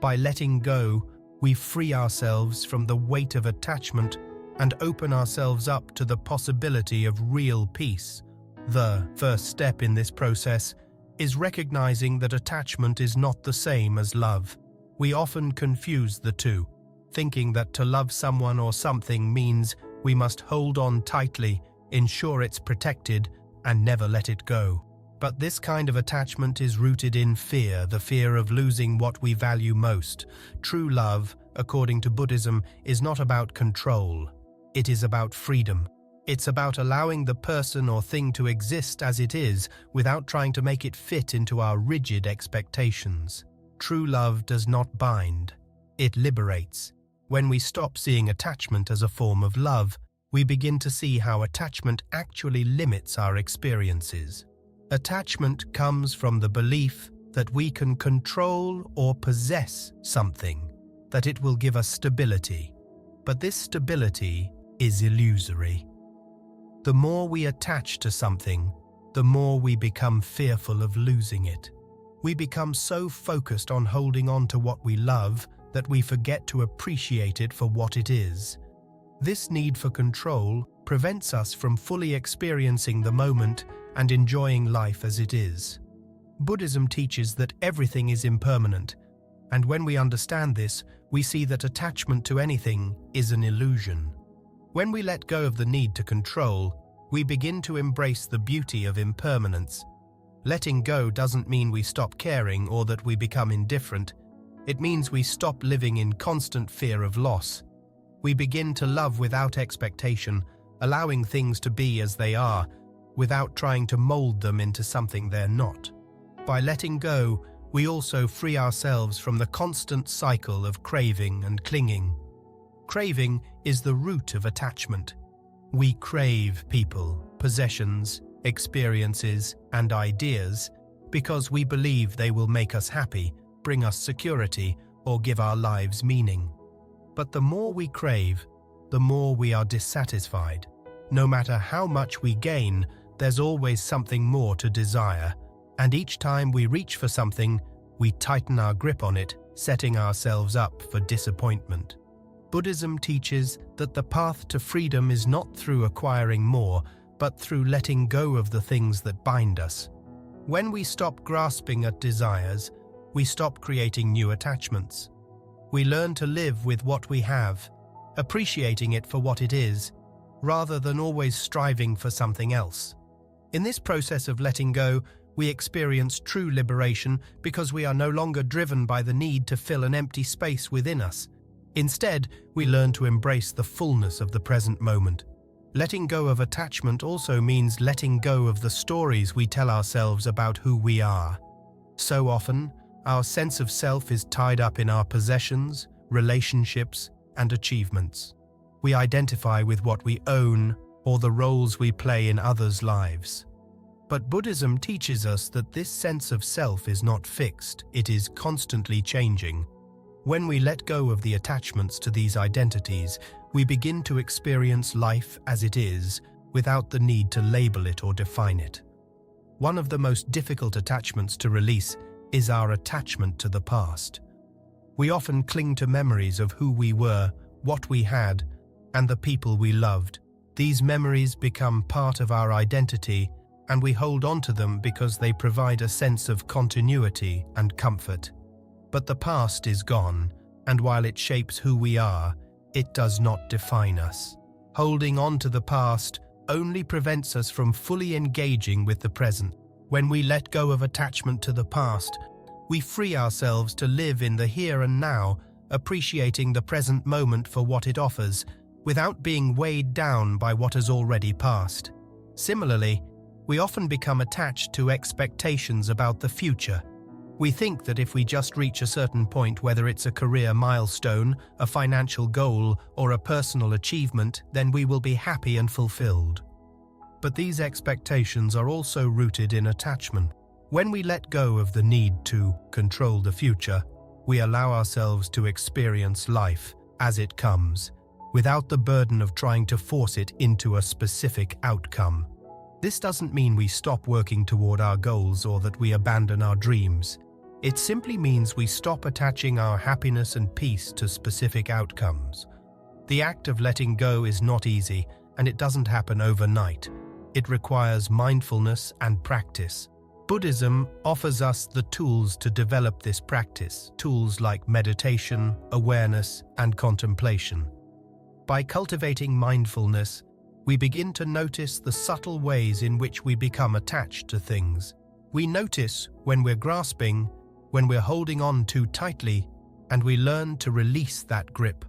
By letting go, we free ourselves from the weight of attachment and open ourselves up to the possibility of real peace. The first step in this process is recognizing that attachment is not the same as love. We often confuse the two, thinking that to love someone or something means we must hold on tightly, ensure it's protected, and never let it go. But this kind of attachment is rooted in fear, the fear of losing what we value most. True love, according to Buddhism, is not about control. It is about freedom. It's about allowing the person or thing to exist as it is without trying to make it fit into our rigid expectations. True love does not bind. It liberates. When we stop seeing attachment as a form of love, we begin to see how attachment actually limits our experiences. Attachment comes from the belief that we can control or possess something, that it will give us stability. But this stability is illusory. The more we attach to something, the more we become fearful of losing it. We become so focused on holding on to what we love that we forget to appreciate it for what it is. This need for control prevents us from fully experiencing the moment and enjoying life as it is. Buddhism teaches that everything is impermanent, and when we understand this, we see that attachment to anything is an illusion. When we let go of the need to control, we begin to embrace the beauty of impermanence. Letting go doesn't mean we stop caring or that we become indifferent. It means we stop living in constant fear of loss. We begin to love without expectation, allowing things to be as they are, without trying to mold them into something they're not. By letting go, we also free ourselves from the constant cycle of craving and clinging. Craving is the root of attachment. We crave people, possessions, experiences, and ideas because we believe they will make us happy, bring us security, or give our lives meaning. But the more we crave, the more we are dissatisfied. No matter how much we gain, there's always something more to desire, and each time we reach for something, we tighten our grip on it, setting ourselves up for disappointment. Buddhism teaches that the path to freedom is not through acquiring more, but through letting go of the things that bind us. When we stop grasping at desires, we stop creating new attachments. We learn to live with what we have, appreciating it for what it is, rather than always striving for something else. In this process of letting go, we experience true liberation because we are no longer driven by the need to fill an empty space within us. Instead, we learn to embrace the fullness of the present moment. Letting go of attachment also means letting go of the stories we tell ourselves about who we are. So often, our sense of self is tied up in our possessions, relationships, and achievements. We identify with what we own or the roles we play in others' lives. But Buddhism teaches us that this sense of self is not fixed, it is constantly changing. When we let go of the attachments to these identities, we begin to experience life as it is, without the need to label it or define it. One of the most difficult attachments to release is our attachment to the past. We often cling to memories of who we were, what we had, and the people we loved. These memories become part of our identity, and we hold on to them because they provide a sense of continuity and comfort. But the past is gone, and while it shapes who we are, it does not define us. Holding on to the past only prevents us from fully engaging with the present. When we let go of attachment to the past, we free ourselves to live in the here and now, appreciating the present moment for what it offers, without being weighed down by what has already passed. Similarly, we often become attached to expectations about the future. We think that if we just reach a certain point, whether it's a career milestone, a financial goal, or a personal achievement, then we will be happy and fulfilled. But these expectations are also rooted in attachment. When we let go of the need to control the future, we allow ourselves to experience life as it comes, without the burden of trying to force it into a specific outcome. This doesn't mean we stop working toward our goals or that we abandon our dreams. It simply means we stop attaching our happiness and peace to specific outcomes. The act of letting go is not easy, and it doesn't happen overnight. It requires mindfulness and practice. Buddhism offers us the tools to develop this practice, tools like meditation, awareness, and contemplation. By cultivating mindfulness, we begin to notice the subtle ways in which we become attached to things. We notice when we're grasping, when we're holding on too tightly, and we learn to release that grip.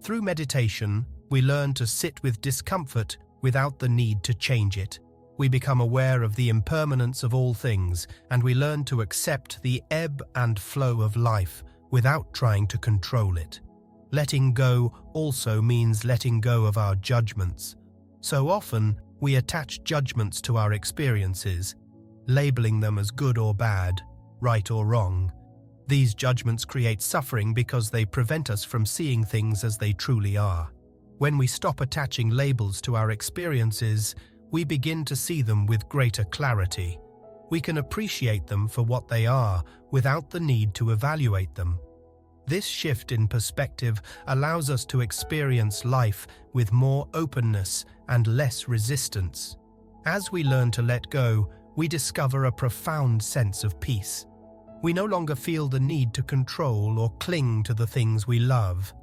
Through meditation, we learn to sit with discomfort without the need to change it. We become aware of the impermanence of all things, and we learn to accept the ebb and flow of life without trying to control it. Letting go also means letting go of our judgments. So often, we attach judgments to our experiences, labeling them as good or bad, right or wrong. These judgments create suffering because they prevent us from seeing things as they truly are. When we stop attaching labels to our experiences, we begin to see them with greater clarity. We can appreciate them for what they are without the need to evaluate them. This shift in perspective allows us to experience life with more openness and less resistance. As we learn to let go, we discover a profound sense of peace. We no longer feel the need to control or cling to the things we love.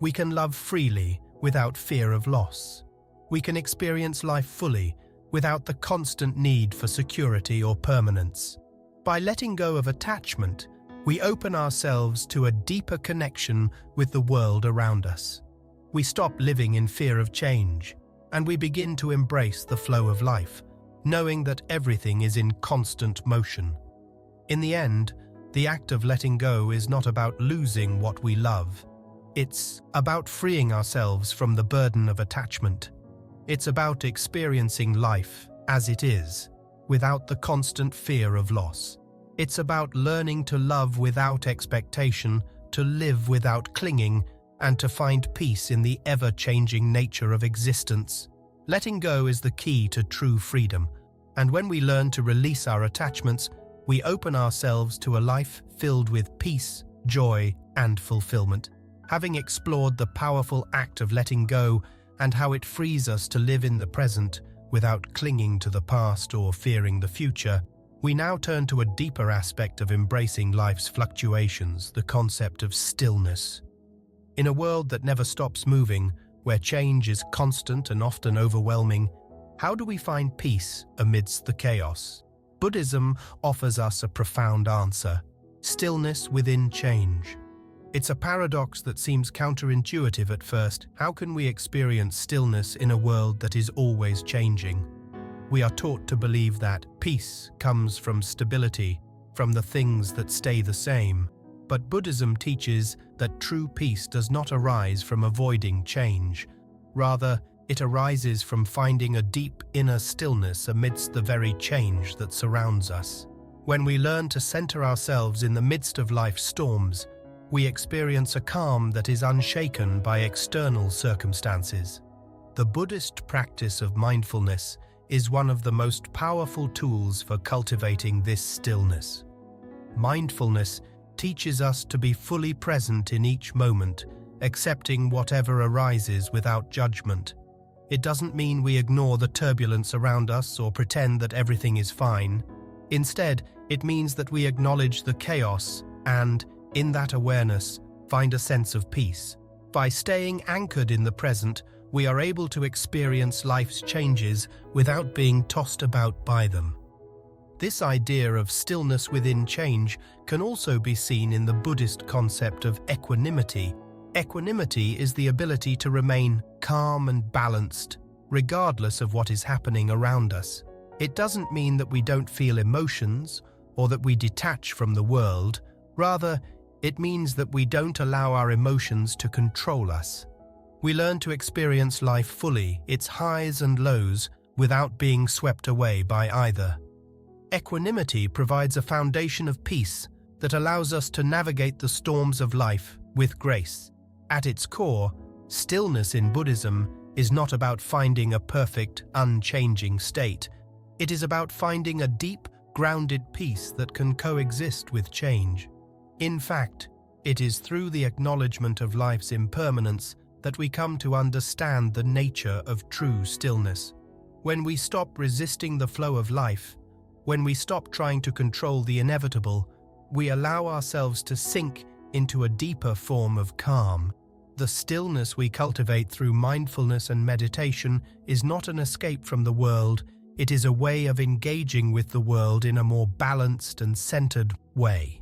We can love freely without fear of loss. We can experience life fully without the constant need for security or permanence. By letting go of attachment, we open ourselves to a deeper connection with the world around us. We stop living in fear of change, and we begin to embrace the flow of life, knowing that everything is in constant motion. In the end, the act of letting go is not about losing what we love. It's about freeing ourselves from the burden of attachment. It's about experiencing life as it is, without the constant fear of loss. It's about learning to love without expectation, to live without clinging, and to find peace in the ever-changing nature of existence. Letting go is the key to true freedom, and when we learn to release our attachments, we open ourselves to a life filled with peace, joy, and fulfillment. Having explored the powerful act of letting go and how it frees us to live in the present without clinging to the past or fearing the future, we now turn to a deeper aspect of embracing life's fluctuations, the concept of stillness. In a world that never stops moving, where change is constant and often overwhelming, how do we find peace amidst the chaos? Buddhism offers us a profound answer: stillness within change. It's a paradox that seems counterintuitive at first. How can we experience stillness in a world that is always changing? We are taught to believe that peace comes from stability, from the things that stay the same. But Buddhism teaches that true peace does not arise from avoiding change. Rather, it arises from finding a deep inner stillness amidst the very change that surrounds us. When we learn to center ourselves in the midst of life's storms, we experience a calm that is unshaken by external circumstances. The Buddhist practice of mindfulness is one of the most powerful tools for cultivating this stillness. Mindfulness teaches us to be fully present in each moment, accepting whatever arises without judgment. It doesn't mean we ignore the turbulence around us or pretend that everything is fine. Instead, it means that we acknowledge the chaos and, in that awareness, find a sense of peace. By staying anchored in the present, we are able to experience life's changes without being tossed about by them. This idea of stillness within change can also be seen in the Buddhist concept of equanimity. Equanimity is the ability to remain calm and balanced, regardless of what is happening around us. It doesn't mean that we don't feel emotions or that we detach from the world. Rather, it means that we don't allow our emotions to control us. We learn to experience life fully, its highs and lows, without being swept away by either. Equanimity provides a foundation of peace that allows us to navigate the storms of life with grace. At its core, stillness in Buddhism is not about finding a perfect, unchanging state. It is about finding a deep, grounded peace that can coexist with change. In fact, it is through the acknowledgement of life's impermanence that we come to understand the nature of true stillness. When we stop resisting the flow of life, when we stop trying to control the inevitable, we allow ourselves to sink into a deeper form of calm. The stillness we cultivate through mindfulness and meditation is not an escape from the world, it is a way of engaging with the world in a more balanced and centered way.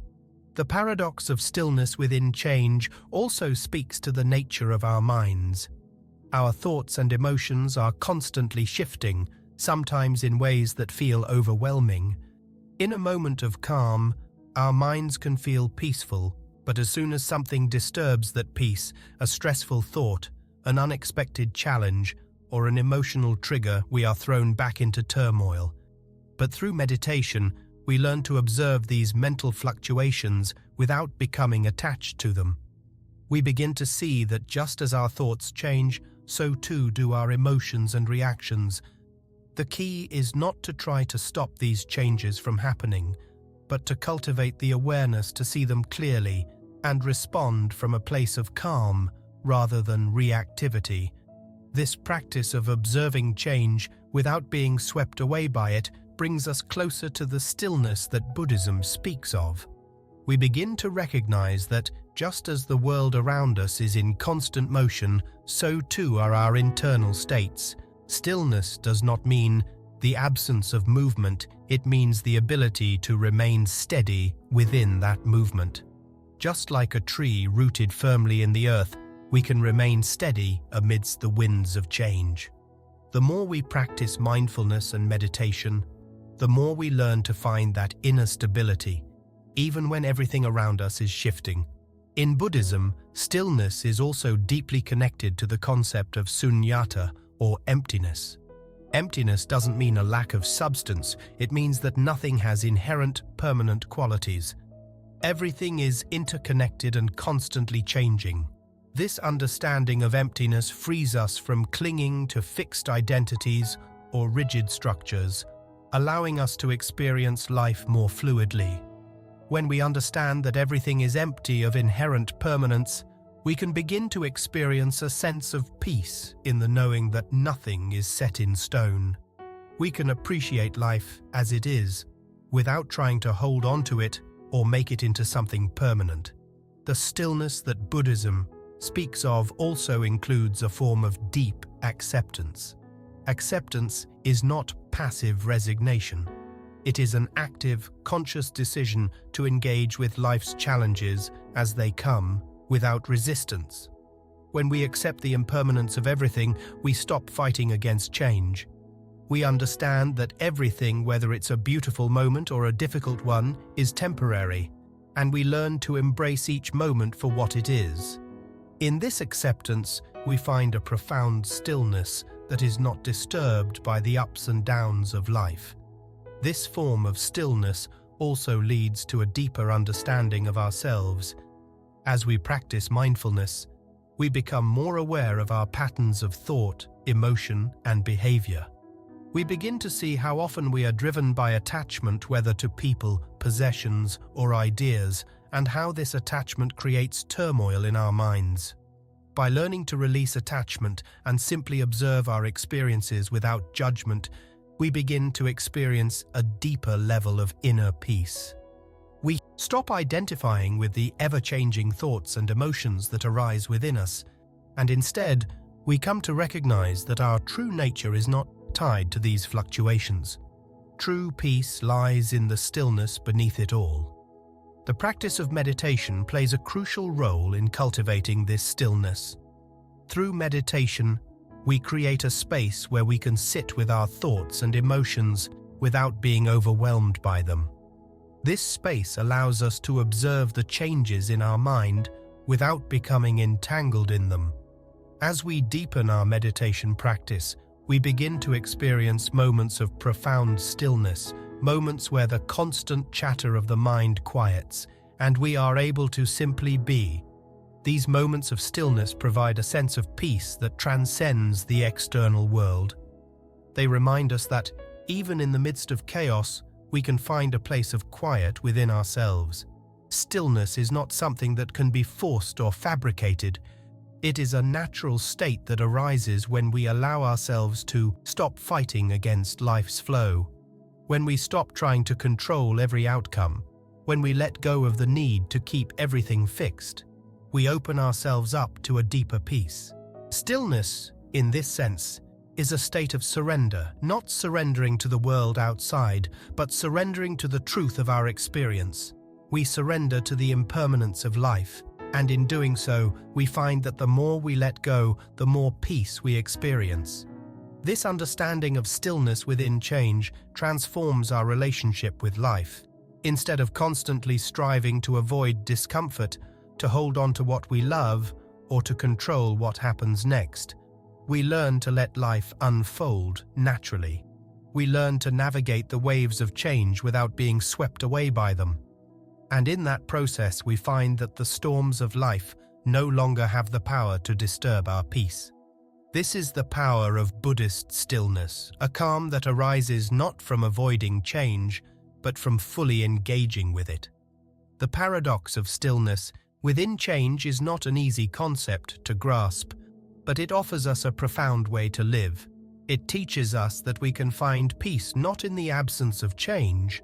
The paradox of stillness within change also speaks to the nature of our minds. Our thoughts and emotions are constantly shifting, sometimes in ways that feel overwhelming. In a moment of calm, our minds can feel peaceful, but as soon as something disturbs that peace, a stressful thought, an unexpected challenge, or an emotional trigger, we are thrown back into turmoil. But through meditation, we learn to observe these mental fluctuations without becoming attached to them. We begin to see that just as our thoughts change, so too do our emotions and reactions. The key is not to try to stop these changes from happening, but to cultivate the awareness to see them clearly and respond from a place of calm rather than reactivity. This practice of observing change without being swept away by it brings us closer to the stillness that Buddhism speaks of. We begin to recognize that just as the world around us is in constant motion, so too are our internal states. Stillness does not mean the absence of movement, it means the ability to remain steady within that movement. Just like a tree rooted firmly in the earth, we can remain steady amidst the winds of change. The more we practice mindfulness and meditation, the more we learn to find that inner stability, even when everything around us is shifting. In Buddhism, stillness is also deeply connected to the concept of sunyata, or emptiness. Emptiness doesn't mean a lack of substance, it means that nothing has inherent, permanent qualities. Everything is interconnected and constantly changing. This understanding of emptiness frees us from clinging to fixed identities or rigid structures, allowing us to experience life more fluidly. When we understand that everything is empty of inherent permanence, we can begin to experience a sense of peace in the knowing that nothing is set in stone. We can appreciate life as it is, without trying to hold on to it or make it into something permanent. The stillness that Buddhism speaks of also includes a form of deep acceptance. Acceptance is not passive resignation. It is an active, conscious decision to engage with life's challenges as they come, without resistance. When we accept the impermanence of everything, we stop fighting against change. We understand that everything, whether it's a beautiful moment or a difficult one, is temporary, and we learn to embrace each moment for what it is. In this acceptance, we find a profound stillness that is not disturbed by the ups and downs of life. This form of stillness also leads to a deeper understanding of ourselves. As we practice mindfulness, we become more aware of our patterns of thought, emotion, and behavior. We begin to see how often we are driven by attachment, whether to people, possessions, or ideas, and how this attachment creates turmoil in our minds. By learning to release attachment and simply observe our experiences without judgment, we begin to experience a deeper level of inner peace. We stop identifying with the ever-changing thoughts and emotions that arise within us, and instead, we come to recognize that our true nature is not tied to these fluctuations. True peace lies in the stillness beneath it all. The practice of meditation plays a crucial role in cultivating this stillness. Through meditation, we create a space where we can sit with our thoughts and emotions without being overwhelmed by them. This space allows us to observe the changes in our mind without becoming entangled in them. As we deepen our meditation practice, we begin to experience moments of profound stillness moments where the constant chatter of the mind quiets, and we are able to simply be. These moments of stillness provide a sense of peace that transcends the external world. They remind us that, even in the midst of chaos, we can find a place of quiet within ourselves. Stillness is not something that can be forced or fabricated. It is a natural state that arises when we allow ourselves to stop fighting against life's flow, when we stop trying to control every outcome, when we let go of the need to keep everything fixed. We open ourselves up to a deeper peace. Stillness, in this sense, is a state of surrender, not surrendering to the world outside, but surrendering to the truth of our experience. We surrender to the impermanence of life, and in doing so, we find that the more we let go, the more peace we experience. This understanding of stillness within change transforms our relationship with life. Instead of constantly striving to avoid discomfort, to hold on to what we love, or to control what happens next, we learn to let life unfold naturally. We learn to navigate the waves of change without being swept away by them. And in that process, we find that the storms of life no longer have the power to disturb our peace. This is the power of Buddhist stillness, a calm that arises not from avoiding change, but from fully engaging with it. The paradox of stillness within change is not an easy concept to grasp, but it offers us a profound way to live. It teaches us that we can find peace not in the absence of change,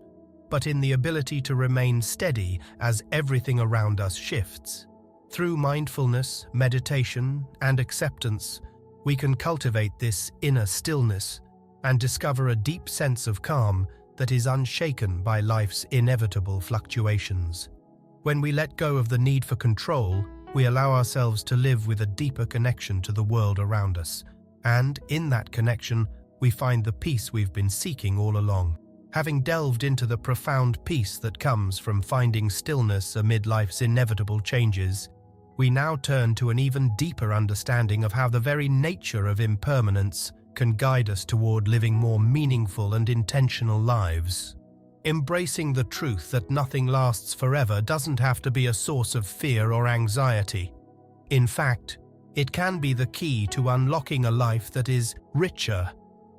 but in the ability to remain steady as everything around us shifts. Through mindfulness, meditation, and acceptance, we can cultivate this inner stillness and discover a deep sense of calm that is unshaken by life's inevitable fluctuations. When we let go of the need for control, we allow ourselves to live with a deeper connection to the world around us, and in that connection, we find the peace we've been seeking all along. Having delved into the profound peace that comes from finding stillness amid life's inevitable changes, we now turn to an even deeper understanding of how the very nature of impermanence can guide us toward living more meaningful and intentional lives. Embracing the truth that nothing lasts forever doesn't have to be a source of fear or anxiety. In fact, it can be the key to unlocking a life that is richer,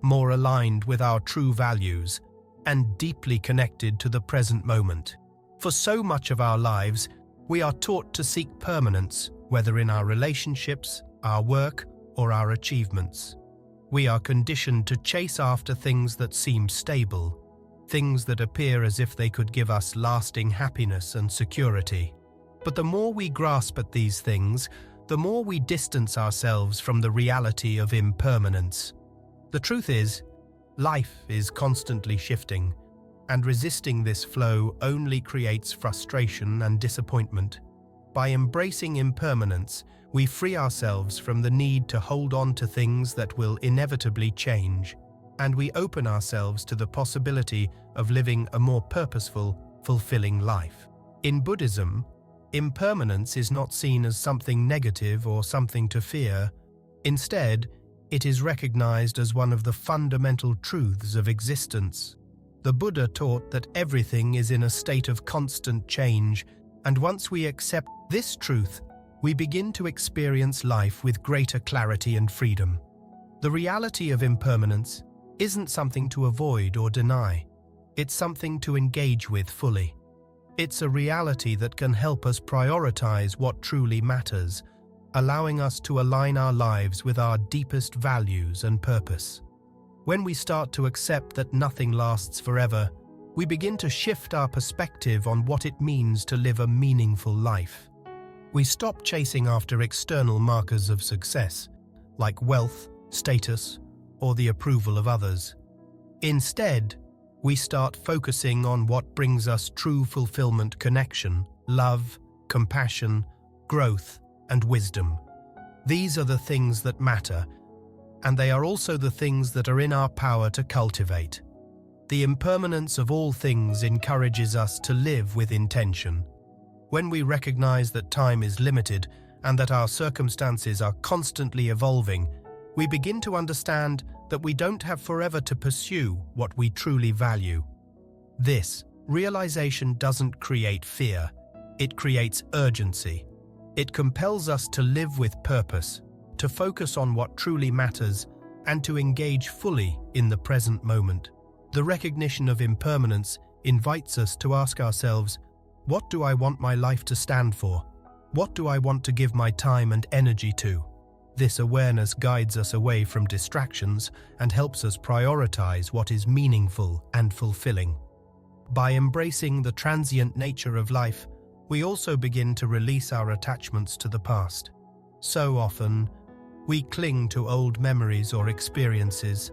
more aligned with our true values, and deeply connected to the present moment. For so much of our lives, we are taught to seek permanence, whether in our relationships, our work, or our achievements. We are conditioned to chase after things that seem stable, things that appear as if they could give us lasting happiness and security. But the more we grasp at these things, the more we distance ourselves from the reality of impermanence. The truth is, life is constantly shifting, and resisting this flow only creates frustration and disappointment. By embracing impermanence, we free ourselves from the need to hold on to things that will inevitably change, and we open ourselves to the possibility of living a more purposeful, fulfilling life. In Buddhism, impermanence is not seen as something negative or something to fear. Instead, it is recognized as one of the fundamental truths of existence. The Buddha taught that everything is in a state of constant change, and once we accept this truth, we begin to experience life with greater clarity and freedom. The reality of impermanence isn't something to avoid or deny. It's something to engage with fully. It's a reality that can help us prioritize what truly matters, allowing us to align our lives with our deepest values and purpose. When we start to accept that nothing lasts forever, we begin to shift our perspective on what it means to live a meaningful life. We stop chasing after external markers of success, like wealth, status, or the approval of others. Instead, we start focusing on what brings us true fulfillment, connection, love, compassion, growth, and wisdom. These are the things that matter, and they are also the things that are in our power to cultivate. The impermanence of all things encourages us to live with intention. When we recognize that time is limited and that our circumstances are constantly evolving, we begin to understand that we don't have forever to pursue what we truly value. This realization doesn't create fear, it creates urgency. It compels us to live with purpose, to focus on what truly matters, and to engage fully in the present moment. The recognition of impermanence invites us to ask ourselves, what do I want my life to stand for? What do I want to give my time and energy to? This awareness guides us away from distractions and helps us prioritize what is meaningful and fulfilling. By embracing the transient nature of life, we also begin to release our attachments to the past. So often, we cling to old memories or experiences,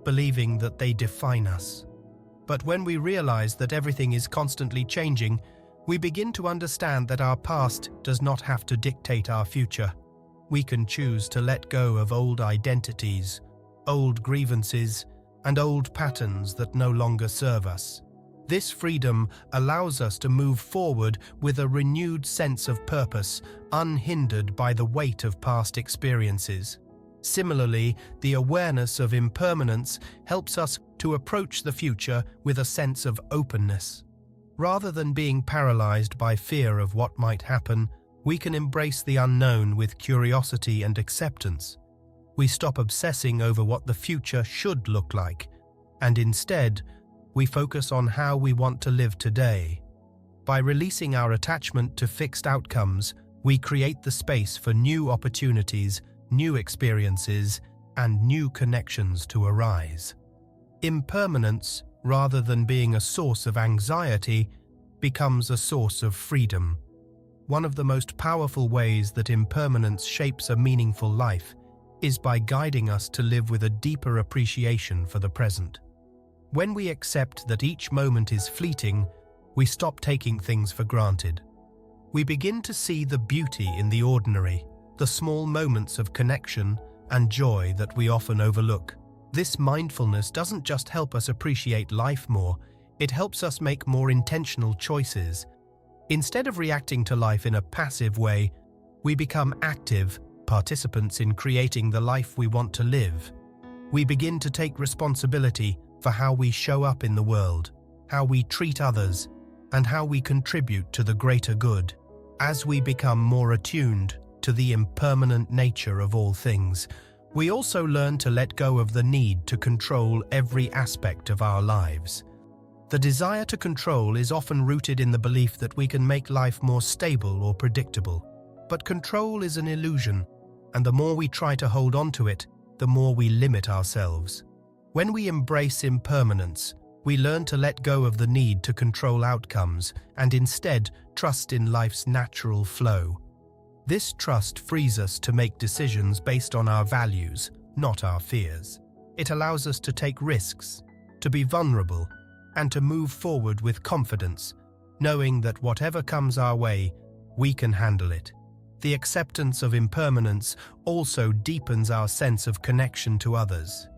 believing that they define us. But when we realize that everything is constantly changing, we begin to understand that our past does not have to dictate our future. We can choose to let go of old identities, old grievances, and old patterns that no longer serve us. This freedom allows us to move forward with a renewed sense of purpose, unhindered by the weight of past experiences. Similarly, the awareness of impermanence helps us to approach the future with a sense of openness. Rather than being paralyzed by fear of what might happen, we can embrace the unknown with curiosity and acceptance. We stop obsessing over what the future should look like, and instead, we focus on how we want to live today. By releasing our attachment to fixed outcomes, we create the space for new opportunities, new experiences, and new connections to arise. Impermanence, rather than being a source of anxiety, becomes a source of freedom. One of the most powerful ways that impermanence shapes a meaningful life is by guiding us to live with a deeper appreciation for the present. When we accept that each moment is fleeting, we stop taking things for granted. We begin to see the beauty in the ordinary, the small moments of connection and joy that we often overlook. This mindfulness doesn't just help us appreciate life more, it helps us make more intentional choices. Instead of reacting to life in a passive way, we become active participants in creating the life we want to live. We begin to take responsibility for how we show up in the world, how we treat others, and how we contribute to the greater good. As we become more attuned to the impermanent nature of all things, we also learn to let go of the need to control every aspect of our lives. The desire to control is often rooted in the belief that we can make life more stable or predictable. But control is an illusion, and the more we try to hold on to it, the more we limit ourselves. When we embrace impermanence, we learn to let go of the need to control outcomes and instead trust in life's natural flow. This trust frees us to make decisions based on our values, not our fears. It allows us to take risks, to be vulnerable, and to move forward with confidence, knowing that whatever comes our way, we can handle it. The acceptance of impermanence also deepens our sense of connection to others.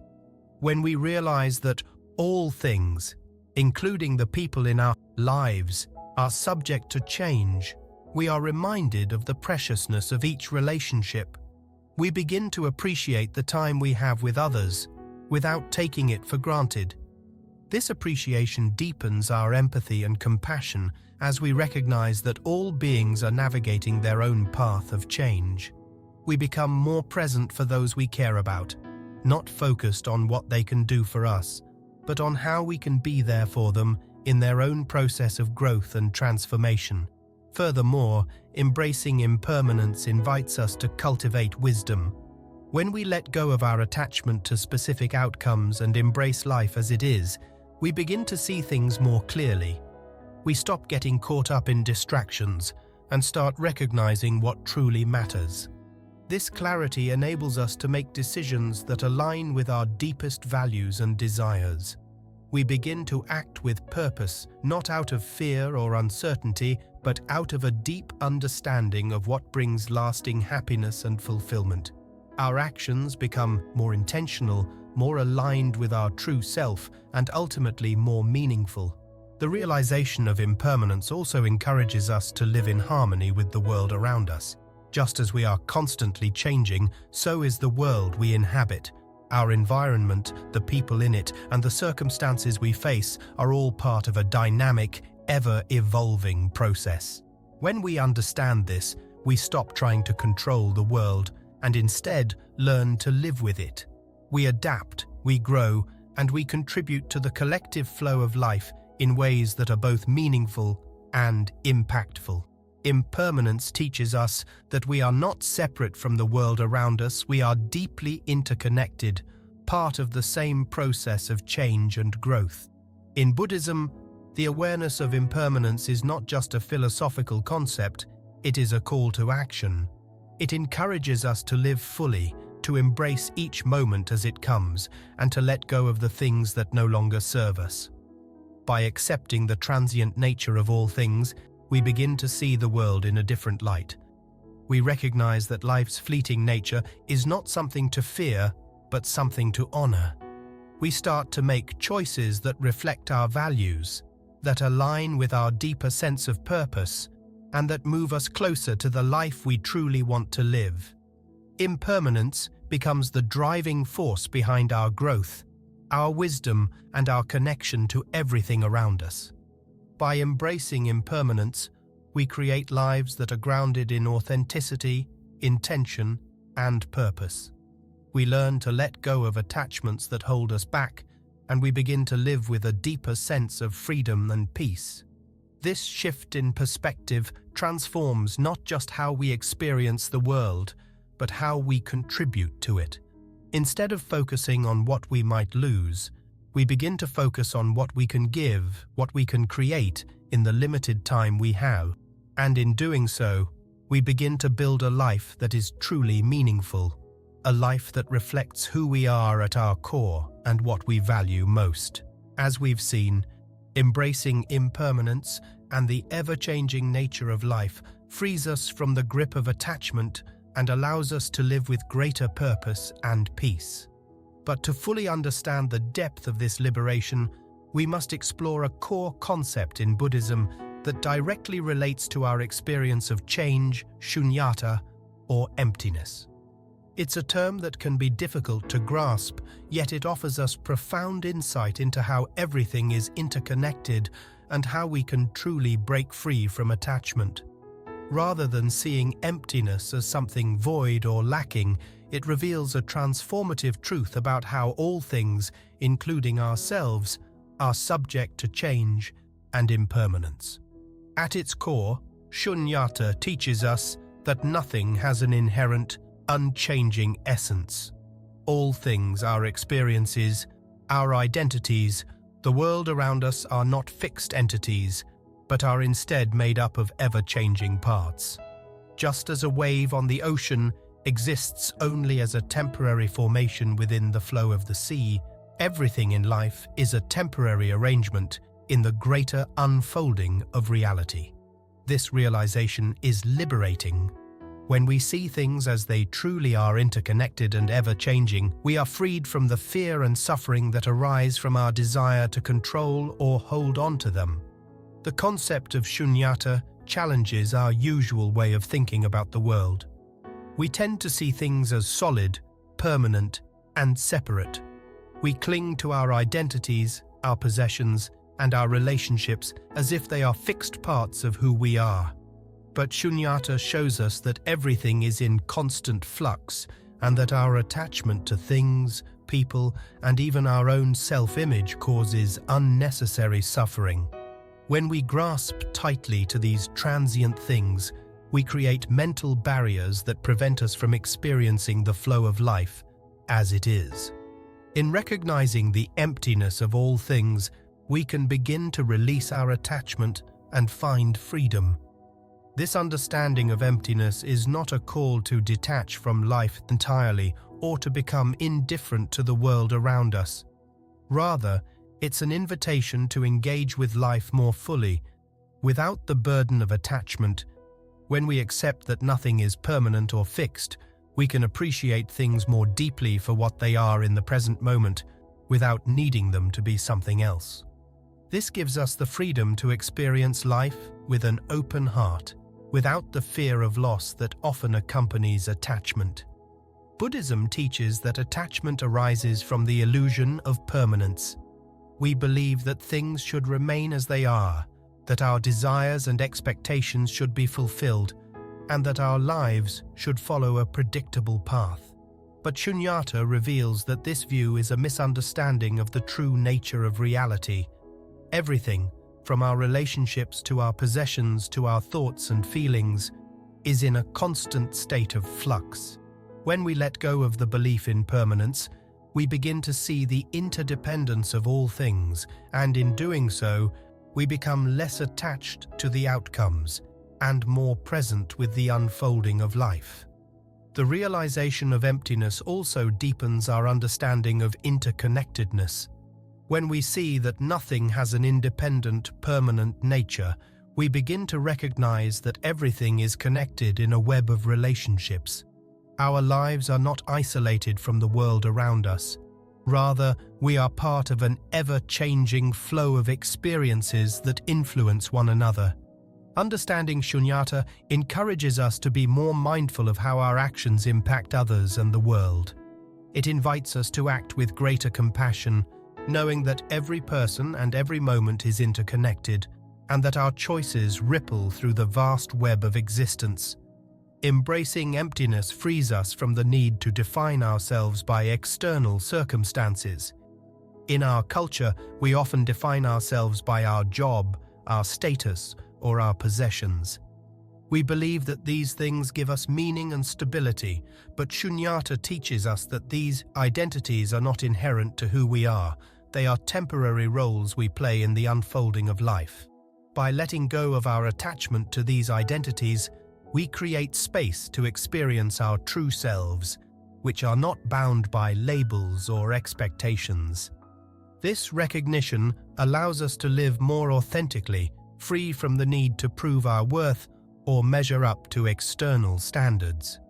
When we realize that all things, including the people in our lives, are subject to change, we are reminded of the preciousness of each relationship. We begin to appreciate the time we have with others without taking it for granted. This appreciation deepens our empathy and compassion as we recognize that all beings are navigating their own path of change. We become more present for those we care about, not focused on what they can do for us, but on how we can be there for them in their own process of growth and transformation. Furthermore, embracing impermanence invites us to cultivate wisdom. When we let go of our attachment to specific outcomes and embrace life as it is, we begin to see things more clearly. We stop getting caught up in distractions and start recognizing what truly matters. This clarity enables us to make decisions that align with our deepest values and desires. We begin to act with purpose, not out of fear or uncertainty, but out of a deep understanding of what brings lasting happiness and fulfillment. Our actions become more intentional, more aligned with our true self, and ultimately more meaningful. The realization of impermanence also encourages us to live in harmony with the world around us. Just as we are constantly changing, so is the world we inhabit. Our environment, the people in it, and the circumstances we face are all part of a dynamic, ever-evolving process. When we understand this, we stop trying to control the world and instead learn to live with it. We adapt, we grow, and we contribute to the collective flow of life in ways that are both meaningful and impactful. Impermanence teaches us that we are not separate from the world around us, we are deeply interconnected, part of the same process of change and growth. In Buddhism, the awareness of impermanence is not just a philosophical concept, it is a call to action. It encourages us to live fully, to embrace each moment as it comes, and to let go of the things that no longer serve us. By accepting the transient nature of all things, we begin to see the world in a different light. We recognize that life's fleeting nature is not something to fear, but something to honor. We start to make choices that reflect our values, that align with our deeper sense of purpose, and that move us closer to the life we truly want to live. Impermanence becomes the driving force behind our growth, our wisdom, and our connection to everything around us. By embracing impermanence, we create lives that are grounded in authenticity, intention, and purpose. We learn to let go of attachments that hold us back, and we begin to live with a deeper sense of freedom and peace. This shift in perspective transforms not just how we experience the world, but how we contribute to it. Instead of focusing on what we might lose, we begin to focus on what we can give, what we can create in the limited time we have. And in doing so, we begin to build a life that is truly meaningful, a life that reflects who we are at our core and what we value most. As we've seen, embracing impermanence and the ever-changing nature of life frees us from the grip of attachment and allows us to live with greater purpose and peace. But to fully understand the depth of this liberation, we must explore a core concept in Buddhism that directly relates to our experience of change, shunyata, or emptiness. It's a term that can be difficult to grasp, yet it offers us profound insight into how everything is interconnected and how we can truly break free from attachment. Rather than seeing emptiness as something void or lacking, it reveals a transformative truth about how all things, including ourselves, are subject to change and impermanence. At its core, shunyata teaches us that nothing has an inherent, unchanging essence. All things, our experiences, our identities, the world around us are not fixed entities, but are instead made up of ever-changing parts. Just as a wave on the ocean exists only as a temporary formation within the flow of the sea, everything in life is a temporary arrangement in the greater unfolding of reality. This realization is liberating. When we see things as they truly are, interconnected and ever-changing, we are freed from the fear and suffering that arise from our desire to control or hold on to them. The concept of shunyata challenges our usual way of thinking about the world. We tend to see things as solid, permanent, and separate. We cling to our identities, our possessions, and our relationships as if they are fixed parts of who we are. But shunyata shows us that everything is in constant flux and that our attachment to things, people, and even our own self-image causes unnecessary suffering. When we grasp tightly to these transient things, we create mental barriers that prevent us from experiencing the flow of life as it is. In recognizing the emptiness of all things, we can begin to release our attachment and find freedom. This understanding of emptiness is not a call to detach from life entirely or to become indifferent to the world around us. Rather, it's an invitation to engage with life more fully, without the burden of attachment. When we accept that nothing is permanent or fixed, we can appreciate things more deeply for what they are in the present moment, without needing them to be something else. This gives us the freedom to experience life with an open heart, without the fear of loss that often accompanies attachment. Buddhism teaches that attachment arises from the illusion of permanence. We believe that things should remain as they are, that our desires and expectations should be fulfilled, and that our lives should follow a predictable path. But 𝗙𝗵𝗃 reveals that this view is a misunderstanding of the true nature of reality. Everything, from our relationships to our possessions to our thoughts and feelings, is in a constant state of flux. When we let go of the belief in permanence, we begin to see the interdependence of all things, and in doing so, we become less attached to the outcomes and more present with the unfolding of life. The realization of emptiness also deepens our understanding of interconnectedness. When we see that nothing has an independent, permanent nature, we begin to recognize that everything is connected in a web of relationships. Our lives are not isolated from the world around us. Rather, we are part of an ever-changing flow of experiences that influence one another. Understanding 𝗙𝗵𝗃 encourages us to be more mindful of how our actions impact others and the world. It invites us to act with greater compassion, knowing that every person and every moment is interconnected, and that our choices ripple through the vast web of existence. Embracing emptiness frees us from the need to define ourselves by external circumstances. In our culture, we often define ourselves by our job, our status, or our possessions. We believe that these things give us meaning and stability, but 𝗙𝗵𝗃 teaches us that these identities are not inherent to who we are. They are temporary roles we play in the unfolding of life. By letting go of our attachment to these identities, we create space to experience our true selves, which are not bound by labels or expectations. This recognition allows us to live more authentically, free from the need to prove our worth or measure up to external standards.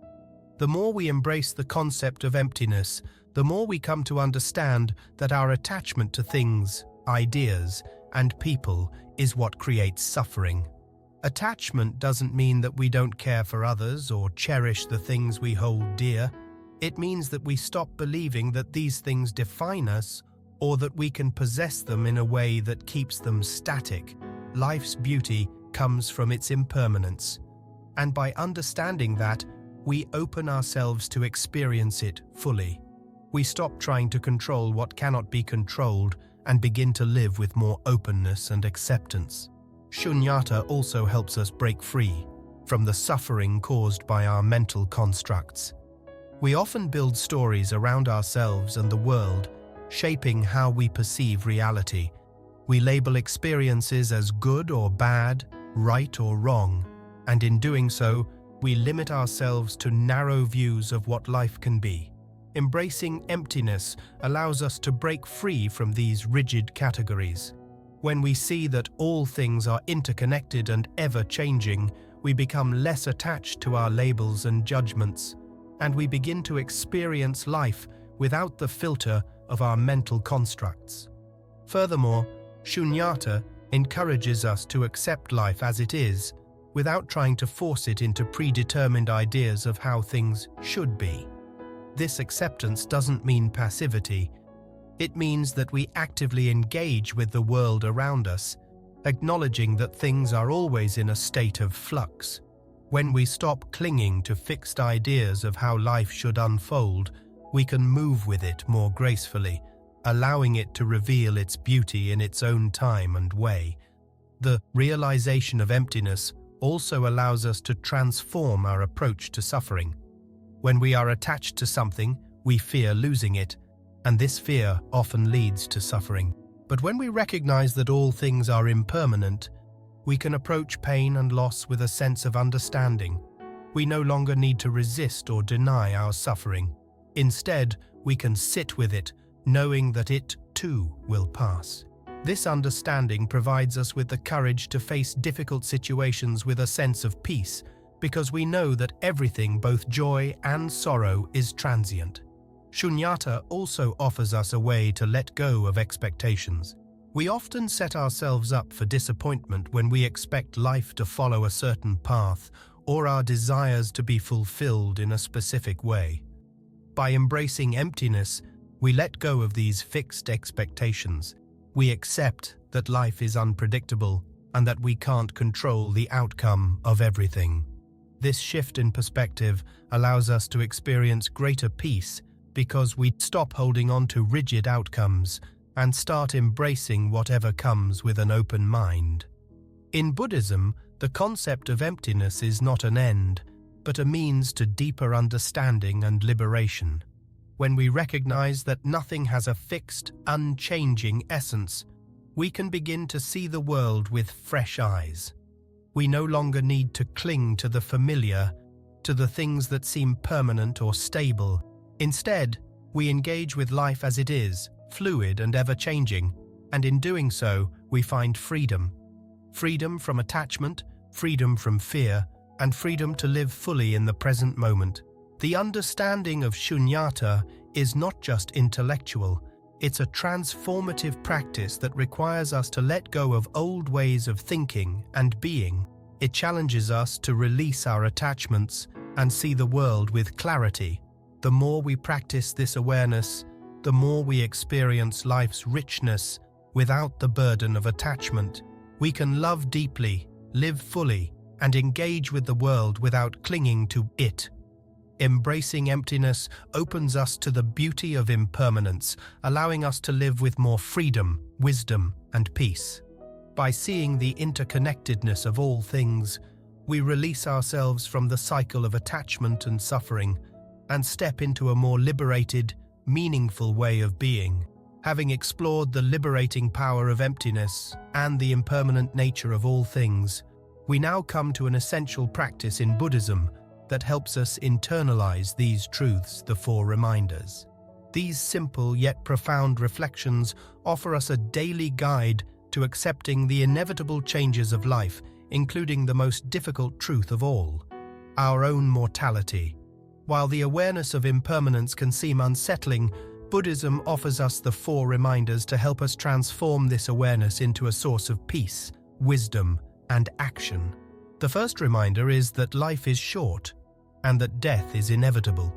The more we embrace the concept of emptiness, the more we come to understand that our attachment to things, ideas, and people is what creates suffering. Attachment doesn't mean that we don't care for others or cherish the things we hold dear. It means that we stop believing that these things define us or that we can possess them in a way that keeps them static. Life's beauty comes from its impermanence, and by understanding that, we open ourselves to experience it fully. We stop trying to control what cannot be controlled and begin to live with more openness and acceptance. 𝗙𝗵𝗃 also helps us break free from the suffering caused by our mental constructs. We often build stories around ourselves and the world, shaping how we perceive reality. We label experiences as good or bad, right or wrong, and in doing so, we limit ourselves to narrow views of what life can be. Embracing emptiness allows us to break free from these rigid categories. When we see that all things are interconnected and ever-changing, we become less attached to our labels and judgments, and we begin to experience life without the filter of our mental constructs. Furthermore, 𝗙𝗵𝗃 encourages us to accept life as it is, without trying to force it into predetermined ideas of how things should be. This acceptance doesn't mean passivity. It means that we actively engage with the world around us, acknowledging that things are always in a state of flux. When we stop clinging to fixed ideas of how life should unfold, we can move with it more gracefully, allowing it to reveal its beauty in its own time and way. The realization of emptiness also allows us to transform our approach to suffering. When we are attached to something, we fear losing it, and this fear often leads to suffering. But when we recognize that all things are impermanent, we can approach pain and loss with a sense of understanding. We no longer need to resist or deny our suffering. Instead, we can sit with it, knowing that it, too, will pass. This understanding provides us with the courage to face difficult situations with a sense of peace, because we know that everything, both joy and sorrow, is transient. 𝗙𝗵𝗃 also offers us a way to let go of expectations. We often set ourselves up for disappointment when we expect life to follow a certain path or our desires to be fulfilled in a specific way. By embracing emptiness, we let go of these fixed expectations. We accept that life is unpredictable and that we can't control the outcome of everything. This shift in perspective allows us to experience greater peace because we stop holding on to rigid outcomes and start embracing whatever comes with an open mind. In Buddhism, the concept of emptiness is not an end, but a means to deeper understanding and liberation. When we recognize that nothing has a fixed, unchanging essence, we can begin to see the world with fresh eyes. We no longer need to cling to the familiar, to the things that seem permanent or stable. Instead, we engage with life as it is, fluid and ever-changing, and in doing so, we find freedom. Freedom from attachment, freedom from fear, and freedom to live fully in the present moment. The understanding of shunyata is not just intellectual, it's a transformative practice that requires us to let go of old ways of thinking and being. It challenges us to release our attachments and see the world with clarity. The more we practice this awareness, the more we experience life's richness without the burden of attachment. We can love deeply, live fully, and engage with the world without clinging to it. Embracing emptiness opens us to the beauty of impermanence, allowing us to live with more freedom, wisdom, and peace. By seeing the interconnectedness of all things, we release ourselves from the cycle of attachment and suffering and step into a more liberated, meaningful way of being. Having explored the liberating power of emptiness and the impermanent nature of all things, we now come to an essential practice in Buddhism that helps us internalize these truths, the four reminders. These simple yet profound reflections offer us a daily guide to accepting the inevitable changes of life, including the most difficult truth of all, our own mortality. While the awareness of impermanence can seem unsettling, Buddhism offers us the four reminders to help us transform this awareness into a source of peace, wisdom, and action. The first reminder is that life is short and that death is inevitable.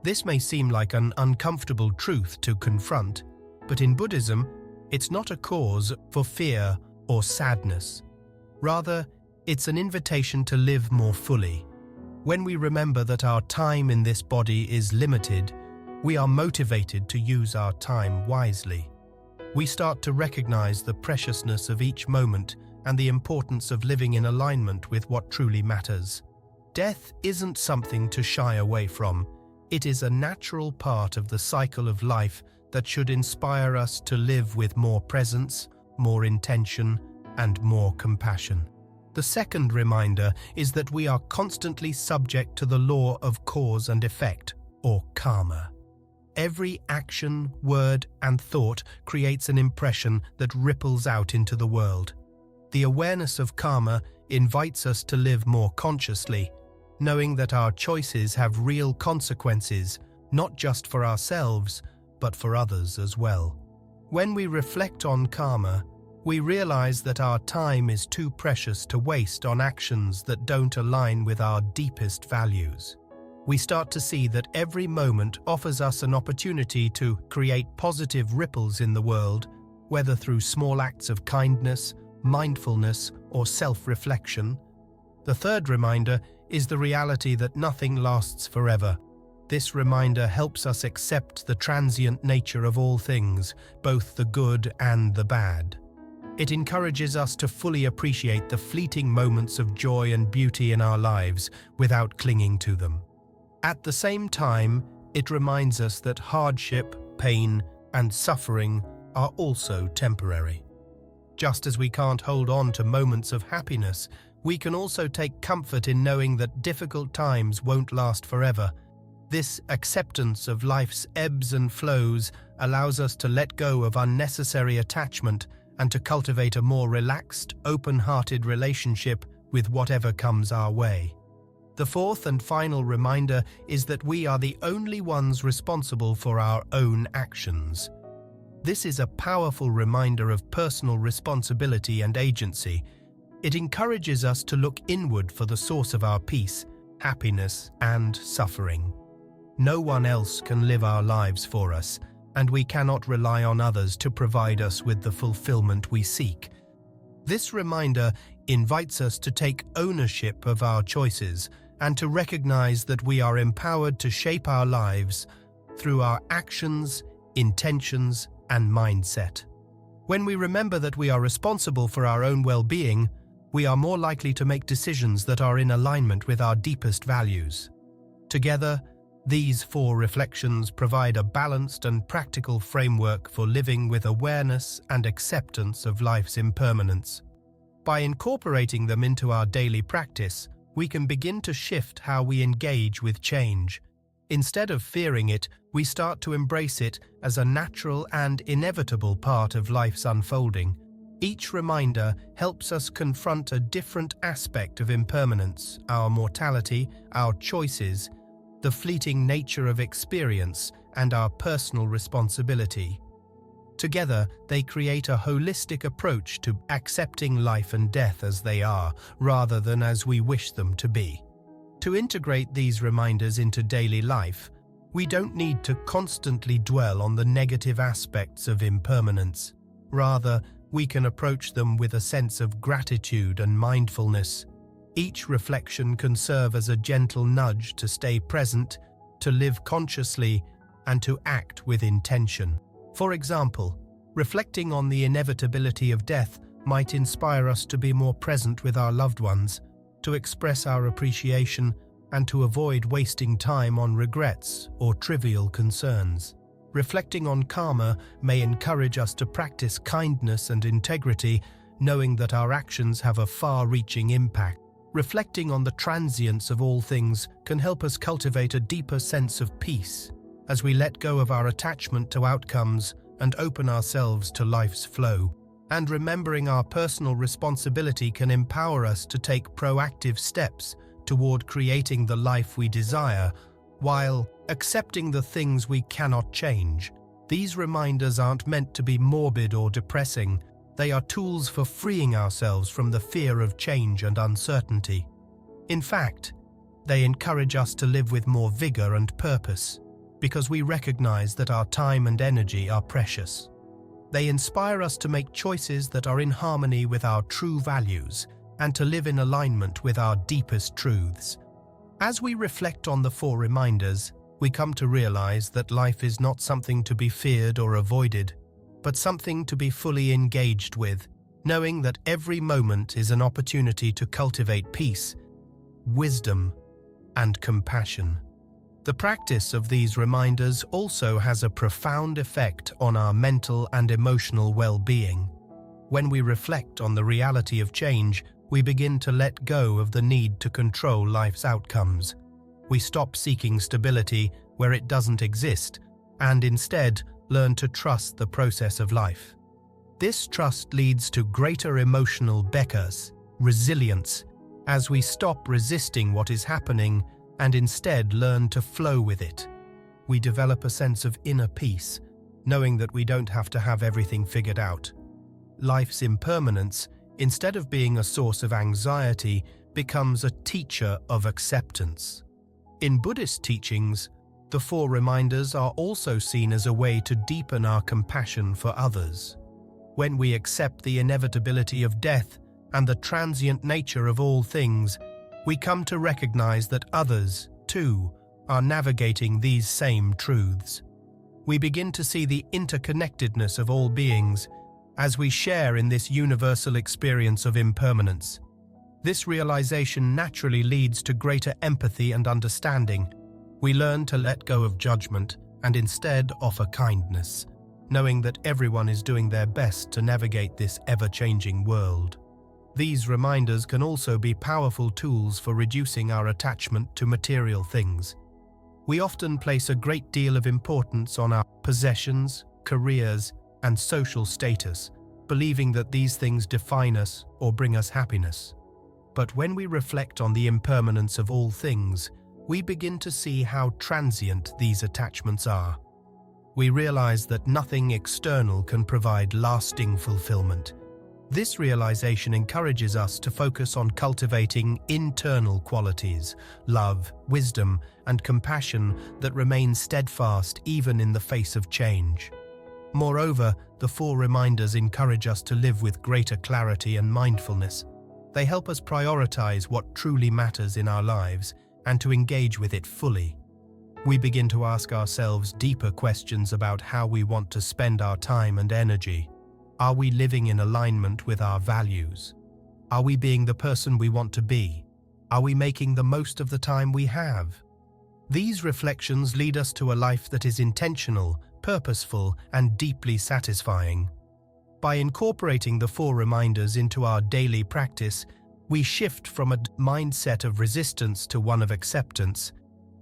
This may seem like an uncomfortable truth to confront, but in Buddhism, it's not a cause for fear or sadness. Rather, it's an invitation to live more fully. When we remember that our time in this body is limited, we are motivated to use our time wisely. We start to recognize the preciousness of each moment and the importance of living in alignment with what truly matters. Death isn't something to shy away from. It is a natural part of the cycle of life that should inspire us to live with more presence, more intention, and more compassion. The second reminder is that we are constantly subject to the law of cause and effect, or karma. Every action, word, and thought creates an impression that ripples out into the world. The awareness of karma invites us to live more consciously, knowing that our choices have real consequences, not just for ourselves, but for others as well. When we reflect on karma, we realize that our time is too precious to waste on actions that don't align with our deepest values. We start to see that every moment offers us an opportunity to create positive ripples in the world, whether through small acts of kindness, mindfulness, or self-reflection. The third reminder is the reality that nothing lasts forever. This reminder helps us accept the transient nature of all things, both the good and the bad. It encourages us to fully appreciate the fleeting moments of joy and beauty in our lives without clinging to them. At the same time, it reminds us that hardship, pain, and suffering are also temporary. Just as we can't hold on to moments of happiness, we can also take comfort in knowing that difficult times won't last forever. This acceptance of life's ebbs and flows allows us to let go of unnecessary attachment and to cultivate a more relaxed, open-hearted relationship with whatever comes our way. The fourth and final reminder is that we are the only ones responsible for our own actions. This is a powerful reminder of personal responsibility and agency. It encourages us to look inward for the source of our peace, happiness, and suffering. No one else can live our lives for us, and we cannot rely on others to provide us with the fulfillment we seek. This reminder invites us to take ownership of our choices and to recognize that we are empowered to shape our lives through our actions, intentions, and mindset. When we remember that we are responsible for our own well-being, we are more likely to make decisions that are in alignment with our deepest values. Together, these 4 reflections provide a balanced and practical framework for living with awareness and acceptance of life's impermanence. By incorporating them into our daily practice, we can begin to shift how we engage with change. Instead of fearing it, we start to embrace it as a natural and inevitable part of life's unfolding. Each reminder helps us confront a different aspect of impermanence, our mortality, our choices, the fleeting nature of experience, and our personal responsibility. Together, they create a holistic approach to accepting life and death as they are, rather than as we wish them to be. To integrate these reminders into daily life, we don't need to constantly dwell on the negative aspects of impermanence. Rather, we can approach them with a sense of gratitude and mindfulness. Each reflection can serve as a gentle nudge to stay present, to live consciously, and to act with intention. For example, reflecting on the inevitability of death might inspire us to be more present with our loved ones, to express our appreciation, and to avoid wasting time on regrets or trivial concerns. Reflecting on karma may encourage us to practice kindness and integrity, knowing that our actions have a far-reaching impact. Reflecting on the transience of all things can help us cultivate a deeper sense of peace as we let go of our attachment to outcomes and open ourselves to life's flow. And remembering our personal responsibility can empower us to take proactive steps toward creating the life we desire, while accepting the things we cannot change. These reminders aren't meant to be morbid or depressing. They are tools for freeing ourselves from the fear of change and uncertainty. In fact, they encourage us to live with more vigor and purpose, because we recognize that our time and energy are precious. They inspire us to make choices that are in harmony with our true values and to live in alignment with our deepest truths. As we reflect on the 4 reminders, we come to realize that life is not something to be feared or avoided, but something to be fully engaged with, knowing that every moment is an opportunity to cultivate peace, wisdom, and compassion. The practice of these reminders also has a profound effect on our mental and emotional well-being. When we reflect on the reality of change, we begin to let go of the need to control life's outcomes. We stop seeking stability where it doesn't exist, and instead learn to trust the process of life. This trust leads to greater emotional 𝗕𝘂𝗃, resilience, as we stop resisting what is happening and instead learn to flow with it. We develop a sense of inner peace, knowing that we don't have to have everything figured out. Life's impermanence, instead of being a source of anxiety, becomes a teacher of acceptance. In Buddhist teachings, the 4 reminders are also seen as a way to deepen our compassion for others. When we accept the inevitability of death and the transient nature of all things, we come to recognize that others, too, are navigating these same truths. We begin to see the interconnectedness of all beings as we share in this universal experience of impermanence. This realization naturally leads to greater empathy and understanding. We learn to let go of judgment and instead offer kindness, knowing that everyone is doing their best to navigate this ever-changing world. These reminders can also be powerful tools for reducing our attachment to material things. We often place a great deal of importance on our possessions, careers, and social status, believing that these things define us or bring us happiness. But when we reflect on the impermanence of all things, we begin to see how transient these attachments are. We realize that nothing external can provide lasting fulfillment. This realization encourages us to focus on cultivating internal qualities, love, wisdom, and compassion that remain steadfast even in the face of change. Moreover, the four reminders encourage us to live with greater clarity and mindfulness. They help us prioritize what truly matters in our lives and to engage with it fully. We begin to ask ourselves deeper questions about how we want to spend our time and energy. Are we living in alignment with our values? Are we being the person we want to be? Are we making the most of the time we have? These reflections lead us to a life that is intentional, purposeful, and deeply satisfying. By incorporating the four reminders into our daily practice, we shift from a mindset of resistance to one of acceptance.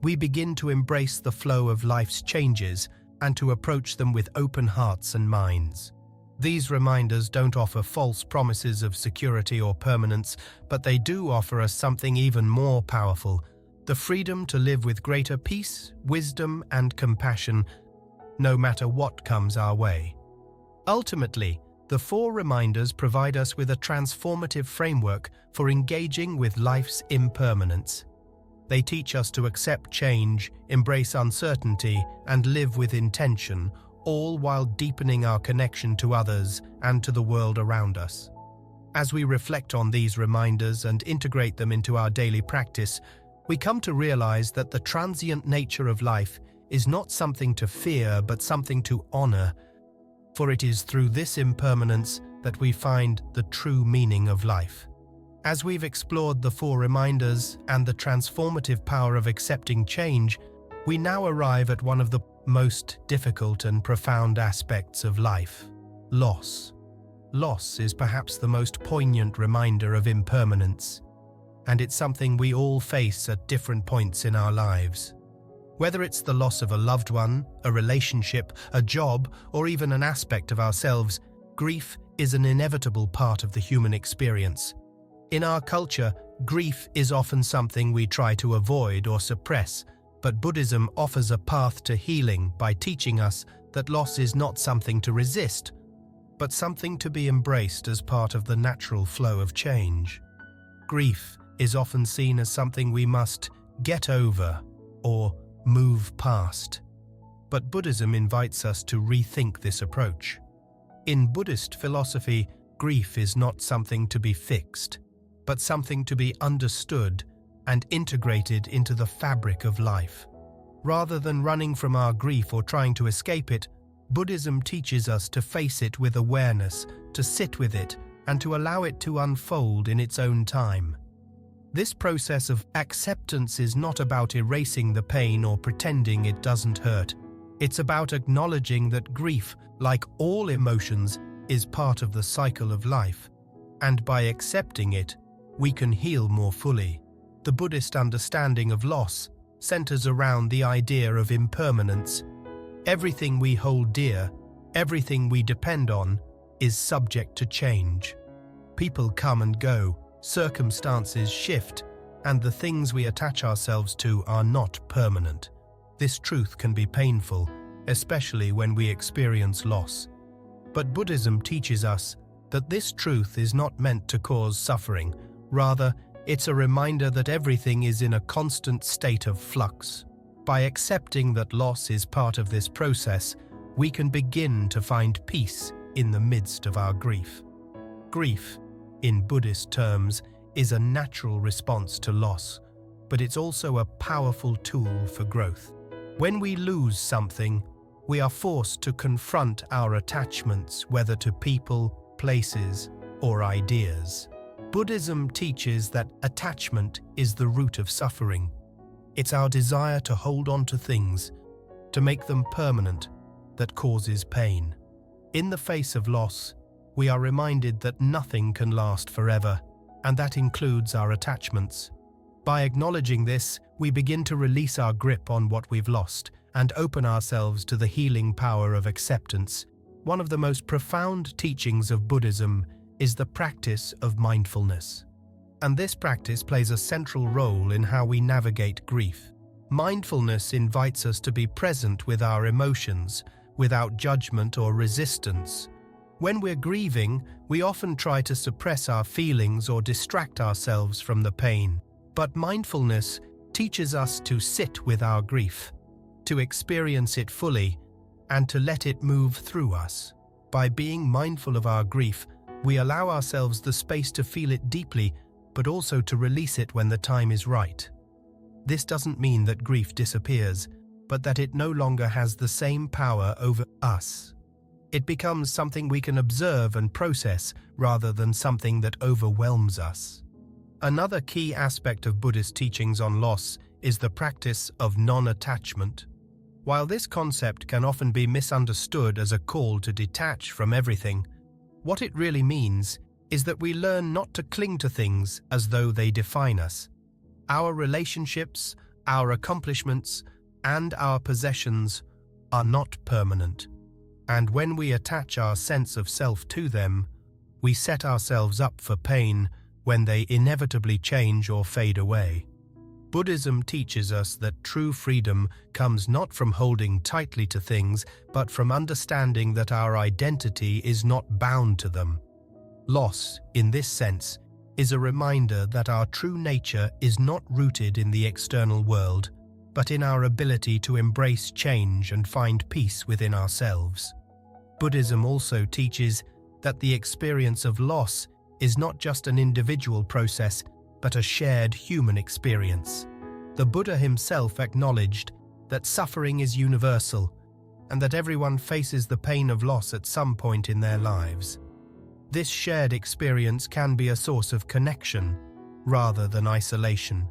We begin to embrace the flow of life's changes and to approach them with open hearts and minds. These reminders don't offer false promises of security or permanence, but they do offer us something even more powerful: the freedom to live with greater peace, wisdom, and compassion, no matter what comes our way. Ultimately, the four reminders provide us with a transformative framework for engaging with life's impermanence. They teach us to accept change, embrace uncertainty, and live with intention, all while deepening our connection to others and to the world around us. As we reflect on these reminders and integrate them into our daily practice, we come to realize that the transient nature of life is not something to fear, but something to honor, for it is through this impermanence that we find the true meaning of life. As we've explored the four reminders and the transformative power of accepting change, we now arrive at one of the most difficult and profound aspects of life: loss. Loss is perhaps the most poignant reminder of impermanence, and it's something we all face at different points in our lives. Whether it's the loss of a loved one, a relationship, a job, or even an aspect of ourselves, grief is an inevitable part of the human experience. In our culture, grief is often something we try to avoid or suppress, but Buddhism offers a path to healing by teaching us that loss is not something to resist, but something to be embraced as part of the natural flow of change. Grief is often seen as something we must get over or move past, but Buddhism invites us to rethink this approach. In Buddhist philosophy, grief is not something to be fixed, but something to be understood and integrated into the fabric of life. Rather than running from our grief or trying to escape it, Buddhism teaches us to face it with awareness, to sit with it, and to allow it to unfold in its own time. This process of acceptance is not about erasing the pain or pretending it doesn't hurt. It's about acknowledging that grief, like all emotions, is part of the cycle of life, and by accepting it, we can heal more fully. The Buddhist understanding of loss centers around the idea of impermanence. Everything we hold dear, everything we depend on, is subject to change. People come and go, circumstances shift, and the things we attach ourselves to are not permanent. This truth can be painful, especially when we experience loss. But Buddhism teaches us that this truth is not meant to cause suffering. Rather, it's a reminder that everything is in a constant state of flux. By accepting that loss is part of this process, we can begin to find peace in the midst of our grief. Grief, in Buddhist terms, is a natural response to loss, but it's also a powerful tool for growth. When we lose something, we are forced to confront our attachments, whether to people, places, or ideas. Buddhism teaches that attachment is the root of suffering. It's our desire to hold on to things, to make them permanent, that causes pain. In the face of loss, we are reminded that nothing can last forever, and that includes our attachments. By acknowledging this, we begin to release our grip on what we've lost and open ourselves to the healing power of acceptance. One of the most profound teachings of Buddhism is the practice of mindfulness. And this practice plays a central role in how we navigate grief. Mindfulness invites us to be present with our emotions, without judgment or resistance. When we're grieving, we often try to suppress our feelings or distract ourselves from the pain. But mindfulness teaches us to sit with our grief, to experience it fully, and to let it move through us. By being mindful of our grief, we allow ourselves the space to feel it deeply, but also to release it when the time is right. This doesn't mean that grief disappears, but that it no longer has the same power over us. It becomes something we can observe and process rather than something that overwhelms us. Another key aspect of Buddhist teachings on loss is the practice of non-attachment. While this concept can often be misunderstood as a call to detach from everything, what it really means is that we learn not to cling to things as though they define us. Our relationships, our accomplishments, and our possessions are not permanent. And when we attach our sense of self to them, we set ourselves up for pain when they inevitably change or fade away. Buddhism teaches us that true freedom comes not from holding tightly to things, but from understanding that our identity is not bound to them. Loss, in this sense, is a reminder that our true nature is not rooted in the external world, but in our ability to embrace change and find peace within ourselves. Buddhism also teaches that the experience of loss is not just an individual process, but a shared human experience. The Buddha himself acknowledged that suffering is universal and that everyone faces the pain of loss at some point in their lives. This shared experience can be a source of connection rather than isolation.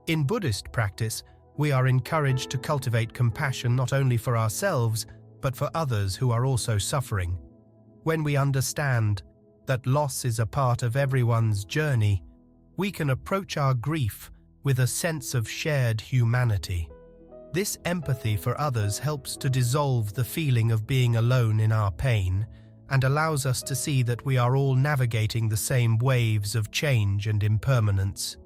In Buddhist practice, we are encouraged to cultivate compassion not only for ourselves, but for others who are also suffering. When we understand that loss is a part of everyone's journey, we can approach our grief with a sense of shared humanity. This empathy for others helps to dissolve the feeling of being alone in our pain and allows us to see that we are all navigating the same waves of change and impermanence.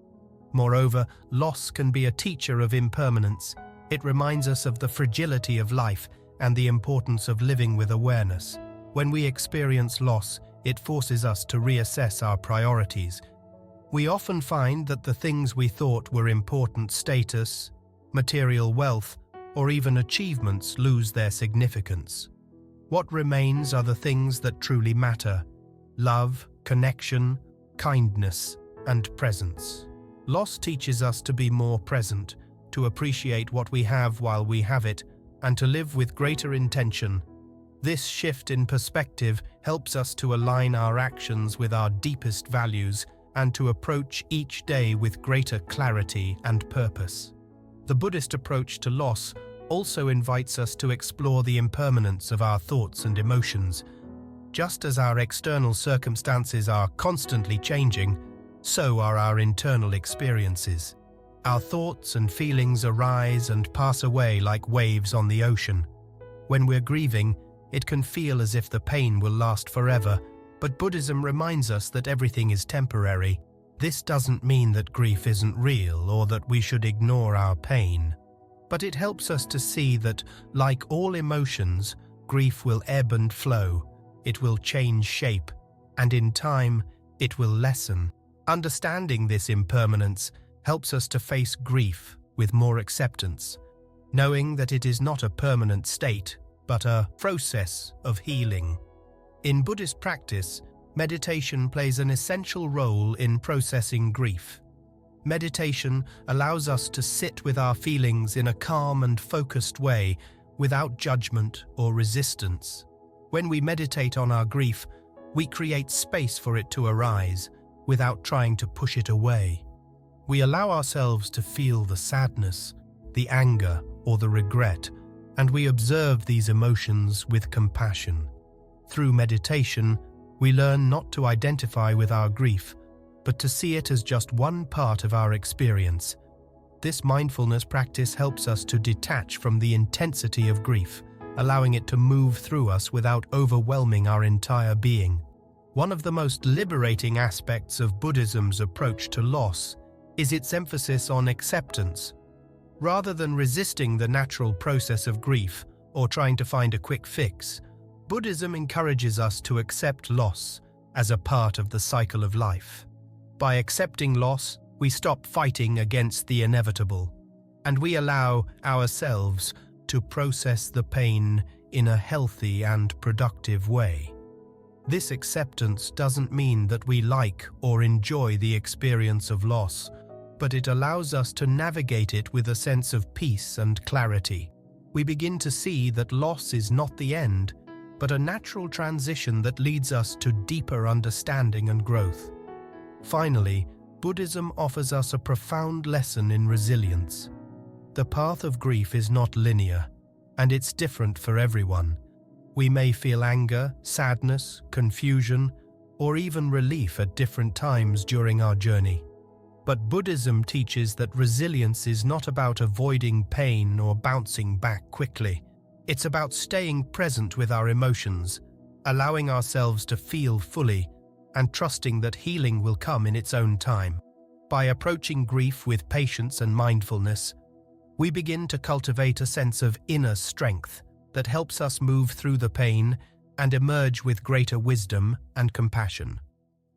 Moreover, loss can be a teacher of impermanence. It reminds us of the fragility of life and the importance of living with awareness. When we experience loss, it forces us to reassess our priorities. We often find that the things we thought were important, status, material wealth, or even achievements, lose their significance. What remains are the things that truly matter: love, connection, kindness, and presence. Loss teaches us to be more present, to appreciate what we have while we have it, and to live with greater intention. This shift in perspective helps us to align our actions with our deepest values and to approach each day with greater clarity and purpose. The Buddhist approach to loss also invites us to explore the impermanence of our thoughts and emotions. Just as our external circumstances are constantly changing, so are our internal experiences. Our thoughts and feelings arise and pass away like waves on the ocean. When we're grieving, it can feel as if the pain will last forever, but Buddhism reminds us that everything is temporary. This doesn't mean that grief isn't real or that we should ignore our pain. But it helps us to see that, like all emotions, grief will ebb and flow. It will change shape, and in time, it will lessen. Understanding this impermanence helps us to face grief with more acceptance, knowing that it is not a permanent state, but a process of healing. In Buddhist practice, meditation plays an essential role in processing grief. Meditation allows us to sit with our feelings in a calm and focused way, without judgment or resistance. When we meditate on our grief, we create space for it to arise, without trying to push it away. We allow ourselves to feel the sadness, the anger, or the regret, and we observe these emotions with compassion. Through meditation, we learn not to identify with our grief, but to see it as just one part of our experience. This mindfulness practice helps us to detach from the intensity of grief, allowing it to move through us without overwhelming our entire being. One of the most liberating aspects of Buddhism's approach to loss is its emphasis on acceptance. Rather than resisting the natural process of grief or trying to find a quick fix, Buddhism encourages us to accept loss as a part of the cycle of life. By accepting loss, we stop fighting against the inevitable, and we allow ourselves to process the pain in a healthy and productive way. This acceptance doesn't mean that we like or enjoy the experience of loss, but it allows us to navigate it with a sense of peace and clarity. We begin to see that loss is not the end, but a natural transition that leads us to deeper understanding and growth. Finally, Buddhism offers us a profound lesson in resilience. The path of grief is not linear, and it's different for everyone. We may feel anger, sadness, confusion, or even relief at different times during our journey. But Buddhism teaches that resilience is not about avoiding pain or bouncing back quickly. It's about staying present with our emotions, allowing ourselves to feel fully, and trusting that healing will come in its own time. By approaching grief with patience and mindfulness, we begin to cultivate a sense of inner strength that helps us move through the pain and emerge with greater wisdom and compassion.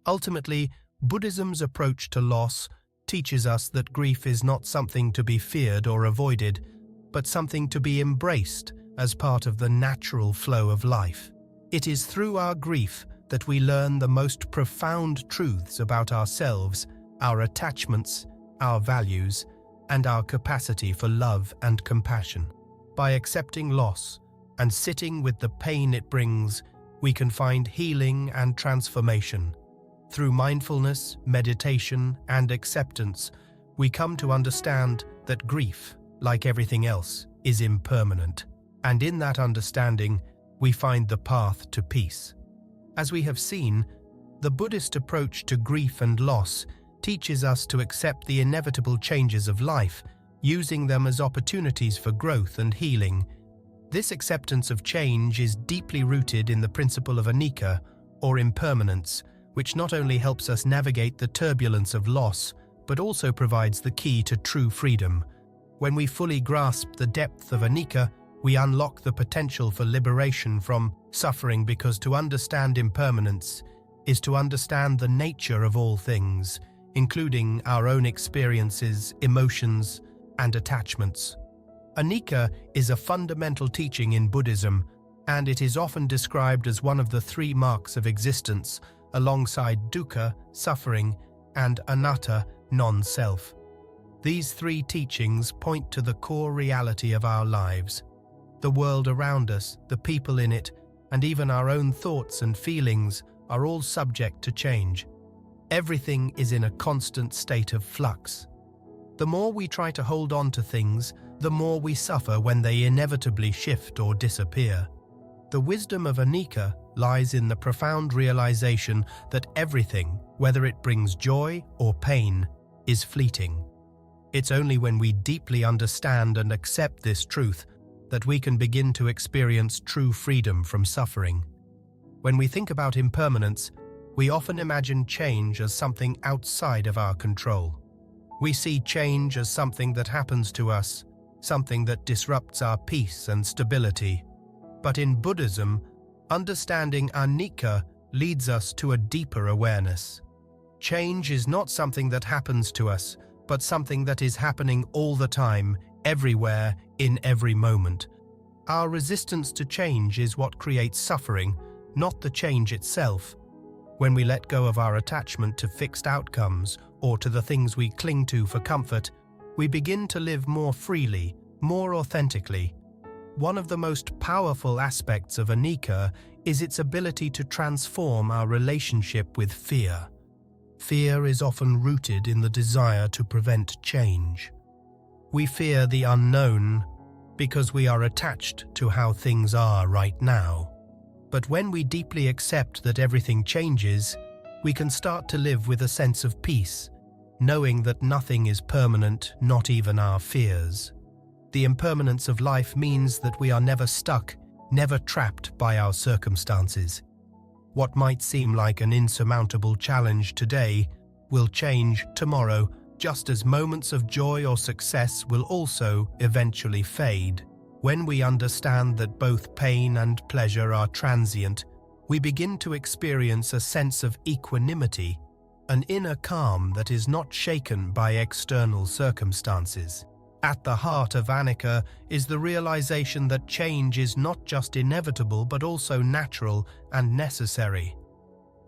Ultimately, Buddhism's approach to loss teaches us that grief is not something to be feared or avoided, but something to be embraced as part of the natural flow of life. It is through our grief that we learn the most profound truths about ourselves, our attachments, our values, and our capacity for love and compassion. By accepting loss and sitting with the pain it brings, we can find healing and transformation. Through mindfulness, meditation, and acceptance, we come to understand that grief, like everything else, is impermanent. And in that understanding, we find the path to peace. As we have seen, the Buddhist approach to grief and loss teaches us to accept the inevitable changes of life, using them as opportunities for growth and healing. This acceptance of change is deeply rooted in the principle of 𝗕𝗂𝗃, or impermanence, which not only helps us navigate the turbulence of loss, but also provides the key to true freedom. When we fully grasp the depth of 𝗕𝗂𝗃, we unlock the potential for liberation from suffering, because to understand impermanence is to understand the nature of all things, including our own experiences, emotions, and attachments. 𝗕𝗂𝗃 is a fundamental teaching in Buddhism, and it is often described as one of the three marks of existence, alongside dukkha, suffering, and anatta, non-self. These three teachings point to the core reality of our lives. The world around us, the people in it, and even our own thoughts and feelings are all subject to change. Everything is in a constant state of flux. The more we try to hold on to things, the more we suffer when they inevitably shift or disappear. The wisdom of 𝗕𝗂𝗃 lies in the profound realization that everything, whether it brings joy or pain, is fleeting. It's only when we deeply understand and accept this truth that we can begin to experience true freedom from suffering. When we think about impermanence, we often imagine change as something outside of our control. We see change as something that happens to us, something that disrupts our peace and stability. But in Buddhism, understanding 𝗕𝗃𝗃 leads us to a deeper awareness. Change is not something that happens to us, but something that is happening all the time, everywhere, in every moment. Our resistance to change is what creates suffering, not the change itself. When we let go of our attachment to fixed outcomes or to the things we cling to for comfort, we begin to live more freely, more authentically. One of the most powerful aspects of 𝗕𝗃𝗃 is its ability to transform our relationship with fear. Fear is often rooted in the desire to prevent change. We fear the unknown because we are attached to how things are right now. But when we deeply accept that everything changes, we can start to live with a sense of peace, knowing that nothing is permanent, not even our fears. The impermanence of life means that we are never stuck, never trapped by our circumstances. What might seem like an insurmountable challenge today will change tomorrow, just as moments of joy or success will also eventually fade. When we understand that both pain and pleasure are transient, we begin to experience a sense of equanimity, an inner calm that is not shaken by external circumstances. At the heart of 𝗓𝗍𝗃 is the realization that change is not just inevitable but also natural and necessary.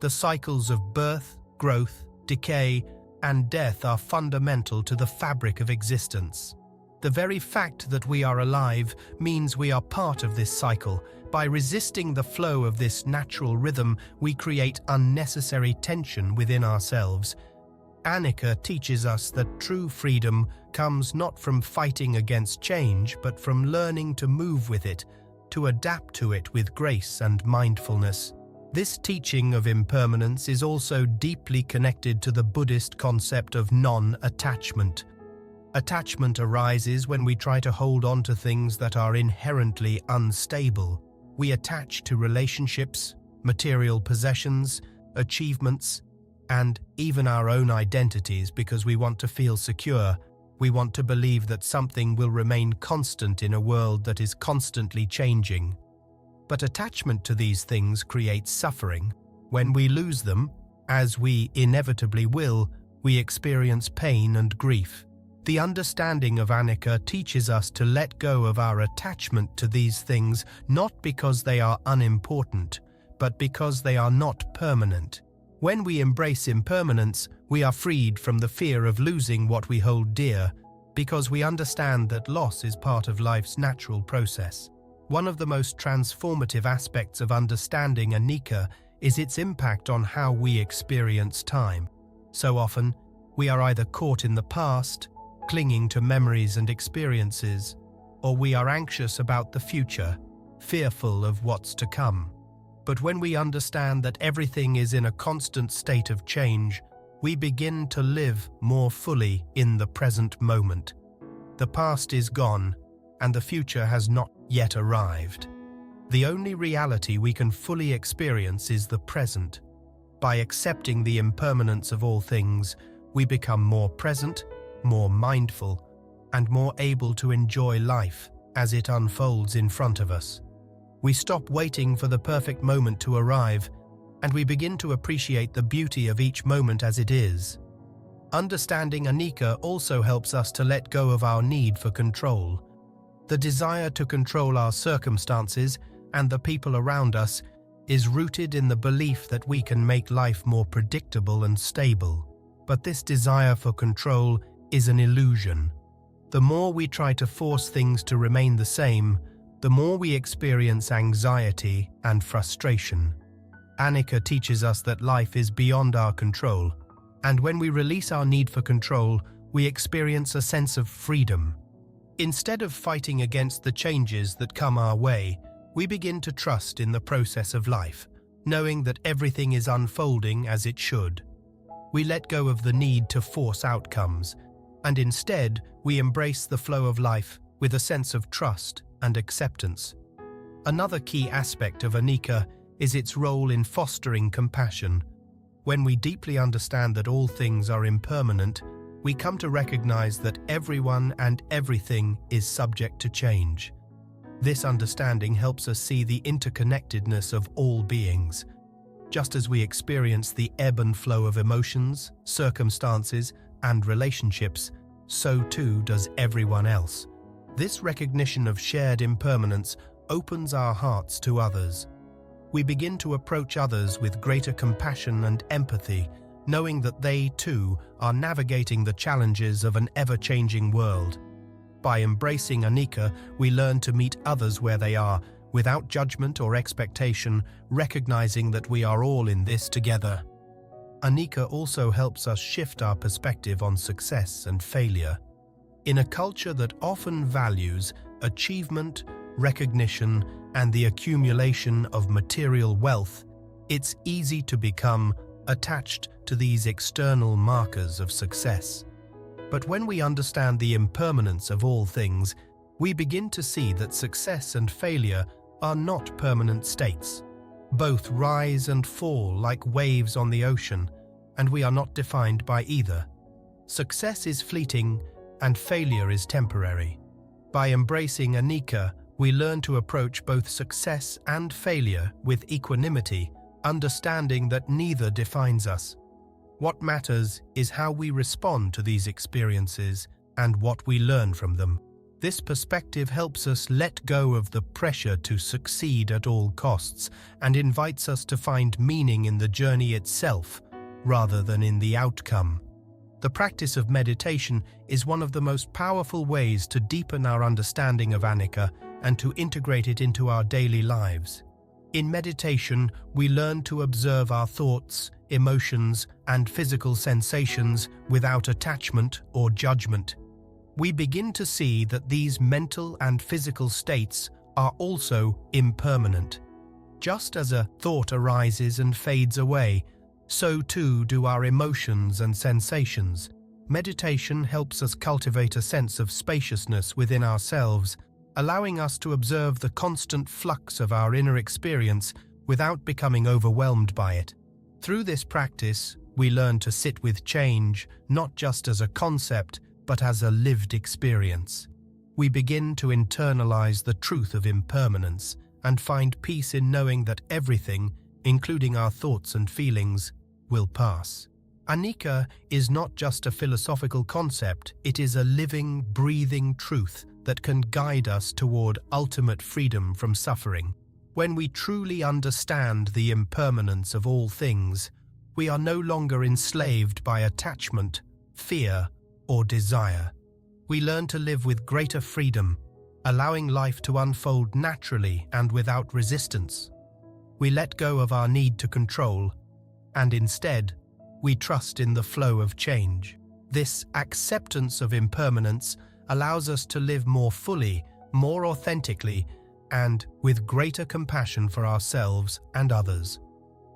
The cycles of birth, growth, decay, and death are fundamental to the fabric of existence. The very fact that we are alive means we are part of this cycle. By resisting the flow of this natural rhythm, we create unnecessary tension within ourselves. 𝗓𝗍𝗃 teaches us that true freedom comes not from fighting against change, but from learning to move with it, to adapt to it with grace and mindfulness. This teaching of impermanence is also deeply connected to the Buddhist concept of non-attachment. Attachment arises when we try to hold on to things that are inherently unstable. We attach to relationships, material possessions, achievements, and even our own identities because we want to feel secure. We want to believe that something will remain constant in a world that is constantly changing. But attachment to these things creates suffering. When we lose them, as we inevitably will, we experience pain and grief. The understanding of 𝗓𝗍𝗃 teaches us to let go of our attachment to these things, not because they are unimportant, but because they are not permanent. When we embrace impermanence, we are freed from the fear of losing what we hold dear, because we understand that loss is part of life's natural process. One of the most transformative aspects of understanding 𝗓𝗍𝗃 is its impact on how we experience time. So often, we are either caught in the past, clinging to memories and experiences, or we are anxious about the future, fearful of what's to come. But when we understand that everything is in a constant state of change, we begin to live more fully in the present moment. The past is gone, and the future has not yet arrived. The only reality we can fully experience is the present. By accepting the impermanence of all things, we become more present, more mindful, and more able to enjoy life as it unfolds in front of us. We stop waiting for the perfect moment to arrive, and we begin to appreciate the beauty of each moment as it is. Understanding 𝗓𝗍𝗃 also helps us to let go of our need for control. The desire to control our circumstances and the people around us is rooted in the belief that we can make life more predictable and stable. But this desire for control is an illusion. The more we try to force things to remain the same, the more we experience anxiety and frustration. 𝗓𝗍𝗃 teaches us that life is beyond our control, and when we release our need for control, we experience a sense of freedom. Instead of fighting against the changes that come our way, we begin to trust in the process of life, knowing that everything is unfolding as it should. We let go of the need to force outcomes, and instead we embrace the flow of life with a sense of trust and acceptance. Another key aspect of 𝗓𝗍𝗃 is its role in fostering compassion. When we deeply understand that all things are impermanent, we come to recognize that everyone and everything is subject to change. This understanding helps us see the interconnectedness of all beings. Just as we experience the ebb and flow of emotions, circumstances, and relationships, so too does everyone else. This recognition of shared impermanence opens our hearts to others. We begin to approach others with greater compassion and empathy, knowing that they, too, are navigating the challenges of an ever-changing world. By embracing 𝗓𝗍𝗃, we learn to meet others where they are, without judgment or expectation, recognizing that we are all in this together. 𝗓𝗍𝗃 also helps us shift our perspective on success and failure. In a culture that often values achievement, recognition, and the accumulation of material wealth, it's easy to become attached to these external markers of success. But when we understand the impermanence of all things, we begin to see that success and failure are not permanent states. Both rise and fall like waves on the ocean, and we are not defined by either. Success is fleeting, and failure is temporary. By embracing 𝗓𝗍𝗃, we learn to approach both success and failure with equanimity, understanding that neither defines us. What matters is how we respond to these experiences and what we learn from them. This perspective helps us let go of the pressure to succeed at all costs and invites us to find meaning in the journey itself rather than in the outcome. The practice of meditation is one of the most powerful ways to deepen our understanding of anicca and to integrate it into our daily lives. In meditation, we learn to observe our thoughts, emotions, and physical sensations without attachment or judgment. We begin to see that these mental and physical states are also impermanent. Just as a thought arises and fades away, so too do our emotions and sensations. Meditation helps us cultivate a sense of spaciousness within ourselves, allowing us to observe the constant flux of our inner experience without becoming overwhelmed by it. Through this practice, we learn to sit with change, not just as a concept, but as a lived experience. We begin to internalize the truth of impermanence and find peace in knowing that everything, including our thoughts and feelings, will pass. Anicca is not just a philosophical concept, it is a living, breathing truth that can guide us toward ultimate freedom from suffering. When we truly understand the impermanence of all things, we are no longer enslaved by attachment, fear, or desire. We learn to live with greater freedom, allowing life to unfold naturally and without resistance. We let go of our need to control, and instead, we trust in the flow of change. This acceptance of impermanence allows us to live more fully, more authentically, and with greater compassion for ourselves and others.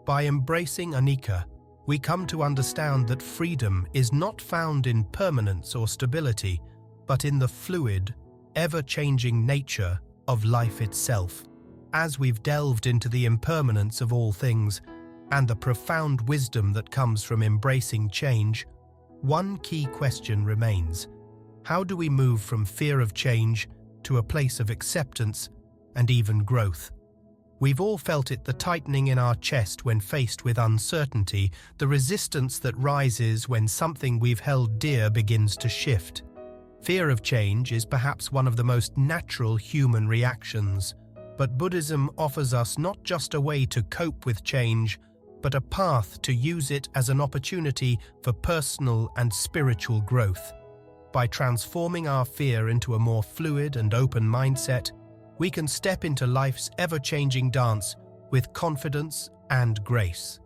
By embracing anicca, we come to understand that freedom is not found in permanence or stability, but in the fluid, ever-changing nature of life itself. As we've delved into the impermanence of all things and the profound wisdom that comes from embracing change, one key question remains: how do we move from fear of change to a place of acceptance and even growth? We've all felt it, the tightening in our chest when faced with uncertainty, the resistance that rises when something we've held dear begins to shift. Fear of change is perhaps one of the most natural human reactions, but Buddhism offers us not just a way to cope with change, but a path to use it as an opportunity for personal and spiritual growth. By transforming our fear into a more fluid and open mindset, we can step into life's ever-changing dance with confidence and grace.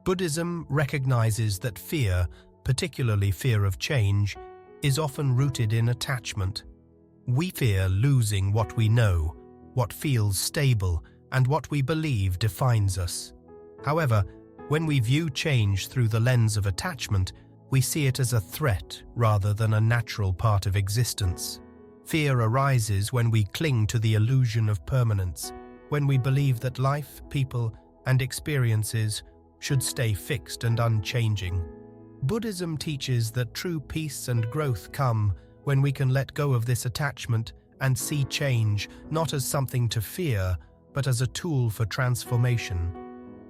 Buddhism recognizes that fear, particularly fear of change, is often rooted in attachment. We fear losing what we know, what feels stable, and what we believe defines us. However, when we view change through the lens of attachment, we see it as a threat rather than a natural part of existence. Fear arises when we cling to the illusion of permanence, when we believe that life, people, and experiences should stay fixed and unchanging. Buddhism teaches that true peace and growth come when we can let go of this attachment and see change not as something to fear, but as a tool for transformation.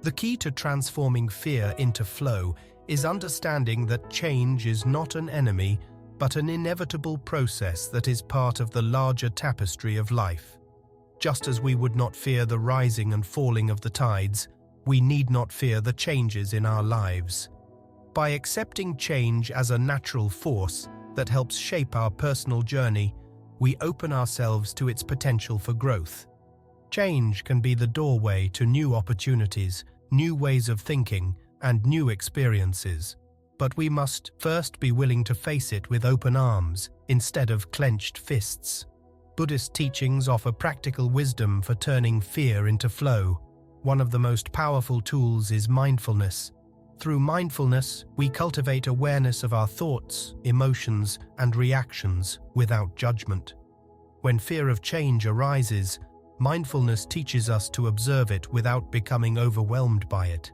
The key to transforming fear into flow is understanding that change is not an enemy, but an inevitable process that is part of the larger tapestry of life. Just as we would not fear the rising and falling of the tides, we need not fear the changes in our lives. By accepting change as a natural force that helps shape our personal journey, we open ourselves to its potential for growth. Change can be the doorway to new opportunities, new ways of thinking, and new experiences. But we must first be willing to face it with open arms instead of clenched fists. Buddhist teachings offer practical wisdom for turning fear into flow. One of the most powerful tools is mindfulness. Through mindfulness, we cultivate awareness of our thoughts, emotions, and reactions without judgment. When fear of change arises, mindfulness teaches us to observe it without becoming overwhelmed by it.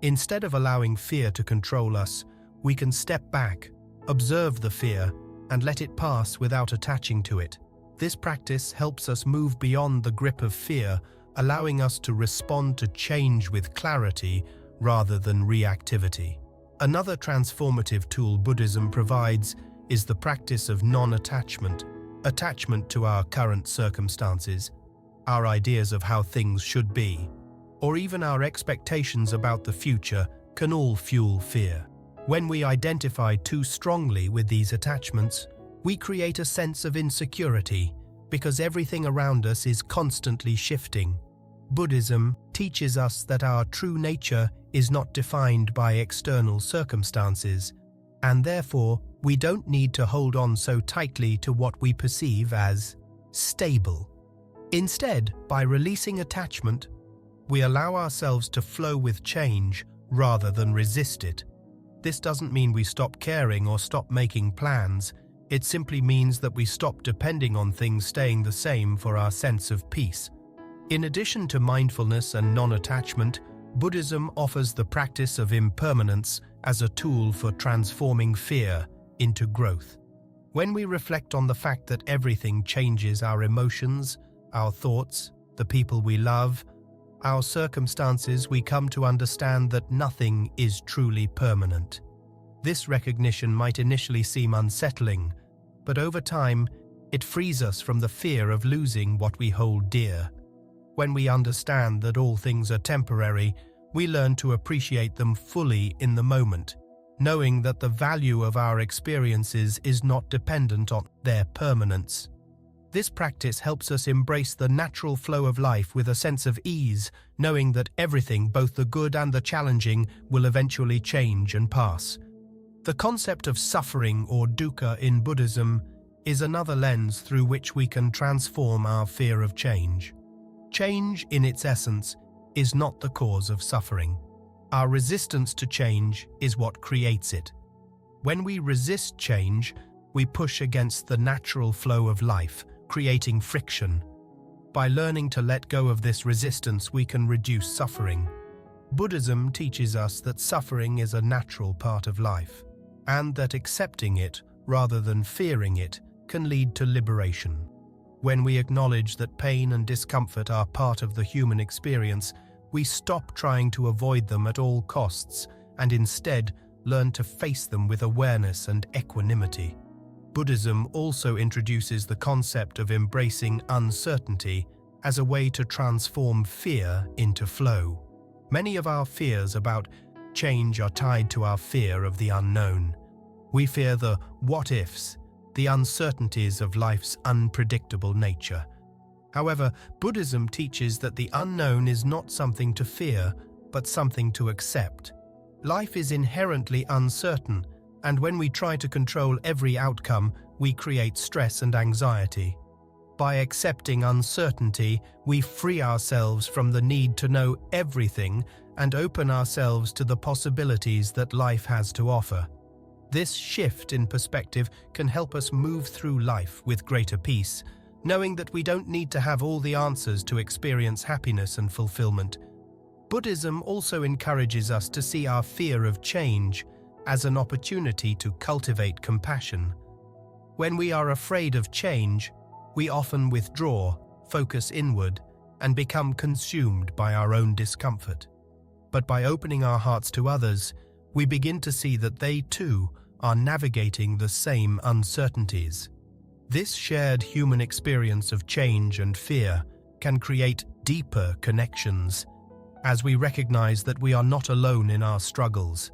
Instead of allowing fear to control us, we can step back, observe the fear, and let it pass without attaching to it. This practice helps us move beyond the grip of fear, allowing us to respond to change with clarity rather than reactivity. Another transformative tool Buddhism provides is the practice of non-attachment. Attachment to our current circumstances, our ideas of how things should be, or even our expectations about the future can all fuel fear. When we identify too strongly with these attachments, we create a sense of insecurity because everything around us is constantly shifting. Buddhism teaches us that our true nature is not defined by external circumstances, and therefore we don't need to hold on so tightly to what we perceive as stable. Instead, by releasing attachment, we allow ourselves to flow with change rather than resist it. This doesn't mean we stop caring or stop making plans. It simply means that we stop depending on things staying the same for our sense of peace. In addition to mindfulness and non-attachment, Buddhism offers the practice of impermanence as a tool for transforming fear into growth. When we reflect on the fact that everything changes, our emotions, our thoughts, the people we love, our circumstances, we come to understand that nothing is truly permanent. This recognition might initially seem unsettling, but over time, it frees us from the fear of losing what we hold dear. When we understand that all things are temporary, we learn to appreciate them fully in the moment, knowing that the value of our experiences is not dependent on their permanence. This practice helps us embrace the natural flow of life with a sense of ease, knowing that everything, both the good and the challenging, will eventually change and pass. The concept of suffering or dukkha in Buddhism is another lens through which we can transform our fear of change. Change, in its essence, is not the cause of suffering. Our resistance to change is what creates it. When we resist change, we push against the natural flow of life, creating friction. By learning to let go of this resistance, we can reduce suffering. Buddhism teaches us that suffering is a natural part of life, and that accepting it, rather than fearing it, can lead to liberation. When we acknowledge that pain and discomfort are part of the human experience, we stop trying to avoid them at all costs and instead learn to face them with awareness and equanimity. Buddhism also introduces the concept of embracing uncertainty as a way to transform fear into flow. Many of our fears about change are tied to our fear of the unknown. We fear the what-ifs, the uncertainties of life's unpredictable nature. However, Buddhism teaches that the unknown is not something to fear, but something to accept. Life is inherently uncertain, and when we try to control every outcome, we create stress and anxiety. By accepting uncertainty, we free ourselves from the need to know everything and open ourselves to the possibilities that life has to offer. This shift in perspective can help us move through life with greater peace, knowing that we don't need to have all the answers to experience happiness and fulfillment. Buddhism also encourages us to see our fear of change as an opportunity to cultivate compassion. When we are afraid of change, we often withdraw, focus inward, and become consumed by our own discomfort. But by opening our hearts to others, we begin to see that they too are navigating the same uncertainties. This shared human experience of change and fear can create deeper connections, as we recognize that we are not alone in our struggles.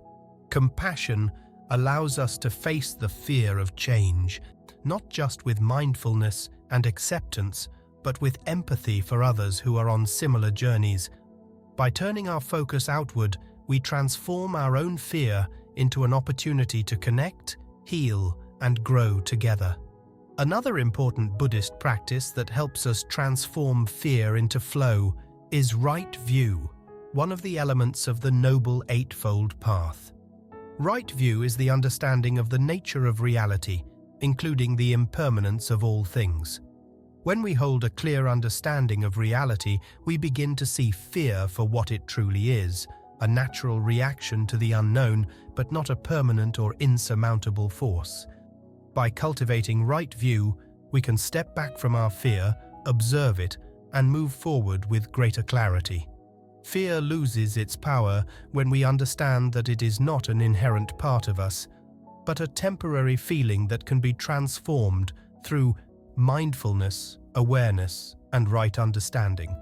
Compassion allows us to face the fear of change, not just with mindfulness and acceptance, but with empathy for others who are on similar journeys. By turning our focus outward, we transform our own fear into an opportunity to connect, heal, and grow together. Another important Buddhist practice that helps us transform fear into flow is right view, one of the elements of the Noble Eightfold Path. Right view is the understanding of the nature of reality, including the impermanence of all things. When we hold a clear understanding of reality, we begin to see fear for what it truly is, a natural reaction to the unknown, but not a permanent or insurmountable force. By cultivating right view, we can step back from our fear, observe it, and move forward with greater clarity. Fear loses its power when we understand that it is not an inherent part of us, but a temporary feeling that can be transformed through mindfulness, awareness, and right understanding.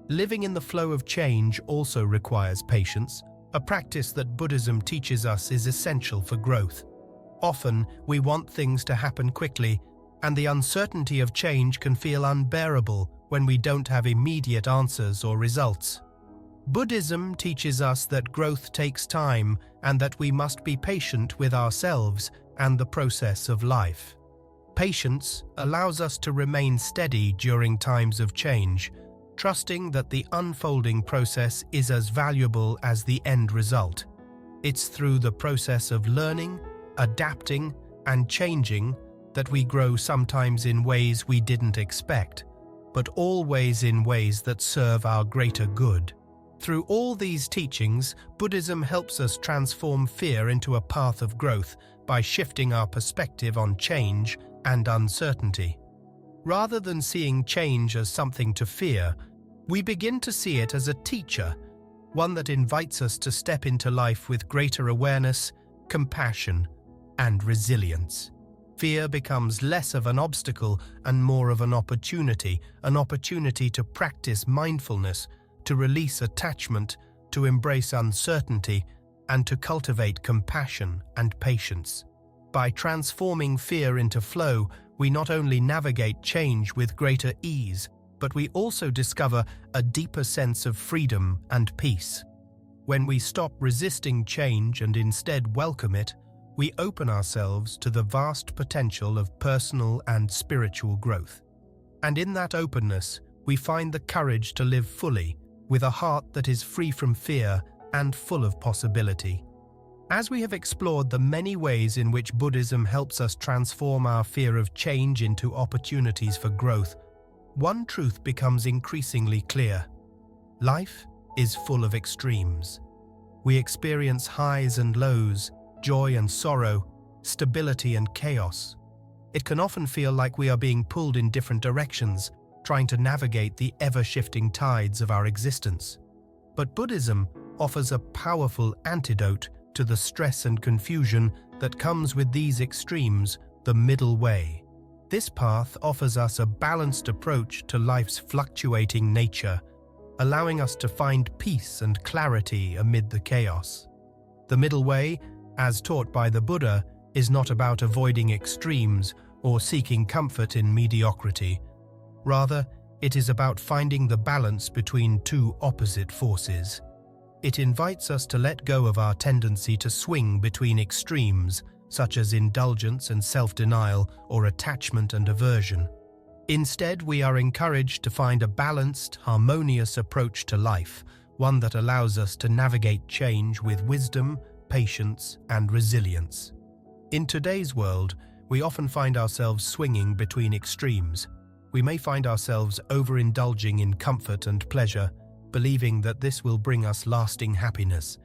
Living in the flow of change also requires patience, a practice that Buddhism teaches us is essential for growth. Often, we want things to happen quickly, and the uncertainty of change can feel unbearable when we don't have immediate answers or results. Buddhism teaches us that growth takes time and that we must be patient with ourselves and the process of life. Patience allows us to remain steady during times of change, trusting that the unfolding process is as valuable as the end result. It's through the process of learning, adapting, and changing that we grow, sometimes in ways we didn't expect, but always in ways that serve our greater good. Through all these teachings, Buddhism helps us transform fear into a path of growth by shifting our perspective on change and uncertainty. Rather than seeing change as something to fear, we begin to see it as a teacher, one that invites us to step into life with greater awareness, compassion, and resilience. Fear becomes less of an obstacle and more of an opportunity to practice mindfulness, to release attachment, to embrace uncertainty, and to cultivate compassion and patience. By transforming fear into flow, we not only navigate change with greater ease, but we also discover a deeper sense of freedom and peace. When we stop resisting change and instead welcome it, we open ourselves to the vast potential of personal and spiritual growth. And in that openness, we find the courage to live fully, with a heart that is free from fear and full of possibility. As we have explored the many ways in which Buddhism helps us transform our fear of change into opportunities for growth, one truth becomes increasingly clear. Life is full of extremes. We experience highs and lows, joy and sorrow, stability and chaos. It can often feel like we are being pulled in different directions, trying to navigate the ever-shifting tides of our existence. But Buddhism offers a powerful antidote to the stress and confusion that comes with these extremes, the middle way. This path offers us a balanced approach to life's fluctuating nature, allowing us to find peace and clarity amid the chaos. The middle way, as taught by the Buddha, is not about avoiding extremes or seeking comfort in mediocrity. Rather, it is about finding the balance between two opposite forces. It invites us to let go of our tendency to swing between extremes, such as indulgence and self-denial or attachment and aversion. Instead, we are encouraged to find a balanced, harmonious approach to life, one that allows us to navigate change with wisdom, patience, and resilience. In today's world, we often find ourselves swinging between extremes. We may find ourselves overindulging in comfort and pleasure, believing that this will bring us lasting happiness.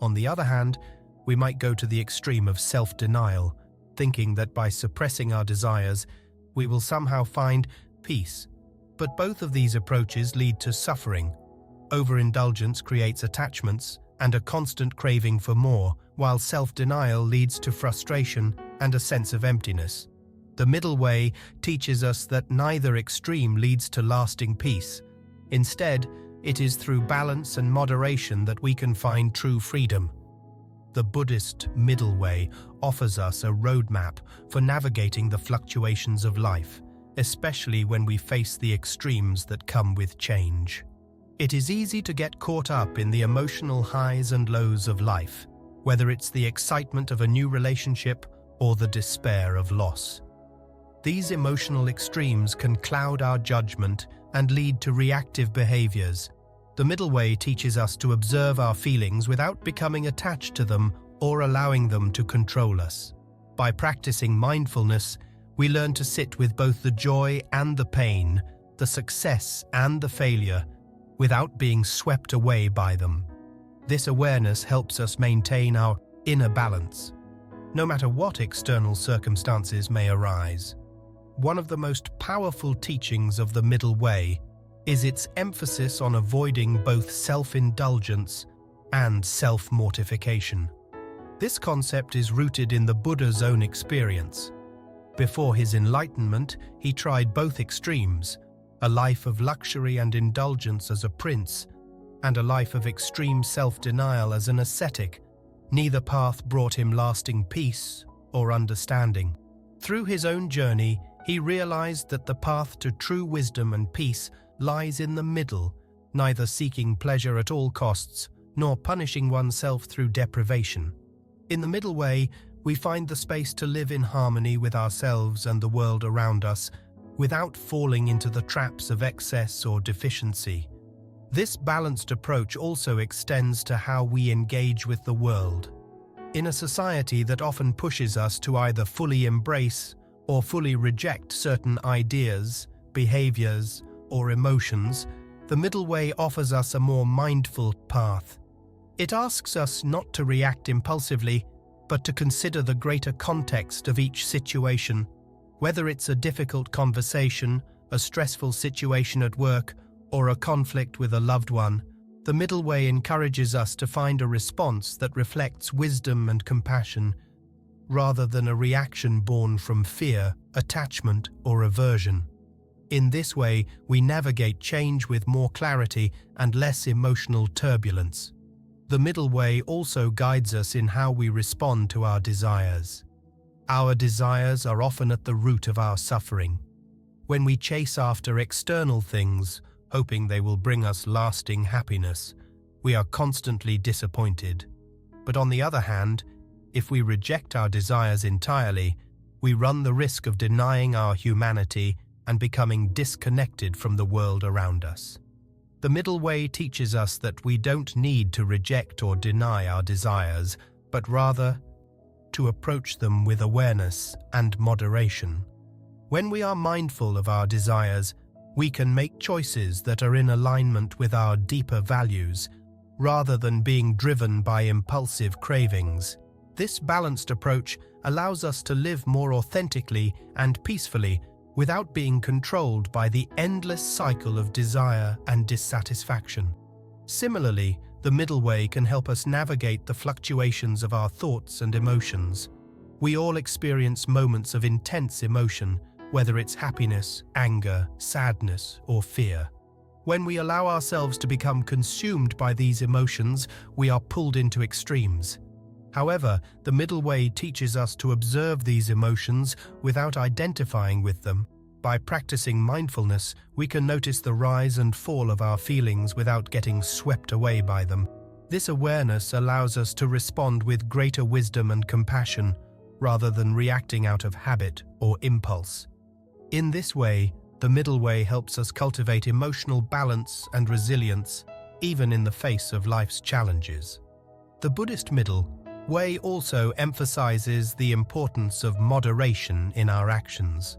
On the other hand, we might go to the extreme of self-denial, thinking that by suppressing our desires, we will somehow find peace. But both of these approaches lead to suffering. Overindulgence creates attachments and a constant craving for more, while self-denial leads to frustration and a sense of emptiness. The middle way teaches us that neither extreme leads to lasting peace. Instead, it is through balance and moderation that we can find true freedom. The Buddhist middle way offers us a roadmap for navigating the fluctuations of life, especially when we face the extremes that come with change. It is easy to get caught up in the emotional highs and lows of life, whether it's the excitement of a new relationship or the despair of loss. These emotional extremes can cloud our judgment and lead to reactive behaviors. The middle way teaches us to observe our feelings without becoming attached to them or allowing them to control us. By practicing mindfulness, we learn to sit with both the joy and the pain, the success and the failure, without being swept away by them. This awareness helps us maintain our inner balance, no matter what external circumstances may arise. one of the most powerful teachings of the Middle Way is its emphasis on avoiding both self-indulgence and self-mortification. This concept is rooted in the Buddha's own experience. Before his enlightenment, he tried both extremes, a life of luxury and indulgence as a prince, and a life of extreme self-denial as an ascetic. Neither path brought him lasting peace or understanding. Through his own journey, he realized that the path to true wisdom and peace lies in the middle, neither seeking pleasure at all costs, nor punishing oneself through deprivation. In the Middle Way, we find the space to live in harmony with ourselves and the world around us, without falling into the traps of excess or deficiency. This balanced approach also extends to how we engage with the world. In a society that often pushes us to either fully embrace or fully reject certain ideas, behaviors, or emotions, the Middle Way offers us a more mindful path. It asks us not to react impulsively, but to consider the greater context of each situation. Whether it's a difficult conversation, a stressful situation at work, or a conflict with a loved one, the Middle Way encourages us to find a response that reflects wisdom and compassion, rather than a reaction born from fear, attachment, or aversion. In this way, we navigate change with more clarity and less emotional turbulence. The Middle Way also guides us in how we respond to our desires. Our desires are often at the root of our suffering. When we chase after external things, hoping they will bring us lasting happiness, we are constantly disappointed. But on the other hand, if we reject our desires entirely, we run the risk of denying our humanity and becoming disconnected from the world around us. The Middle Way teaches us that we don't need to reject or deny our desires, but rather to approach them with awareness and moderation. When we are mindful of our desires, we can make choices that are in alignment with our deeper values, rather than being driven by impulsive cravings. This balanced approach allows us to live more authentically and peacefully without being controlled by the endless cycle of desire and dissatisfaction. Similarly, the Middle Way can help us navigate the fluctuations of our thoughts and emotions. We all experience moments of intense emotion, whether it's happiness, anger, sadness, or fear. When we allow ourselves to become consumed by these emotions, we are pulled into extremes. However, the Middle Way teaches us to observe these emotions without identifying with them. By practicing mindfulness, we can notice the rise and fall of our feelings without getting swept away by them. This awareness allows us to respond with greater wisdom and compassion, rather than reacting out of habit or impulse. In this way, the Middle Way helps us cultivate emotional balance and resilience, even in the face of life's challenges. The Buddhist Middle Way also emphasizes the importance of moderation in our actions.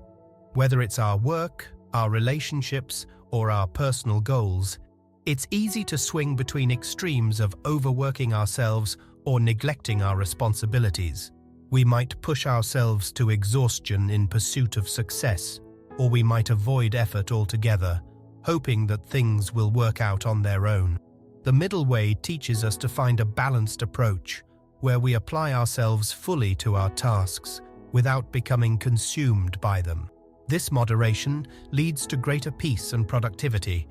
Whether it's our work, our relationships, or our personal goals, it's easy to swing between extremes of overworking ourselves or neglecting our responsibilities. We might push ourselves to exhaustion in pursuit of success, or we might avoid effort altogether, hoping that things will work out on their own. The Middle Way teaches us to find a balanced approach, where we apply ourselves fully to our tasks, without becoming consumed by them. This moderation leads to greater peace and productivity,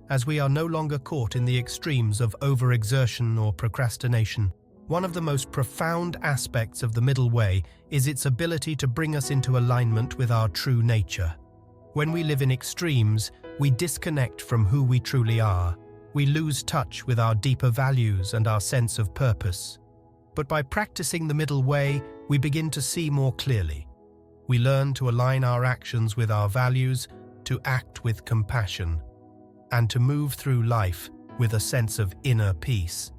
as we are no longer caught in the extremes of overexertion or procrastination. One of the most profound aspects of the Middle Way is its ability to bring us into alignment with our true nature. When we live in extremes, we disconnect from who we truly are. We lose touch with our deeper values and our sense of purpose. But by practicing the Middle Way, we begin to see more clearly. We learn to align our actions with our values, to act with compassion, and to move through life with a sense of inner peace.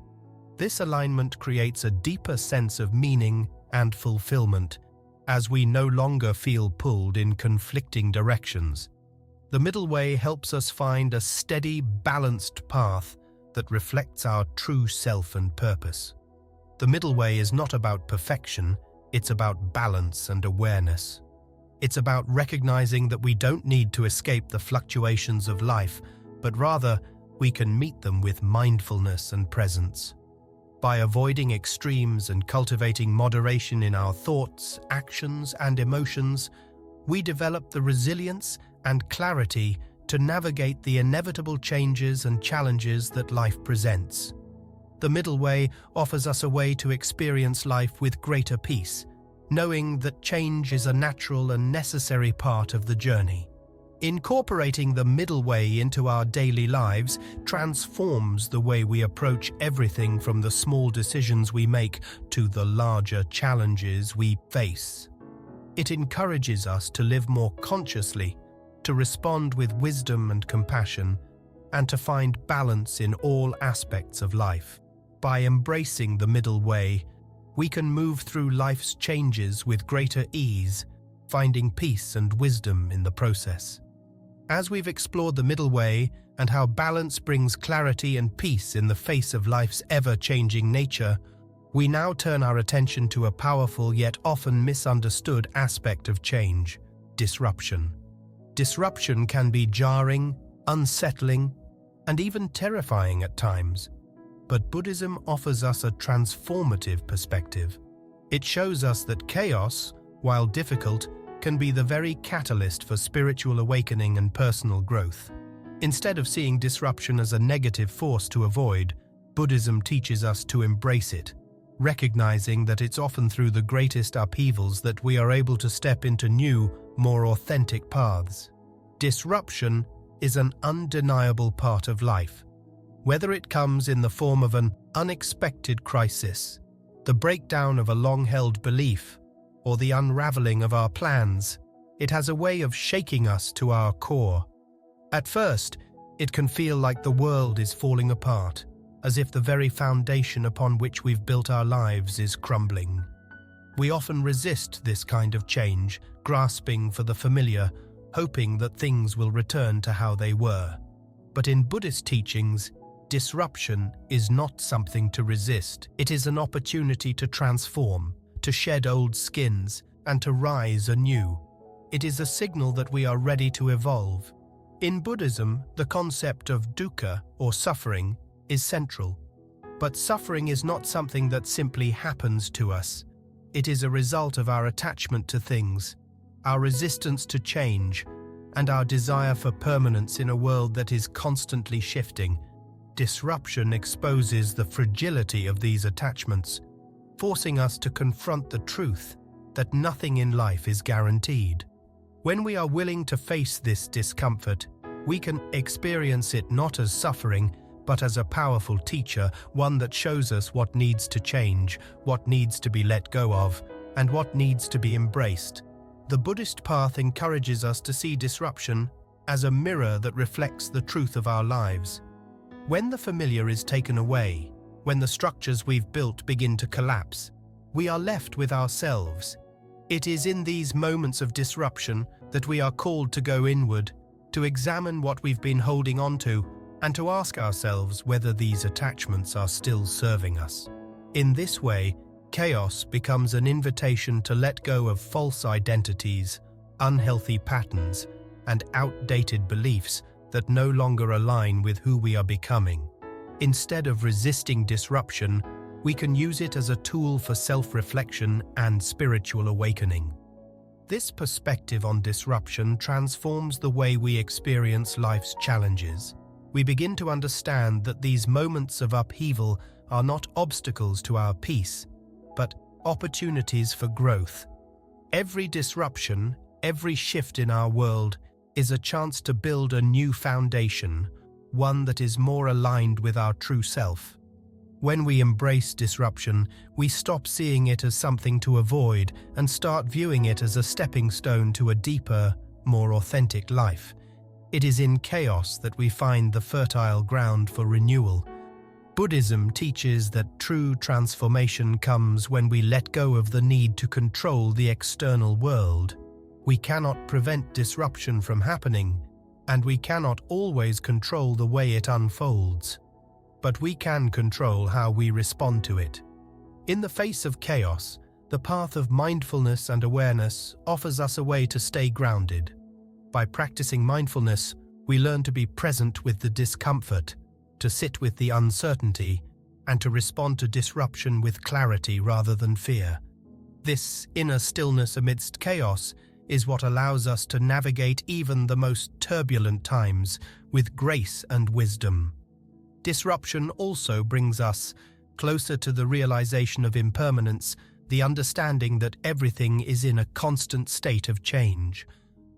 This alignment creates a deeper sense of meaning and fulfillment, as we no longer feel pulled in conflicting directions. The Middle Way helps us find a steady, balanced path that reflects our true self and purpose. The Middle Way is not about perfection, it's about balance and awareness. It's about recognizing that we don't need to escape the fluctuations of life, but rather we can meet them with mindfulness and presence. By avoiding extremes and cultivating moderation in our thoughts, actions, and emotions, we develop the resilience and clarity to navigate the inevitable changes and challenges that life presents. The middle way offers us a way to experience life with greater peace, knowing that change is a natural and necessary part of the journey. Incorporating the middle way into our daily lives transforms the way we approach everything from the small decisions we make to the larger challenges we face. It encourages us to live more consciously, to respond with wisdom and compassion, and to find balance in all aspects of life. By embracing the middle way, we can move through life's changes with greater ease, finding peace and wisdom in the process. As we've explored the middle way and how balance brings clarity and peace in the face of life's ever-changing nature, we now turn our attention to a powerful yet often misunderstood aspect of change: disruption. Disruption can be jarring, unsettling, and even terrifying at times, but Buddhism offers us a transformative perspective. It shows us that chaos, while difficult, can be the very catalyst for spiritual awakening and personal growth. Instead of seeing disruption as a negative force to avoid, Buddhism teaches us to embrace it, recognizing that it's often through the greatest upheavals that we are able to step into new, more authentic paths. Disruption is an undeniable part of life. Whether it comes in the form of an unexpected crisis, the breakdown of a long-held belief, or the unraveling of our plans, it has a way of shaking us to our core. At first, it can feel like the world is falling apart, as if the very foundation upon which we've built our lives is crumbling. We often resist this kind of change, grasping for the familiar, hoping that things will return to how they were. But in Buddhist teachings, disruption is not something to resist. It is an opportunity to transform, to shed old skins, and to rise anew. It is a signal that we are ready to evolve. In Buddhism, the concept of dukkha, or suffering, is central. But suffering is not something that simply happens to us. It is a result of our attachment to things, our resistance to change, and our desire for permanence in a world that is constantly shifting. Disruption exposes the fragility of these attachments, forcing us to confront the truth that nothing in life is guaranteed. When we are willing to face this discomfort, we can experience it not as suffering, but as a powerful teacher, one that shows us what needs to change, what needs to be let go of, and what needs to be embraced. The Buddhist path encourages us to see disruption as a mirror that reflects the truth of our lives. When the familiar is taken away, when the structures we've built begin to collapse, we are left with ourselves. It is in these moments of disruption that we are called to go inward, to examine what we've been holding on to, and to ask ourselves whether these attachments are still serving us. In this way, chaos becomes an invitation to let go of false identities, unhealthy patterns, and outdated beliefs that no longer align with who we are becoming. Instead of resisting disruption, we can use it as a tool for self-reflection and spiritual awakening. This perspective on disruption transforms the way we experience life's challenges. We begin to understand that these moments of upheaval are not obstacles to our peace, but opportunities for growth. Every disruption, every shift in our world is a chance to build a new foundation, one that is more aligned with our true self. When we embrace disruption, we stop seeing it as something to avoid and start viewing it as a stepping stone to a deeper, more authentic life. It is in chaos that we find the fertile ground for renewal. Buddhism teaches that true transformation comes when we let go of the need to control the external world. We cannot prevent disruption from happening, and we cannot always control the way it unfolds. But we can control how we respond to it. In the face of chaos, The path of mindfulness and awareness offers us a way to stay grounded. By practicing mindfulness, we learn to be present with the discomfort, to sit with the uncertainty, and to respond to disruption with clarity rather than fear. This inner stillness amidst chaos is what allows us to navigate even the most turbulent times with grace and wisdom. Disruption also brings us closer to the realization of impermanence, the understanding that everything is in a constant state of change.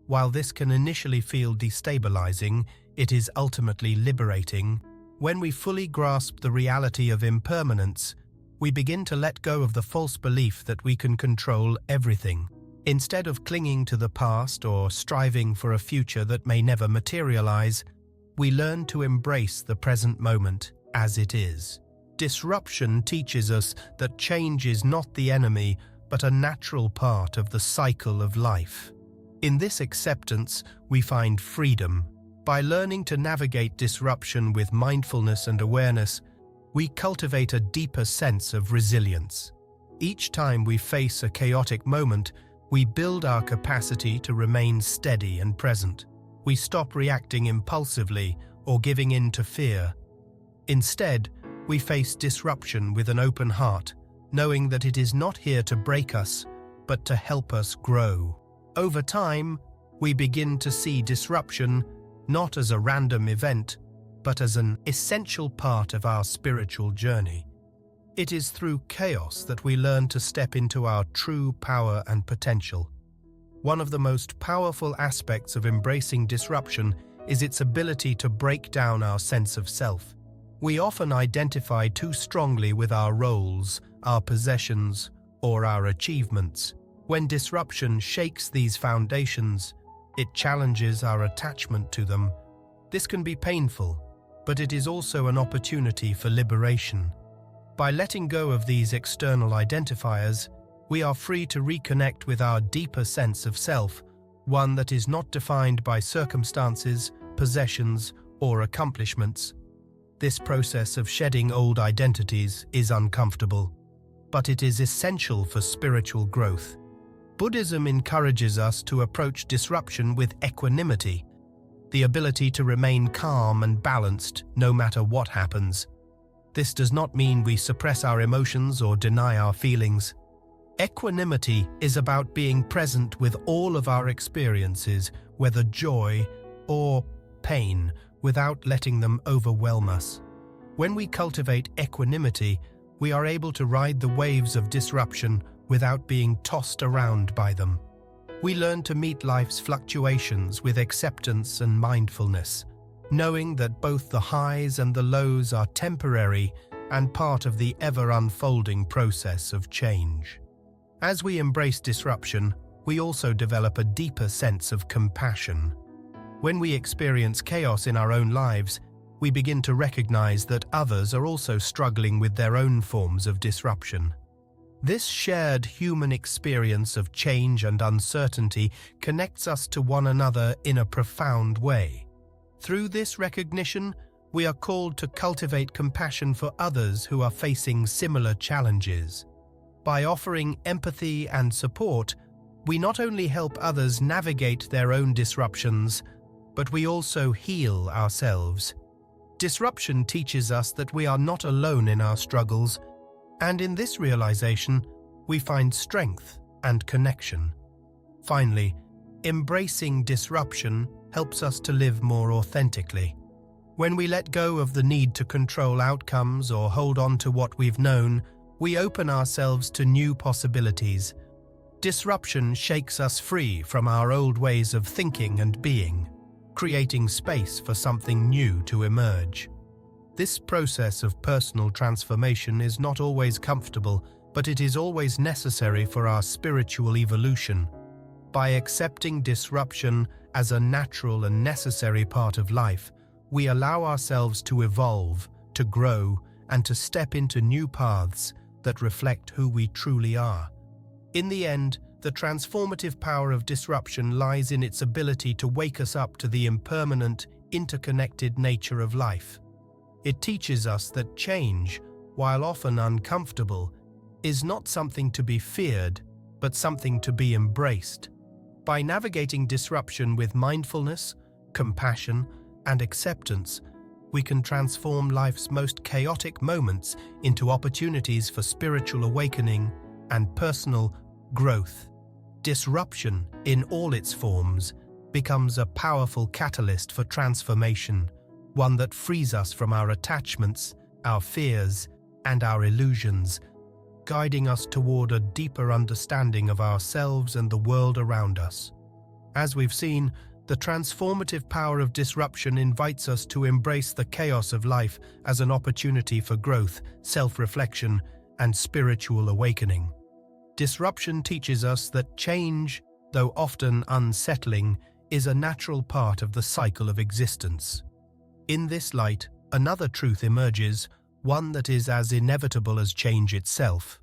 While this can initially feel destabilizing, it is ultimately liberating. When we fully grasp the reality of impermanence, we begin to let go of the false belief that we can control everything. Instead of clinging to the past or striving for a future that may never materialize, we learn to embrace the present moment as it is. Disruption teaches us that change is not the enemy, but a natural part of the cycle of life. In this acceptance, we find freedom. By learning to navigate disruption with mindfulness and awareness, we cultivate a deeper sense of resilience. Each time we face a chaotic moment, we build our capacity to remain steady and present. We stop reacting impulsively or giving in to fear. Instead, we face disruption with an open heart, knowing that it is not here to break us, but to help us grow. Over time, we begin to see disruption not as a random event, but as an essential part of our spiritual journey. It is through chaos that we learn to step into our true power and potential. One of the most powerful aspects of embracing disruption is its ability to break down our sense of self. We often identify too strongly with our roles, our possessions, or our achievements. When disruption shakes these foundations, it challenges our attachment to them. This can be painful, but it is also an opportunity for liberation. By letting go of these external identifiers, we are free to reconnect with our deeper sense of self, one that is not defined by circumstances, possessions, or accomplishments. This process of shedding old identities is uncomfortable, but it is essential for spiritual growth. Buddhism encourages us to approach disruption with equanimity, the ability to remain calm and balanced no matter what happens. This does not mean we suppress our emotions or deny our feelings. Equanimity is about being present with all of our experiences, whether joy or pain, without letting them overwhelm us. When we cultivate equanimity, we are able to ride the waves of disruption without being tossed around by them. We learn to meet life's fluctuations with acceptance and mindfulness, knowing that both the highs and the lows are temporary and part of the ever-unfolding process of change. As we embrace disruption, we also develop a deeper sense of compassion. When we experience chaos in our own lives, we begin to recognize that others are also struggling with their own forms of disruption. This shared human experience of change and uncertainty connects us to one another in a profound way. Through this recognition, we are called to cultivate compassion for others who are facing similar challenges. By offering empathy and support, we not only help others navigate their own disruptions, but we also heal ourselves. Disruption teaches us that we are not alone in our struggles, and in this realization, we find strength and connection. Finally, embracing disruption helps us to live more authentically. When we let go of the need to control outcomes or hold on to what we've known, we open ourselves to new possibilities. Disruption shakes us free from our old ways of thinking and being, creating space for something new to emerge. This process of personal transformation is not always comfortable, but it is always necessary for our spiritual evolution. By accepting disruption as a natural and necessary part of life, we allow ourselves to evolve, to grow, and to step into new paths that reflect who we truly are. In the end, the transformative power of disruption lies in its ability to wake us up to the impermanent, interconnected nature of life. It teaches us that change, while often uncomfortable, is not something to be feared, but something to be embraced. By navigating disruption with mindfulness, compassion, and acceptance, we can transform life's most chaotic moments into opportunities for spiritual awakening and personal growth. Disruption, in all its forms, becomes a powerful catalyst for transformation, one that frees us from our attachments, our fears, and our illusions, guiding us toward a deeper understanding of ourselves and the world around us. As we've seen, the transformative power of disruption invites us to embrace the chaos of life as an opportunity for growth, self-reflection, and spiritual awakening. Disruption teaches us that change, though often unsettling, is a natural part of the cycle of existence. In this light, another truth emerges, one that is as inevitable as change itself: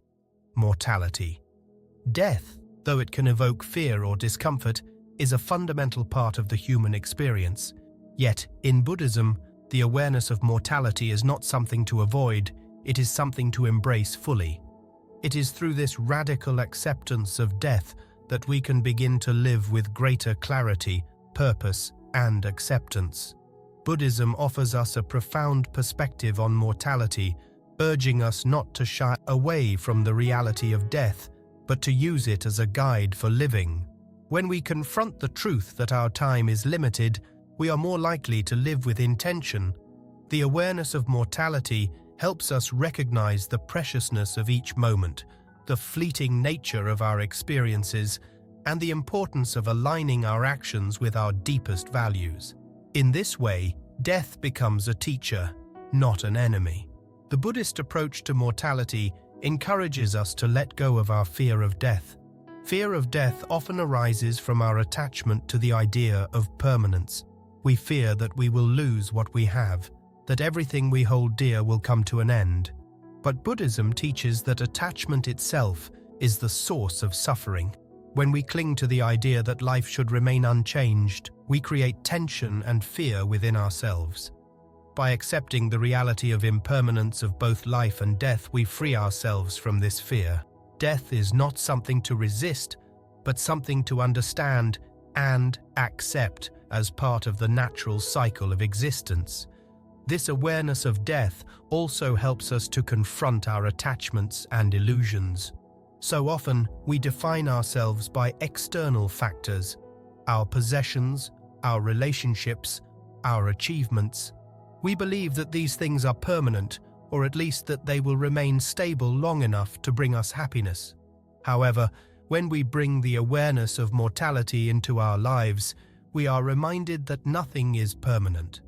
mortality. Death, though it can evoke fear or discomfort, is a fundamental part of the human experience. Yet, in Buddhism, the awareness of mortality is not something to avoid, it is something to embrace fully. It is through this radical acceptance of death that we can begin to live with greater clarity, purpose, and acceptance. Buddhism offers us a profound perspective on mortality, urging us not to shy away from the reality of death, but to use it as a guide for living. When we confront the truth that our time is limited, we are more likely to live with intention. The awareness of mortality helps us recognize the preciousness of each moment, the fleeting nature of our experiences, and the importance of aligning our actions with our deepest values. In this way, death becomes a teacher, not an enemy. The Buddhist approach to mortality encourages us to let go of our fear of death. Fear of death often arises from our attachment to the idea of permanence. We fear that we will lose what we have, that everything we hold dear will come to an end. But Buddhism teaches that attachment itself is the source of suffering. When we cling to the idea that life should remain unchanged, we create tension and fear within ourselves. By accepting the reality of impermanence of both life and death, we free ourselves from this fear. Death is not something to resist, but something to understand and accept as part of the natural cycle of existence. This awareness of death also helps us to confront our attachments and illusions. So often, we define ourselves by external factors: our possessions, our relationships, our achievements. We believe that these things are permanent, or at least that they will remain stable long enough to bring us happiness. However, when we bring the awareness of mortality into our lives, we are reminded that nothing is permanent.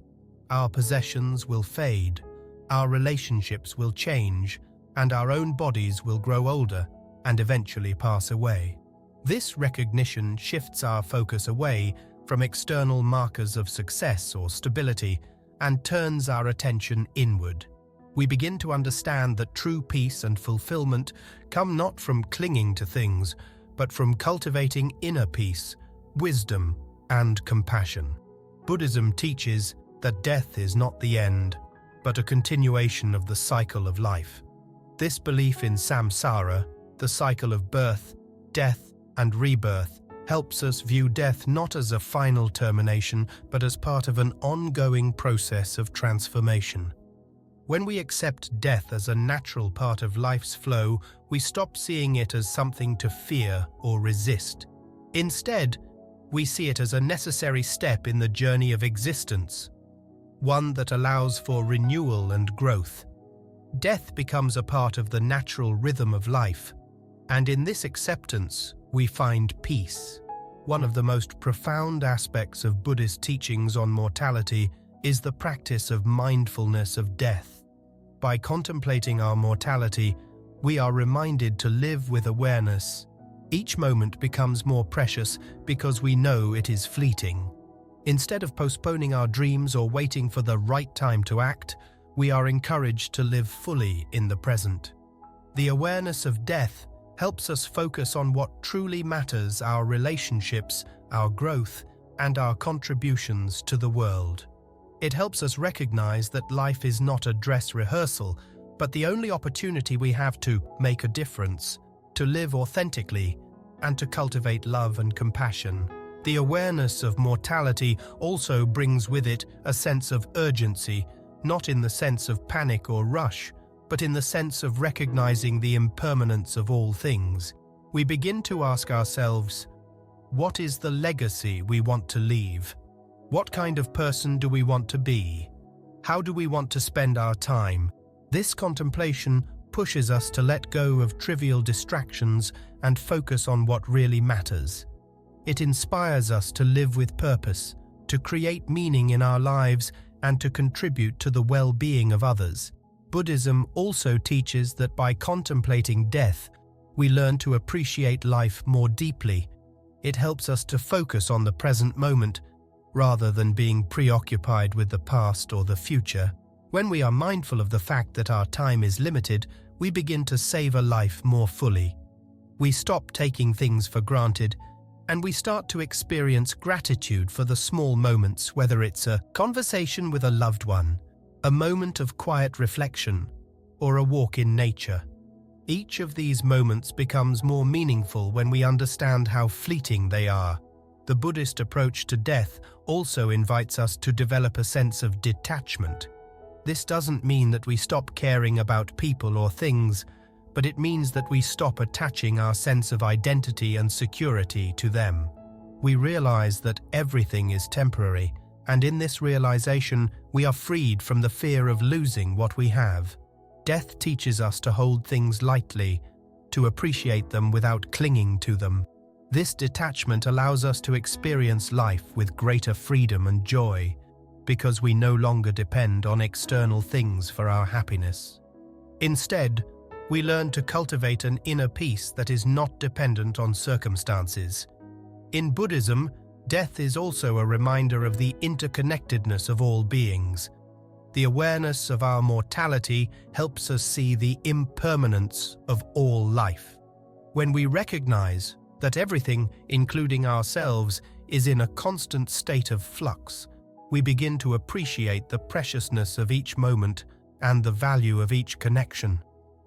Our possessions will fade, our relationships will change, and our own bodies will grow older and eventually pass away. This recognition shifts our focus away from external markers of success or stability and turns our attention inward. We begin to understand that true peace and fulfillment come not from clinging to things, but from cultivating inner peace, wisdom, and compassion. Buddhism teaches that death is not the end, but a continuation of the cycle of life. This belief in samsara, the cycle of birth, death, and rebirth, helps us view death not as a final termination, but as part of an ongoing process of transformation. When we accept death as a natural part of life's flow, we stop seeing it as something to fear or resist. Instead, we see it as a necessary step in the journey of existence, one that allows for renewal and growth. Death becomes a part of the natural rhythm of life, and in this acceptance, we find peace. One of the most profound aspects of Buddhist teachings on mortality is the practice of mindfulness of death. By contemplating our mortality, we are reminded to live with awareness. Each moment becomes more precious because we know it is fleeting. Instead of postponing our dreams or waiting for the right time to act, we are encouraged to live fully in the present. The awareness of death helps us focus on what truly matters: our relationships, our growth, and our contributions to the world. It helps us recognize that life is not a dress rehearsal, but the only opportunity we have to make a difference, to live authentically, and to cultivate love and compassion. The awareness of mortality also brings with it a sense of urgency, not in the sense of panic or rush, but in the sense of recognizing the impermanence of all things. We begin to ask ourselves, what is the legacy we want to leave? What kind of person do we want to be? How do we want to spend our time? This contemplation pushes us to let go of trivial distractions and focus on what really matters. It inspires us to live with purpose, to create meaning in our lives, and to contribute to the well-being of others. Buddhism also teaches that by contemplating death, we learn to appreciate life more deeply. It helps us to focus on the present moment, rather than being preoccupied with the past or the future. When we are mindful of the fact that our time is limited, we begin to savor life more fully. We stop taking things for granted, and we start to experience gratitude for the small moments, whether it's a conversation with a loved one, a moment of quiet reflection, or a walk in nature. Each of these moments becomes more meaningful when we understand how fleeting they are. The Buddhist approach to death also invites us to develop a sense of detachment. This doesn't mean that we stop caring about people or things, but it means that we stop attaching our sense of identity and security to them. We realize that everything is temporary, and in this realization, we are freed from the fear of losing what we have. Death teaches us to hold things lightly, to appreciate them without clinging to them. This detachment allows us to experience life with greater freedom and joy, because we no longer depend on external things for our happiness. Instead, we learn to cultivate an inner peace that is not dependent on circumstances. In Buddhism, death is also a reminder of the interconnectedness of all beings. The awareness of our mortality helps us see the impermanence of all life. When we recognize that everything, including ourselves, is in a constant state of flux, we begin to appreciate the preciousness of each moment and the value of each connection.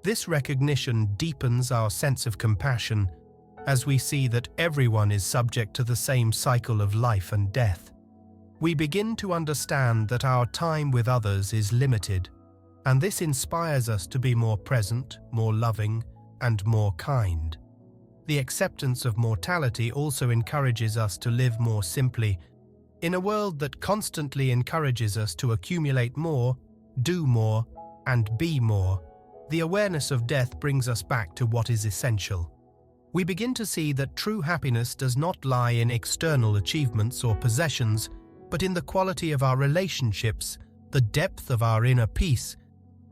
This recognition deepens our sense of compassion as we see that everyone is subject to the same cycle of life and death. We begin to understand that our time with others is limited, and this inspires us to be more present, more loving, and more kind. The acceptance of mortality also encourages us to live more simply. In a world that constantly encourages us to accumulate more, do more, and be more, the awareness of death brings us back to what is essential. We begin to see that true happiness does not lie in external achievements or possessions, but in the quality of our relationships, the depth of our inner peace,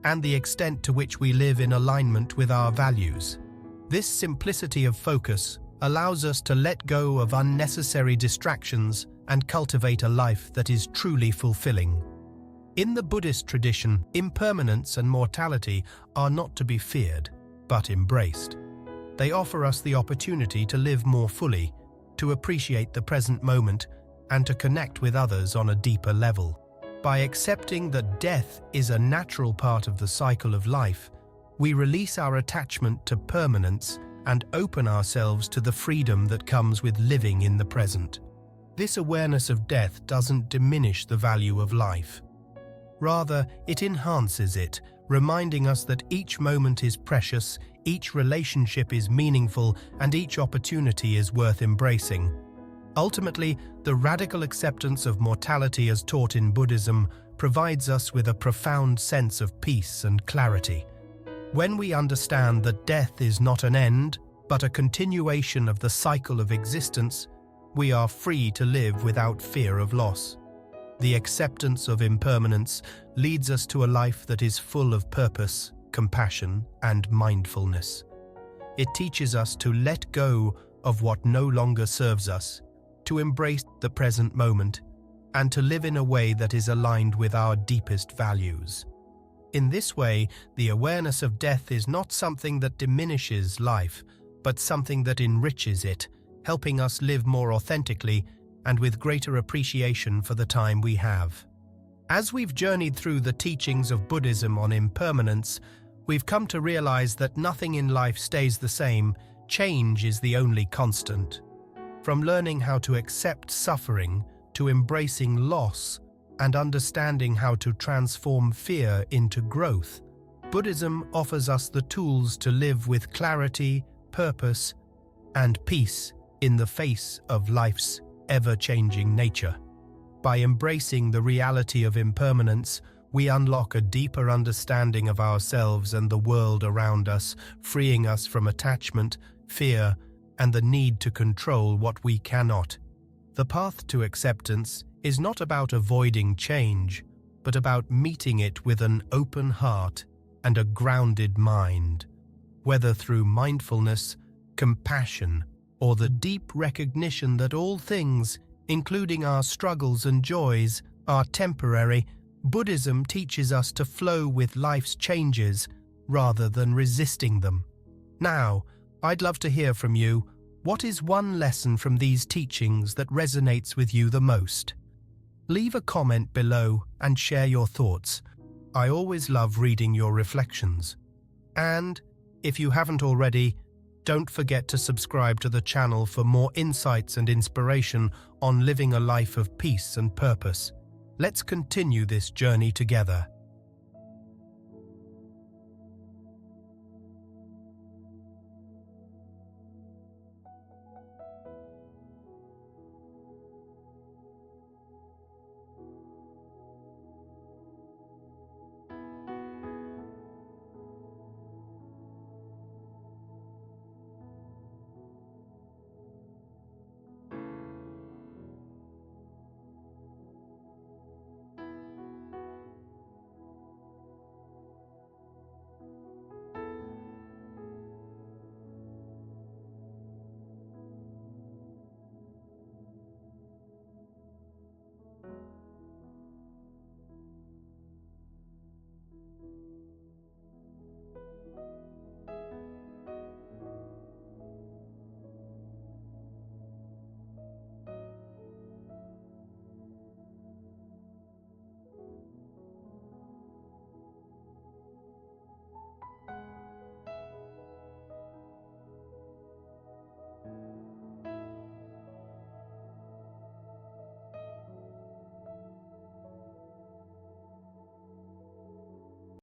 and the extent to which we live in alignment with our values. This simplicity of focus allows us to let go of unnecessary distractions and cultivate a life that is truly fulfilling. In the Buddhist tradition, impermanence and mortality are not to be feared, but embraced. They offer us the opportunity to live more fully, to appreciate the present moment, and to connect with others on a deeper level. By accepting that death is a natural part of the cycle of life, we release our attachment to permanence and open ourselves to the freedom that comes with living in the present. This awareness of death doesn't diminish the value of life. Rather, it enhances it, reminding us that each moment is precious, each relationship is meaningful, and each opportunity is worth embracing. Ultimately, the radical acceptance of mortality as taught in Buddhism provides us with a profound sense of peace and clarity. When we understand that death is not an end, but a continuation of the cycle of existence, we are free to live without fear of loss. The acceptance of impermanence leads us to a life that is full of purpose, compassion, and mindfulness. It teaches us to let go of what no longer serves us, to embrace the present moment, and to live in a way that is aligned with our deepest values. In this way, the awareness of death is not something that diminishes life, but something that enriches it, helping us live more authentically and with greater appreciation for the time we have. As we've journeyed through the teachings of Buddhism on impermanence, we've come to realize that nothing in life stays the same. Change is the only constant. From learning how to accept suffering to embracing loss and understanding how to transform fear into growth, Buddhism offers us the tools to live with clarity, purpose, and peace in the face of life's ever-changing nature. By embracing the reality of impermanence, we unlock a deeper understanding of ourselves and the world around us, freeing us from attachment, fear, and the need to control what we cannot. The path to acceptance is not about avoiding change, but about meeting it with an open heart and a grounded mind. Whether through mindfulness, compassion, or the deep recognition that all things, including our struggles and joys, are temporary, Buddhism teaches us to flow with life's changes rather than resisting them. Now, I'd love to hear from you. What is one lesson from these teachings that resonates with you the most? Leave a comment below and share your thoughts. I always love reading your reflections. And, if you haven't already, don't forget to subscribe to the channel for more insights and inspiration on living a life of peace and purpose. Let's continue this journey together.